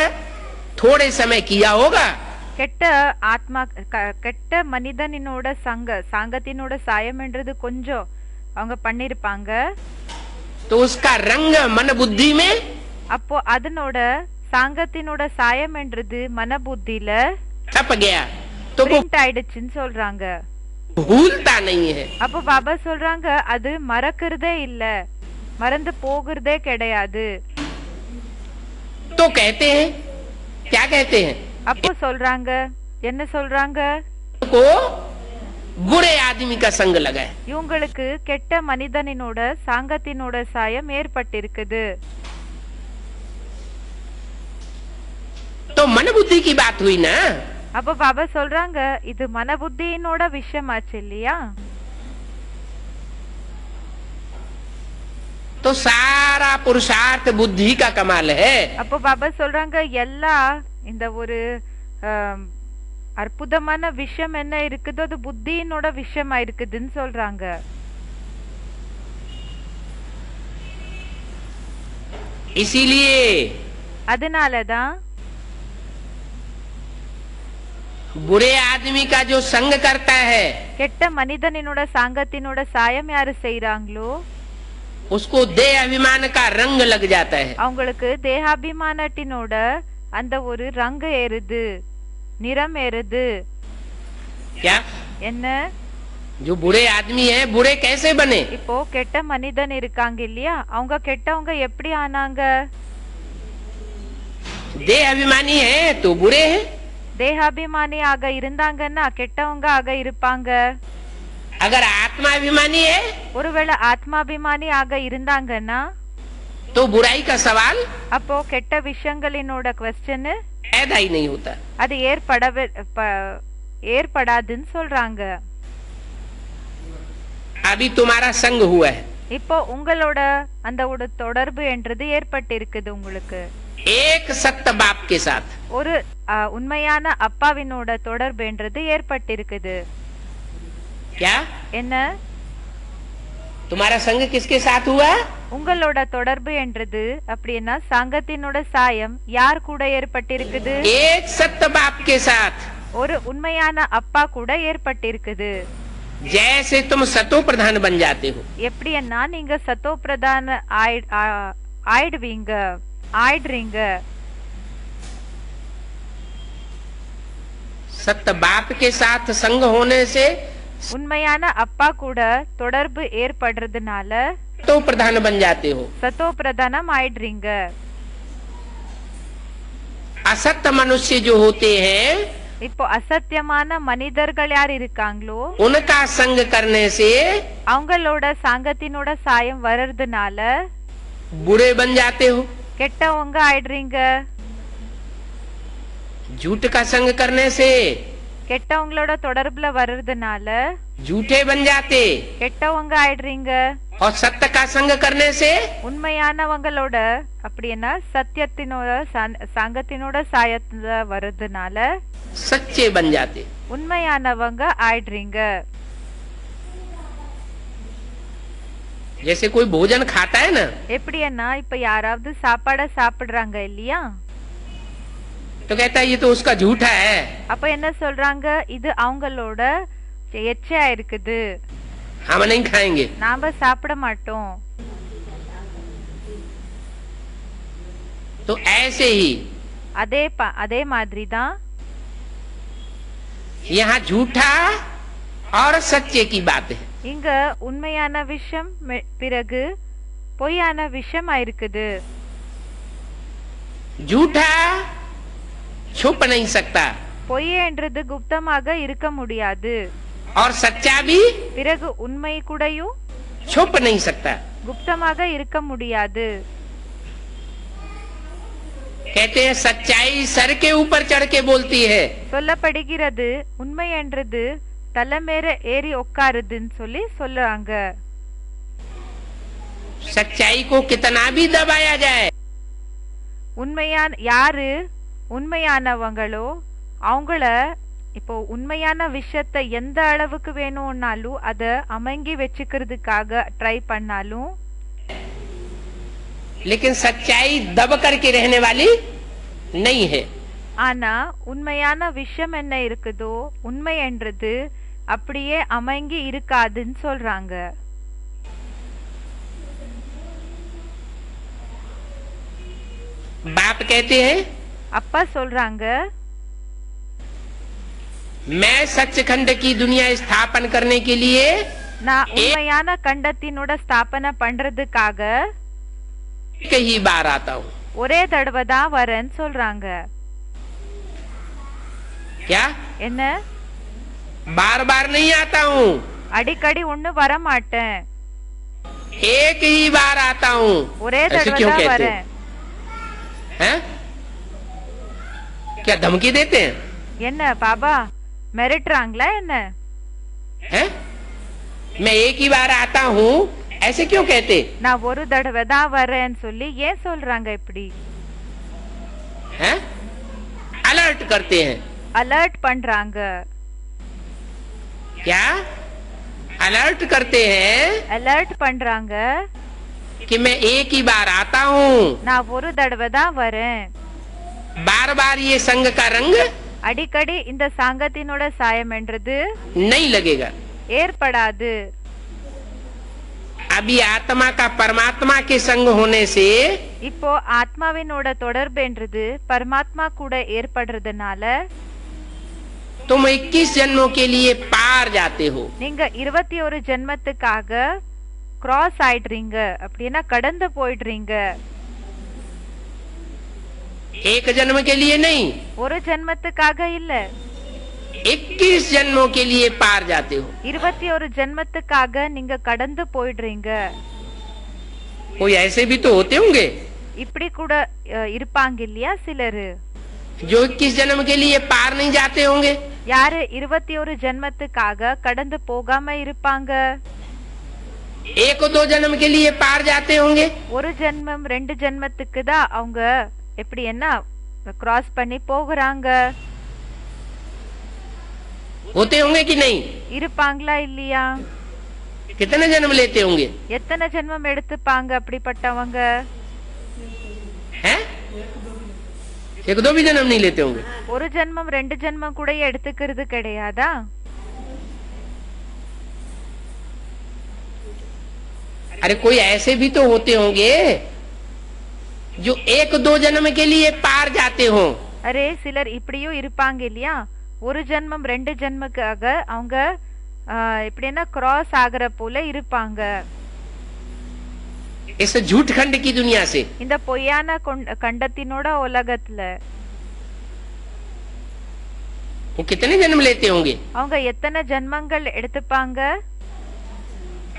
थोड़े समय किया होगा, கெட்ட ஆத்மா கெட்ட மனிதனினோட சாங்கத்தினோட சாயம்ன்றது கொஞ்சம் அவங்க பண்ணிருப்பாங்க. तो उसका रंग मन बुद्धि में அப்போ அதனோட சாங்கத்தினோட சாயம்ன்றது மன புத்தியில छप गया, तो वो பிரிண்ட் ஆயிடுச்சுன்னு சொல்றாங்க. भूलता नहीं है। அப்போ பாபா சொல்றாங்க, அது மறக்கிறதே இல்ல, மறந்து போகிறதே கிடையாது. तो कहते हैं, क्या कहते हैं? அப்போ சொல்றாங்க, என்ன சொல்றாங்க? को बुरे आदमी का संग लगा है। இவங்களுக்கு கெட்ட மனிதனினோட சாங்கத்தினோட சாயம் ஏற்பட்டிருக்குது. तो मन बुद्धि की बात हुई ना। அப்போ பாபா சொல்றாங்க, இது மன புத்தியினோட விஷயமாச்சு இல்லையா? तो सारा पुरुषार्थ बुद्धि का कमाल है। அப்போ பாபா சொல்றாங்க, எல்லா இந்த ஒரு அற்புதமான விஷயம் என்ன இருக்குதோ அது புத்தியினோட விஷயமா இருக்குதுன்னு சொல்றாங்க. इसीलिए அதனாலதான் बुरे आदमी का जो संग करता है கெட்ட மனிதனினோட சாங்கத்தினோட சாயம் யாரு செய்யறாங்களோ उसको देह अभिमान का रंग लग जाता है। அவங்களுக்கு தேகாபிமானத்தினோட அந்த ஒரு ரங்கு ஏறுது, நிறம் ஏறுது. क्या? என்ன? जो बुरे आदमी है बुरे कैसे बने? இப்போ கெட்ட மனிதன் இருக்காங்க இல்லையா, அவங்க கெட்டவங்க எப்படி ஆனாங்க? देह अभिमानी है तो बुरे हैं। தேகாபிமானி ஆக இருந்தாங்கன்னா கெட்டவங்க ஆக இருப்பாங்க. अगर आत्मा अभिमानी है ஒருவேளை ஆத்மாபிமானி ஆக இருந்தாங்கன்னா तो बुराई का सवाल அப்போ கெட்ட விஷயங்களினோட क्वेश्चन पैदा ही नहीं होता। அது ஏற்படாதுன்னு சொல்றாங்க. अभी तुम्हारा संग हुआ है, இப்போ உங்களோட அந்த ஒரு தொடர்பு என்றது ஏற்பட்டிருக்குது உங்களுக்கு. एक सत्य बाप के साथ। ஒரு உண்மையான அப்பாவினோட தொடர்பு என்றது ஏற்பட்டிருக்குது. क्या? என்ன? तुम्हारा संग किसके साथ हुआ? உங்களோட தொடர்பு என்றது அப்படின்னா சங்கத்தினோட சாயம் யார் கூட ஏற்பட்டிருக்குது? एक सत्य बाप के साथ। ஒரு உண்மையான அப்பா கூட ஏற்பட்டிருக்குது. जैसे तुम सतो प्रधान बन जाते हो, எப்படின்னா நீங்க சத்தோ பிரதான ஆயிடுறீங்க. सत्य बाप के साथ संग होने से உண்மையான அப்பா கூட தொடர்பு ஏற்படுறதுனால तो प्रधान बन जाते हो। சத்தோ பிரதானம் ஆயிடுறீங்க. असत्य मनुष्य जो होते हैं இப்போ அசத்தியமான மனிதர்கள் யார் இருக்காங்களோ उनका संग करने से அவங்களோட சாங்கத்தினோட சாயம் வர்றதுனால बुरे बन जाते हो। கெட்டவங்க ஆயிடுறீங்க. झूठ का संग करने से கெட்டவங்களோட தொடர்புல வர்றதுனால झूठे बन जाते கெட்டவங்க ஆயிடுறீங்க. और सत्य का संग करने से உண்மையானவங்களோட அப்படின்னா சத்தியத்தினோட சங்கத்தினோட சாயத்துல வர்றதுனால सच्चे बन जाते। உண்மையானவங்க ஆயிடுறீங்க. जैसे कोई भोजन खाता है ना, எப்படின்னா இப்ப யாராவது சாப்பாட சாப்பிடுறாங்க இல்லையா, तो कहता है ये तो उसका झूठा है, அப்ப என்ன சொல்றாங்க, இது அவங்களோட எச்சையா இருக்குது, हम नहीं खाएंगे। நாம சாப்பிட மாட்டோம். तो ऐसे ही அதே மாதிரி தான் यहाँ झूठा और सच्चे की बात है। இங்க உண்மையான விஷயம் பிறகு பொய்யான விஷயமா இருக்குது. झूठा छुप नहीं सकता பொய்யன்றது குப்தமாக இருக்க முடியாது. और सच्चा भी பிறகு உண்மை கூடயும் छुप नहीं सकता। குப்தமாக இருக்க முடியாது. कहते हैं सच्चाई सर के ऊपर चढ़ के बोलती है। சொல்லப்படுகிறது உண்மை என்றது தலைமேற ஏறி உட்காருதுன்னு சொல்லி சொல்றாங்க. सच्चाई को कितना भी दबाया जाए, உண்மையான யாரு உண்மையானவங்களோ அவங்கள இப்போ உண்மையான விஷயத்த எந்த அளவுக்கு வேணும்னாலும் அத அமங்கி வச்சுக்கிறதுக்காக ட்ரை பண்ணாலும், लेकिन सच्चाई दब करके रहने वाली नहीं है। ஆனா உண்மையான விஷயம் என்ன இருக்குதோ உண்மை என்றது அப்படியே அமங்கி இருக்காதுன்னு சொல்றாங்க. बाप कहते हैं அப்பா சொல்றாங்க, मैं सचखंड की दुनिया स्थापन करने के लिए நான் உண்மையான கண்டத்தினோட ஸ்தாபனை பண்றதுக்காக एक ही बार आता हूँ। ஒரே தடவை தான் வரேன்னு சொல்றாங்க. क्या என்ன, बार बार नहीं आता हूँ, அடிக்கடி ஒண்ணு வர மாட்டேன், एक ही बार आता हूँ। ஒரே ऐसे தடவை क्यों தான் कहते வரேன். हैं? क्या धमकी देते हैं? என்ன பாபா மிரட்டுறாங்களா என்ன? हैं? मैं एक ही बार आता हूँ ऐसे क्यों कहते? நான் ஒரு தடவை தான் வரேன்னு சொல்லி ஏன் சொல்றாங்க இப்படி? हैं? अलर्ट करते हैं। அலர்ட் பண்றாங்க. क्या अलर्ट करते हैं அலர்ட் பண்றாங்க कि मैं एक ही बार आता हूँ, நான் ஒரு தடவை தான் வரேன், बार बार ये संग का रंग அடிக்கடி இந்த சாங்கத்தினோட சாயம் என்றது नहीं लगेगा। ஏற்படாது. अभी आत्मा का परमात्मा के संग होने से இப்போ ஆத்மாவினோட தொடர்பு என்றது பரமாத்மா கூட ஏற்படுறதுனால तुम 21 जन्मों के लिए पार जाते हो। நீங்க 21 ஜென்மத்துக்காக கிராஸ் ஆயிடுறீங்க, அப்படின்னா கடந்து போயிடுறீங்க. एक जन्म के लिए नहीं, ஒரு ஜென்மத்துக்காக இல்ல, 21 जन्मों के लिए पार जाते हो। 21 ஜென்மத்துக்காக நீங்க கடந்து போயிடுறீங்க. कोई ऐसे भी तो होते होंगे இப்படி கூட இருப்பாங்க இல்லையா சிலரு, जो 21 जन्म के लिए पार नहीं जाते होंगे। யாரு 21 ஜென்மத்துக்காக கடந்து போகாம இருப்பாங்க? एक दो जन्म के लिए पार जाते होंगे। ஒரு ஜென்மம் 2 ஜென்மத்துக்கு தான் அவங்க எப்படி என்ன கிராஸ் பண்ணி போகிறாங்க. होते होंगे कि नहीं? இருப்பாங்களா இல்லையா? कितने जन्म लेते होंगे? எத்தனை ஜென்மம் எடுத்துப்பாங்க அப்படிப்பட்டவங்க? हैं? एक दो भी जन्म नहीं लेते होंगे। ஒரு ஜென்மம் 2 ஜென்மம் கூட எடுத்துக்கிறது கிடையாதா? अरे कोई ऐसे भी तो होते होंगे जो एक दो जन्म के लिए पार जाते हो। அரே சிலர் இப்படியும் இருப்பாங்க இல்லையா, ஒரு ஜென்மம் 2 ஜென்மக்காக அவங்க எப்படின்னா கிராஸ் ஆகிற போல இருப்பாங்க. इस झूठ खंड की दुनिया से இந்த பொய்யான கண்டத்தினோட உலகத்துல वो कितने जन्म लेते होंगे? அவங்க எத்தனை ஜென்மங்கள் எடுத்துப்பாங்க?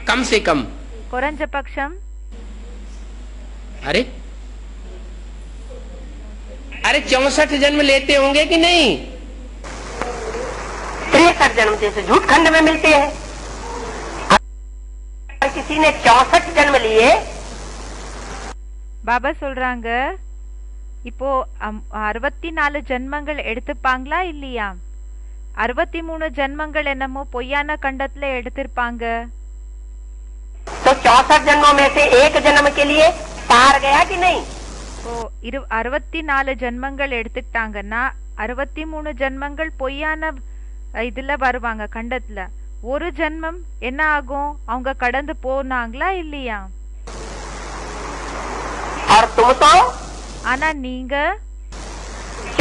कम से कम குறைஞ்சபட்சம் अरे अरे 64 जन्म लेते होंगे कि नहीं? 63 जन्म जैसे झूठ खंड में मिलते हैं। अगर किसी ने 64 जन्म लिए, பாபா சொல்றாங்க இப்போ 64 ஜென்மங்கள் எடுத்துப்பாங்களா இல்லையா? 63 ஜென்மங்கள் என்னமோ பொய்யான கண்டத்துல எடுத்திருப்பாங்க. तो 64 जन्मों में से एक जन्म के लिए पार गया कि नहीं? இப்போ 64 ஜென்மங்கள் எடுத்துக்கிட்டாங்கன்னா 63 ஜென்மங்கள் பொய்யான இதுல வருவாங்க கண்டத்துல. ஒரு ஜென்மம் என்ன ஆகும்? அவங்க கடந்து போனாங்களா இல்லையா? और तुम तो ஆனா நீங்க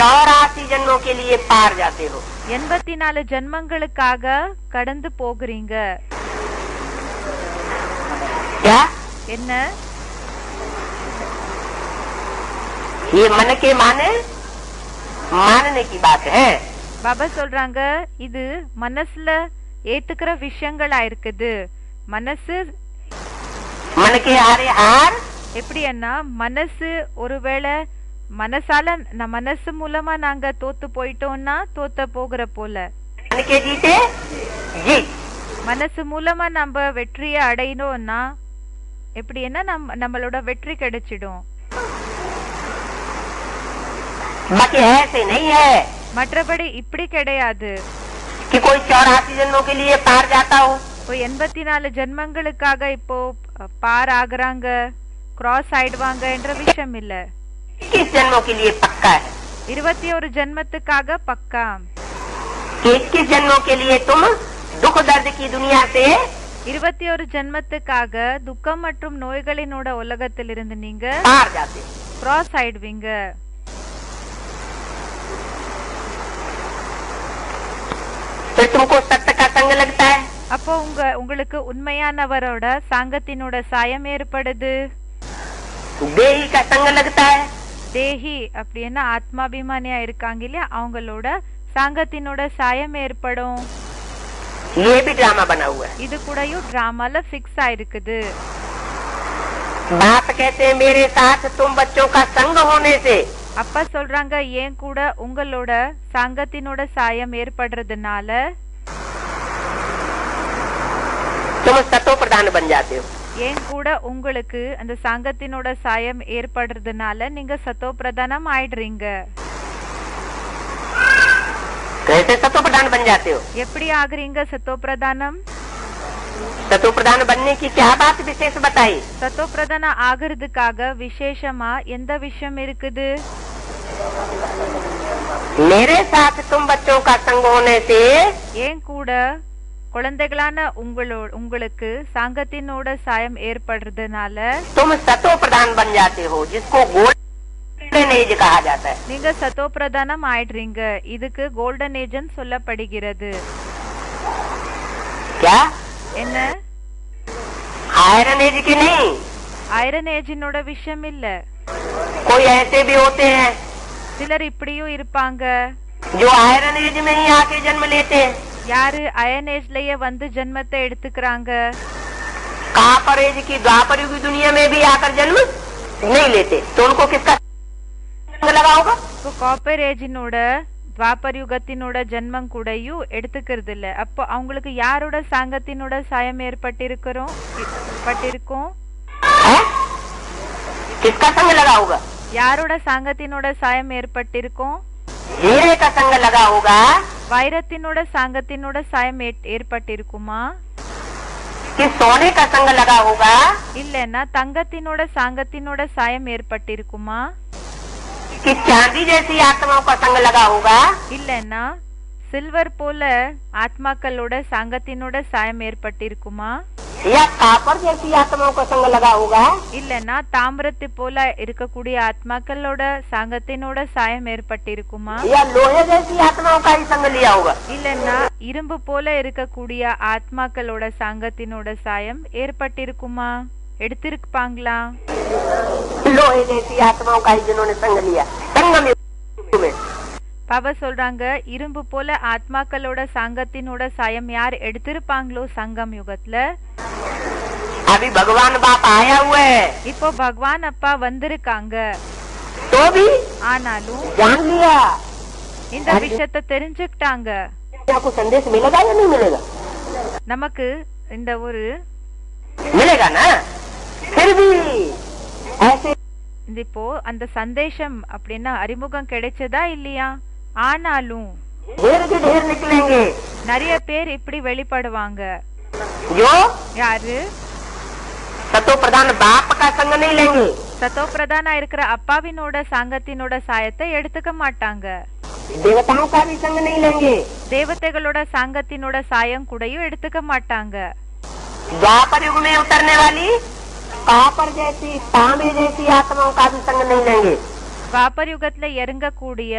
84 जन्मों के लिए पार जाते हो। 84 ஜென்மங்களுக்காக கடந்து போகிறீங்க. क्या என்ன? ये मन के मानने की बात है। பாபா சொல்றாங்க இது மனசுல ஏத்துக்கிற விஷயங்களா இருக்குது. மனசு मन के हारे हार, எப்படின்னா மனசு ஒருவேளை மனசு மூலமா நாங்க தோத்து போயிட்டோம்னா தோத்த போகிற போல, मन के जीते जीत। மனசு மூலமா நம்ம வெற்றியை அடையணும்னா எப்படின்னா நம்மளோட வெற்றி கிடைச்சிடும். बाकी ऐसे नहीं है மற்றபடி இப்படி கிடையாது. कि कोई 84 जन्मों के लिए पार जाता हो। இப்போ 84 ஜென்மங்களுக்காக இப்போ பார் ஆகுறாங்க, கிராஸ் ஆயிடுவாங்க என்ற விஷயம் இல்ல. 21 जन्मों के लिए पक्का है। 21 ஜென்மத்துக்காக பக்கா. 21 जन्मों के लिए तुम दुख दर्द की दुनिया से 21 ஜென்மத்துக்காக துக்கம் மற்றும் நோய்களினோட உலகத்திலிருந்து நீங்க पार जाते हो। கிராஸ் ஆயிடுவீங்க. फिर तुमको सत्य का संग लगता है। அப்போ உங்களுக்கு உண்மையானவரோட சாங்கத்தினோட சாயம் ஏற்படுது. देही का संग लगता है। தேஹி அப்படின்னா ஆத்மாபிமானியா இருக்காங்க இல்லையா, அவங்களோட சாங்கத்தினோட சாயம் ஏற்படும். ये भी ड्रामा बना हुआ है। இது கூடயும் டிராமால பிக்ஸ் ஆயிருக்குது. बाप कहते हैं मेरे साथ तुम बच्चों का संग होने से அப்பா சொல்றாங்க ஏன் கூட உங்களோட சாங்கத்தினோட சாயம் ஏற்படுறதுனால तुम सतो प्रधान बन जाते हो। ஏன் கூட உங்களுக்கு அந்த சாங்கத்தினோட சாயம் ஏற்படுறதுனால நீங்க சத்தோ பிரதானம் ஆயிடுறீங்க. कैसे सतो प्रधान बन जाते हो? எப்படி ஆகுறீங்க சத்தோ பிரதானம்? सतो प्रधान बनने की क्या बात विशेष बताई? சத்தோ பிரதானம் ஆகிறதுக்காக விசேஷமா எந்த விஷயம் இருக்குது? मेरे साथ तुम बच्चों का संग होने से ஏன் கூட குழந்தைகளான உங்களுக்கு சாங்கத்தினோட சாயம் ஏற்படுறதுனால तुम सतो प्रधान बन जाते हो, जिसको गोल्डन एज कहा जाता है। நீங்க சத்தோ பிரதானம் ஆயிடுறீங்க. இதுக்கு கோல்டன் ஏஜ்னு சொல்லப்படுகிறது. क्या என்ன? आयरन एज की नहीं। ஐரன் ஏஜினோட விஷயம் இல்ல. कोई ऐसे भी होते हैं சிலர் இப்படியும் இருப்பாங்க, जो आयरन एज में ही आके जन्म लेते हैं। யாரு அயன் ஏஜ்லயே வந்து ஜென்மத்தை எடுத்துக்கிறாங்க. कापर एज की द्वापर युग की दुनिया में भी आकर जन्म नहीं लेते, तो उनको किसका संग लगा होगा? இப்போ காப்பர் ஏஜினோட துவாபர் யுகத்தினோட ஜென்மம் கூடயும் எடுத்துக்கிறது இல்ல. அப்போ அவங்களுக்கு யாரோட சாங்கத்தினோட சாயம் ஏற்பட்டிருக்கும்? है? किसका संग लगा होगा? யாரோட சாங்கத்தினோட சாயம் ஏற்பட்டிருக்கும்? हीरे का संग लगा होगा வைரத்தினோட சாங்கத்தினோட சாயம் ஏற்பட்டிருக்குமா? कि सोने का संग लगा होगा இல்லன்னா தங்கத்தினோட சாங்கத்தினோட சாயம் ஏற்பட்டிருக்குமா? कि चांदी जैसी आत्माओं का संग लगा होगा இல்லன்னா சில்வர் போல ஆத்மாக்களோட சாங்கத்தினோட சாயம் ஏற்பட்டிருக்குமா? या कापर जैसी आत्माओं का संग लगा होगा இல்லன்னா தாமிரத்து போல இருக்கக்கூடிய ஆத்மாக்களோட சாங்கத்தினோட சாயம் ஏற்பட்டிருக்குமா? या लोहे जैसी आत्माओं का ही संग लिया होगा। இல்லன்னா இரும்பு போல இருக்கக்கூடிய ஆத்மாக்களோட சாங்கத்தினோட சாயம் ஏற்பட்டிருக்குமா? எடுத்திருப்பாங்களா? लोहे जैसी आत्माओं का ही जिन्होंने संग लिया संगम युग में। பாபா சொல்றாங்க இரும்பு போல ஆத்மாக்களோட சாங்கத்தினோட சாயம் யார் எடுத்திருப்பாங்களோ சங்கம் யுகத்துல अभी भगवान बाप आया हुआ है இப்போ பகவான் அப்பா வந்திருக்காங்க, तो भी ஆனாலும் जान लिया। இந்த விஷயத்தை தெரிஞ்சுக்கிட்டாங்க। आपको संदेश मिलेगा या नहीं मिलेगा? நமக்கு இந்த ஒரு मिलेगा ना। फिर भी ऐसे இந்த இப்போ அந்த சந்தேஷம் அப்படின்னா அறிமுகம் கிடைச்சதா இல்லையா? ஆனாலும் ढेर के ढेर निकलेंगे நிறைய பேர் இப்படி வெளிப்படுவாங்க। जो யாரு? सतो प्रधान बाप का संग नहीं लेंगे, சத்தோ பிரதானா இருக்கிற அப்பாவினோட சாங்கத்தினோட சாயத்தை எடுத்துக்க மாட்டாங்க। देवताओं का भी संग नहीं लेंगे। தேவதைகளோட சாங்கத்தினோட சாயம் கூடயும் எடுத்துக்க மாட்டாங்க। द्वापर युग में उतरने वाली कापर जैसी तांबे जैसी आत्माओं का भी संग नहीं लेंगे। துவாபர் யுகத்துல இறங்கக்கூடிய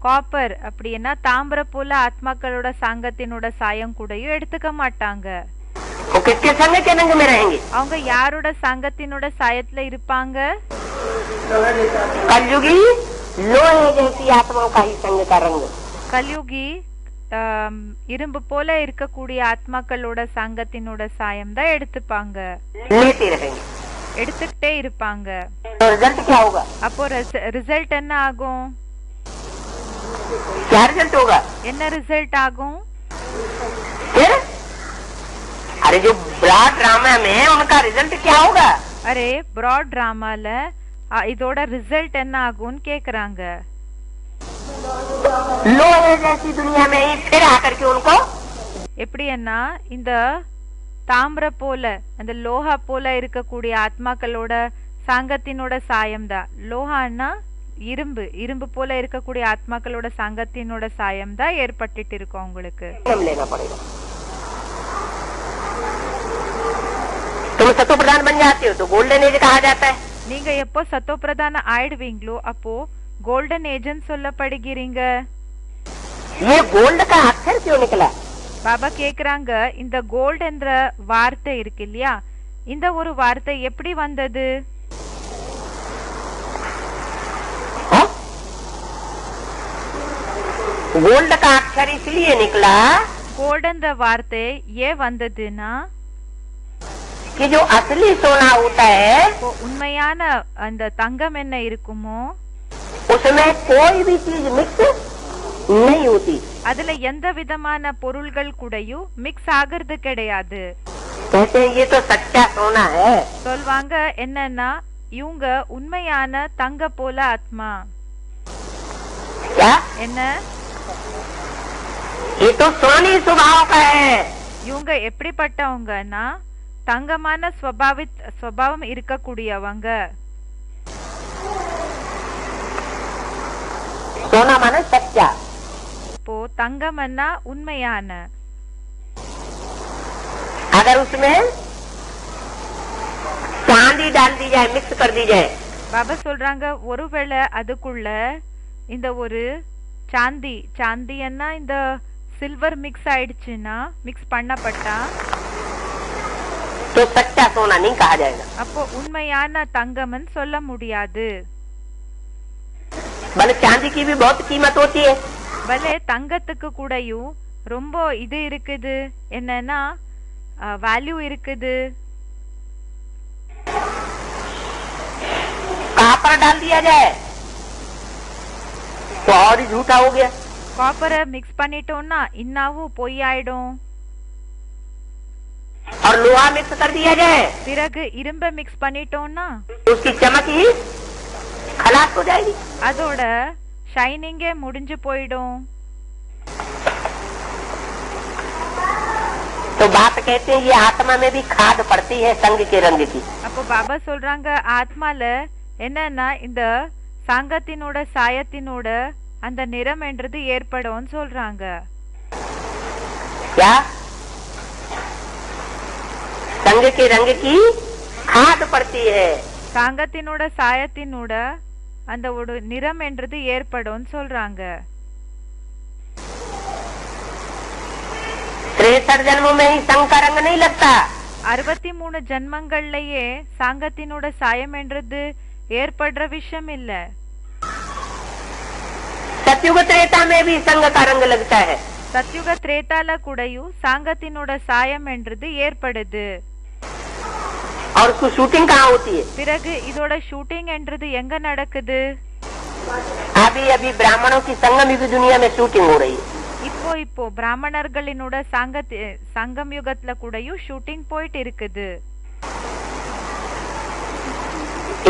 காப்பர் அப்படின்னா தாமிர போல ஆத்மாக்களோட சாங்கத்தினோட சாயம் கூடயும் எடுத்துக்க மாட்டாங்க। वो किसके संग के रंग में रहेंगे? அவங்க யாரோட சாங்கத்தினோட சாயத்துல இருப்பாங்க? कलयुगी लोहे जैसी आत्माओं का ही संग का रंग। கலியுகி இரும்பு போல இருக்கக்கூடிய ஆத்மாக்களோட சாங்கத்தினோட சாயம் தான் எடுத்துப்பாங்க, लेते रहेंगे। எடுத்துக்கிட்டே இருப்பாங்க। तो रिजल्ट क्या होगा? அப்போ ரிசல்ட் என்ன ஆகும்? क्या रिजल्ट होगा? என்ன ரிசல்ட் ஆகும்? फिर अरे जो ब्रॉड ड्रामा में उनका रिजल्ट क्या होगा? அரே ப்ராட் டிராமால இதோட ரிசல்ட் என்ன ஆகும்னு கேக்குறாங்க। लोहे जैसी दुनिया में ही फिर आकर के उनको எப்படின்னா இந்த தாமிர போல அந்த லோஹா போல இருக்கக்கூடிய ஆத்மாக்களோட சாங்கத்தினோட சாயம் தான்। லோஹான்னா இரும்பு, இரும்பு போல இருக்கக்கூடிய ஆத்மாக்களோட சாங்கத்தினோட சாயம் தான் ஏற்பட்டுட்டு இருக்கும் உங்களுக்கு। जन्म लेना पड़ेगा। तुम सतो प्रधान बन जाते हो तो गोल्डन एज कहा जाता है। நீங்க எப்போ சத்தோ பிரதான ஆயிடுவீங்களோ அப்போ கோல்டன் ஏஜ்னு சொல்லப்படுகிறீங்க। ये गोल्ड का अक्षर क्यों निकला? பாபா கேக்குறாங்க, இந்த கோல்ட் என்ற வார்த்தை இருக்கு இல்லையா, இந்த ஒரு வார்த்தை எப்படி வந்தது? हाँ? गोल्ड का अक्षर इसलिए निकला கோல்ட் என்ற வார்த்தை ஏன் வந்ததுன்னா, कि जो असली सोना होता है இப்போ உண்மையான அந்த தங்கம் என்ன இருக்குமோ उसमें कोई भी चीज मिक्स नहीं होती। அதுல எந்த விதமான பொருள்கள் கூடயும் மிக்ஸ் ஆகிறது கிடையாது। कहते हैं ये तो सच्चा सोना है। சொல்வாங்க என்னன்னா இவங்க உண்மையான தங்க போல ஆத்மா। क्या? என்ன? ये तो सोनी स्वभाव का है। இவங்க எப்படிப்பட்டவங்கன்னா தங்கமான ஸ்வபாவம் இருக்கக்கூடியவங்க। सोना माने सच्चा। இப்போ தங்கம்னா உண்மையான। अगर उसमें चांदी डाल दी जाए, मिक्स कर दी जाए, பாபா சொல்றாங்க ஒருவேளை அதுக்குள்ள இந்த ஒரு சாந்தின்னா இந்த சில்வர் மிக்ஸ் ஆயிடுச்சுன்னா, மிக்ஸ் பண்ணப்பட்டா तो सच्चा सोना नहीं कहा जाएगा। அப்போ உண்மையான தங்கம்னு சொல்ல முடியாது। भले चांदी की भी बहुत कीमत होती है, பலே தங்கத்துக்கு கூடயும் ரொம்ப இது இருக்குது, என்னன்னா வேல்யூ இருக்குது। कॉपर डाल दिया जाए तो और ही झूठा हो गया। காப்பரை மிக்ஸ் பண்ணிட்டோம்னா இன்னாவும் பொய் ஆயிடும்। और लोहा मिक्स कर दिया जाए பிறகு இரும்ப மிக்ஸ் பண்ணிட்டோம்னா तो उसकी चमक ही खलास हो जाएगी। அதோட ஷைனிங்கே முடிஞ்சு போயிடும்। तो बात कहते हैं ये आत्मा में भी खाद पड़ती है संग के रंग की। அப்போ பாபா சொல்றாங்க ஆத்மால என்னன்னா இந்த சாங்கத்தினோட சாயத்தினோட அந்த நிறம் என்றது ஏற்படும் சொல்றாங்க। क्या? संग के रंग की खाद पड़ती है। சாங்கத்தினோட சாயத்தினோட அந்த ஒரு நிறம் என்றது ஏற்படும் சொல்றாங்க। 63 जन्मों में ही संग का रंग नहीं लगता। 63 ஜன்மங்கள்லயே சாங்கத்தினோட சாயம் என்றது ஏற்படுற விஷயம் இல்ல। सतयुग त्रेता में भी संग का रंग लगता है। சத்யுக திரேதால கூடயும் சாங்கத்தினோட சாயம் என்றது ஏற்படுது। और उसकी शूटिंग कहाँ होती है? பிறகு இதோட ஷூட்டிங் என்றது எங்க நடக்குது? अभी अभी ब्राह्मणों की संगम युग दुनिया में शूटिंग हो रही है. இப்போ பிராமணர்களினோட சங்கம் யுகத்துல கூடயும் ஷூட்டிங் போயிட்டு இருக்குது.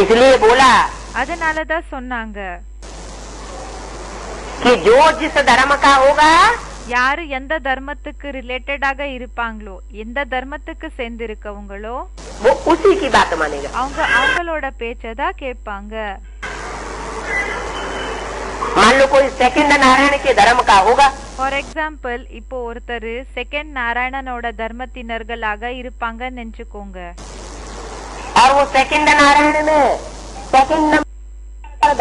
इसलिए बोला அதனாலதான் சொன்னாங்க कि जो जिस धर्म का होगा யாரு எந்த தர்மத்துக்கு ரிலேட்டடாக இருப்பாங்களோ, எந்த தர்மத்துக்கு சேர்ந்து இருக்கவங்களோ वो उसी की बात मानेगा. அவங்களோட பேச்சதான் கேட்பாங்க. मान लो कोई सेकंड नारायण के धर्म का होगा. ஃபார் எக்ஸாம்பிள், இப்போ ஒருத்தர் செகண்ட் நாராயணனோட தர்மத்தினர்களாக இருப்பாங்கன்னு நினைச்சுக்கோங்க. और वो सेकंड नारायण में सेकंड नंबर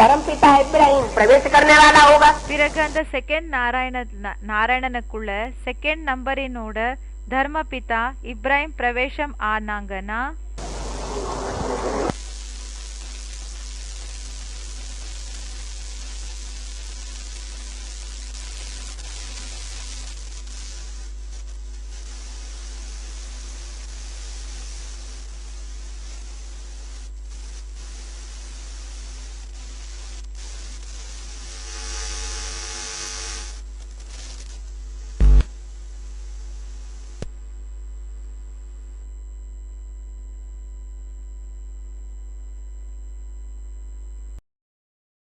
धर्म पिता इब्राहिम प्रवेश करने वाला होगा. பிறகு அந்த செகண்ட் நாராயணனுக்குள்ள செகண்ட் நம்பரினோட தர்ம பிதா இப்ராஹிம் பிரவேசம் ஆனாங்கன்னா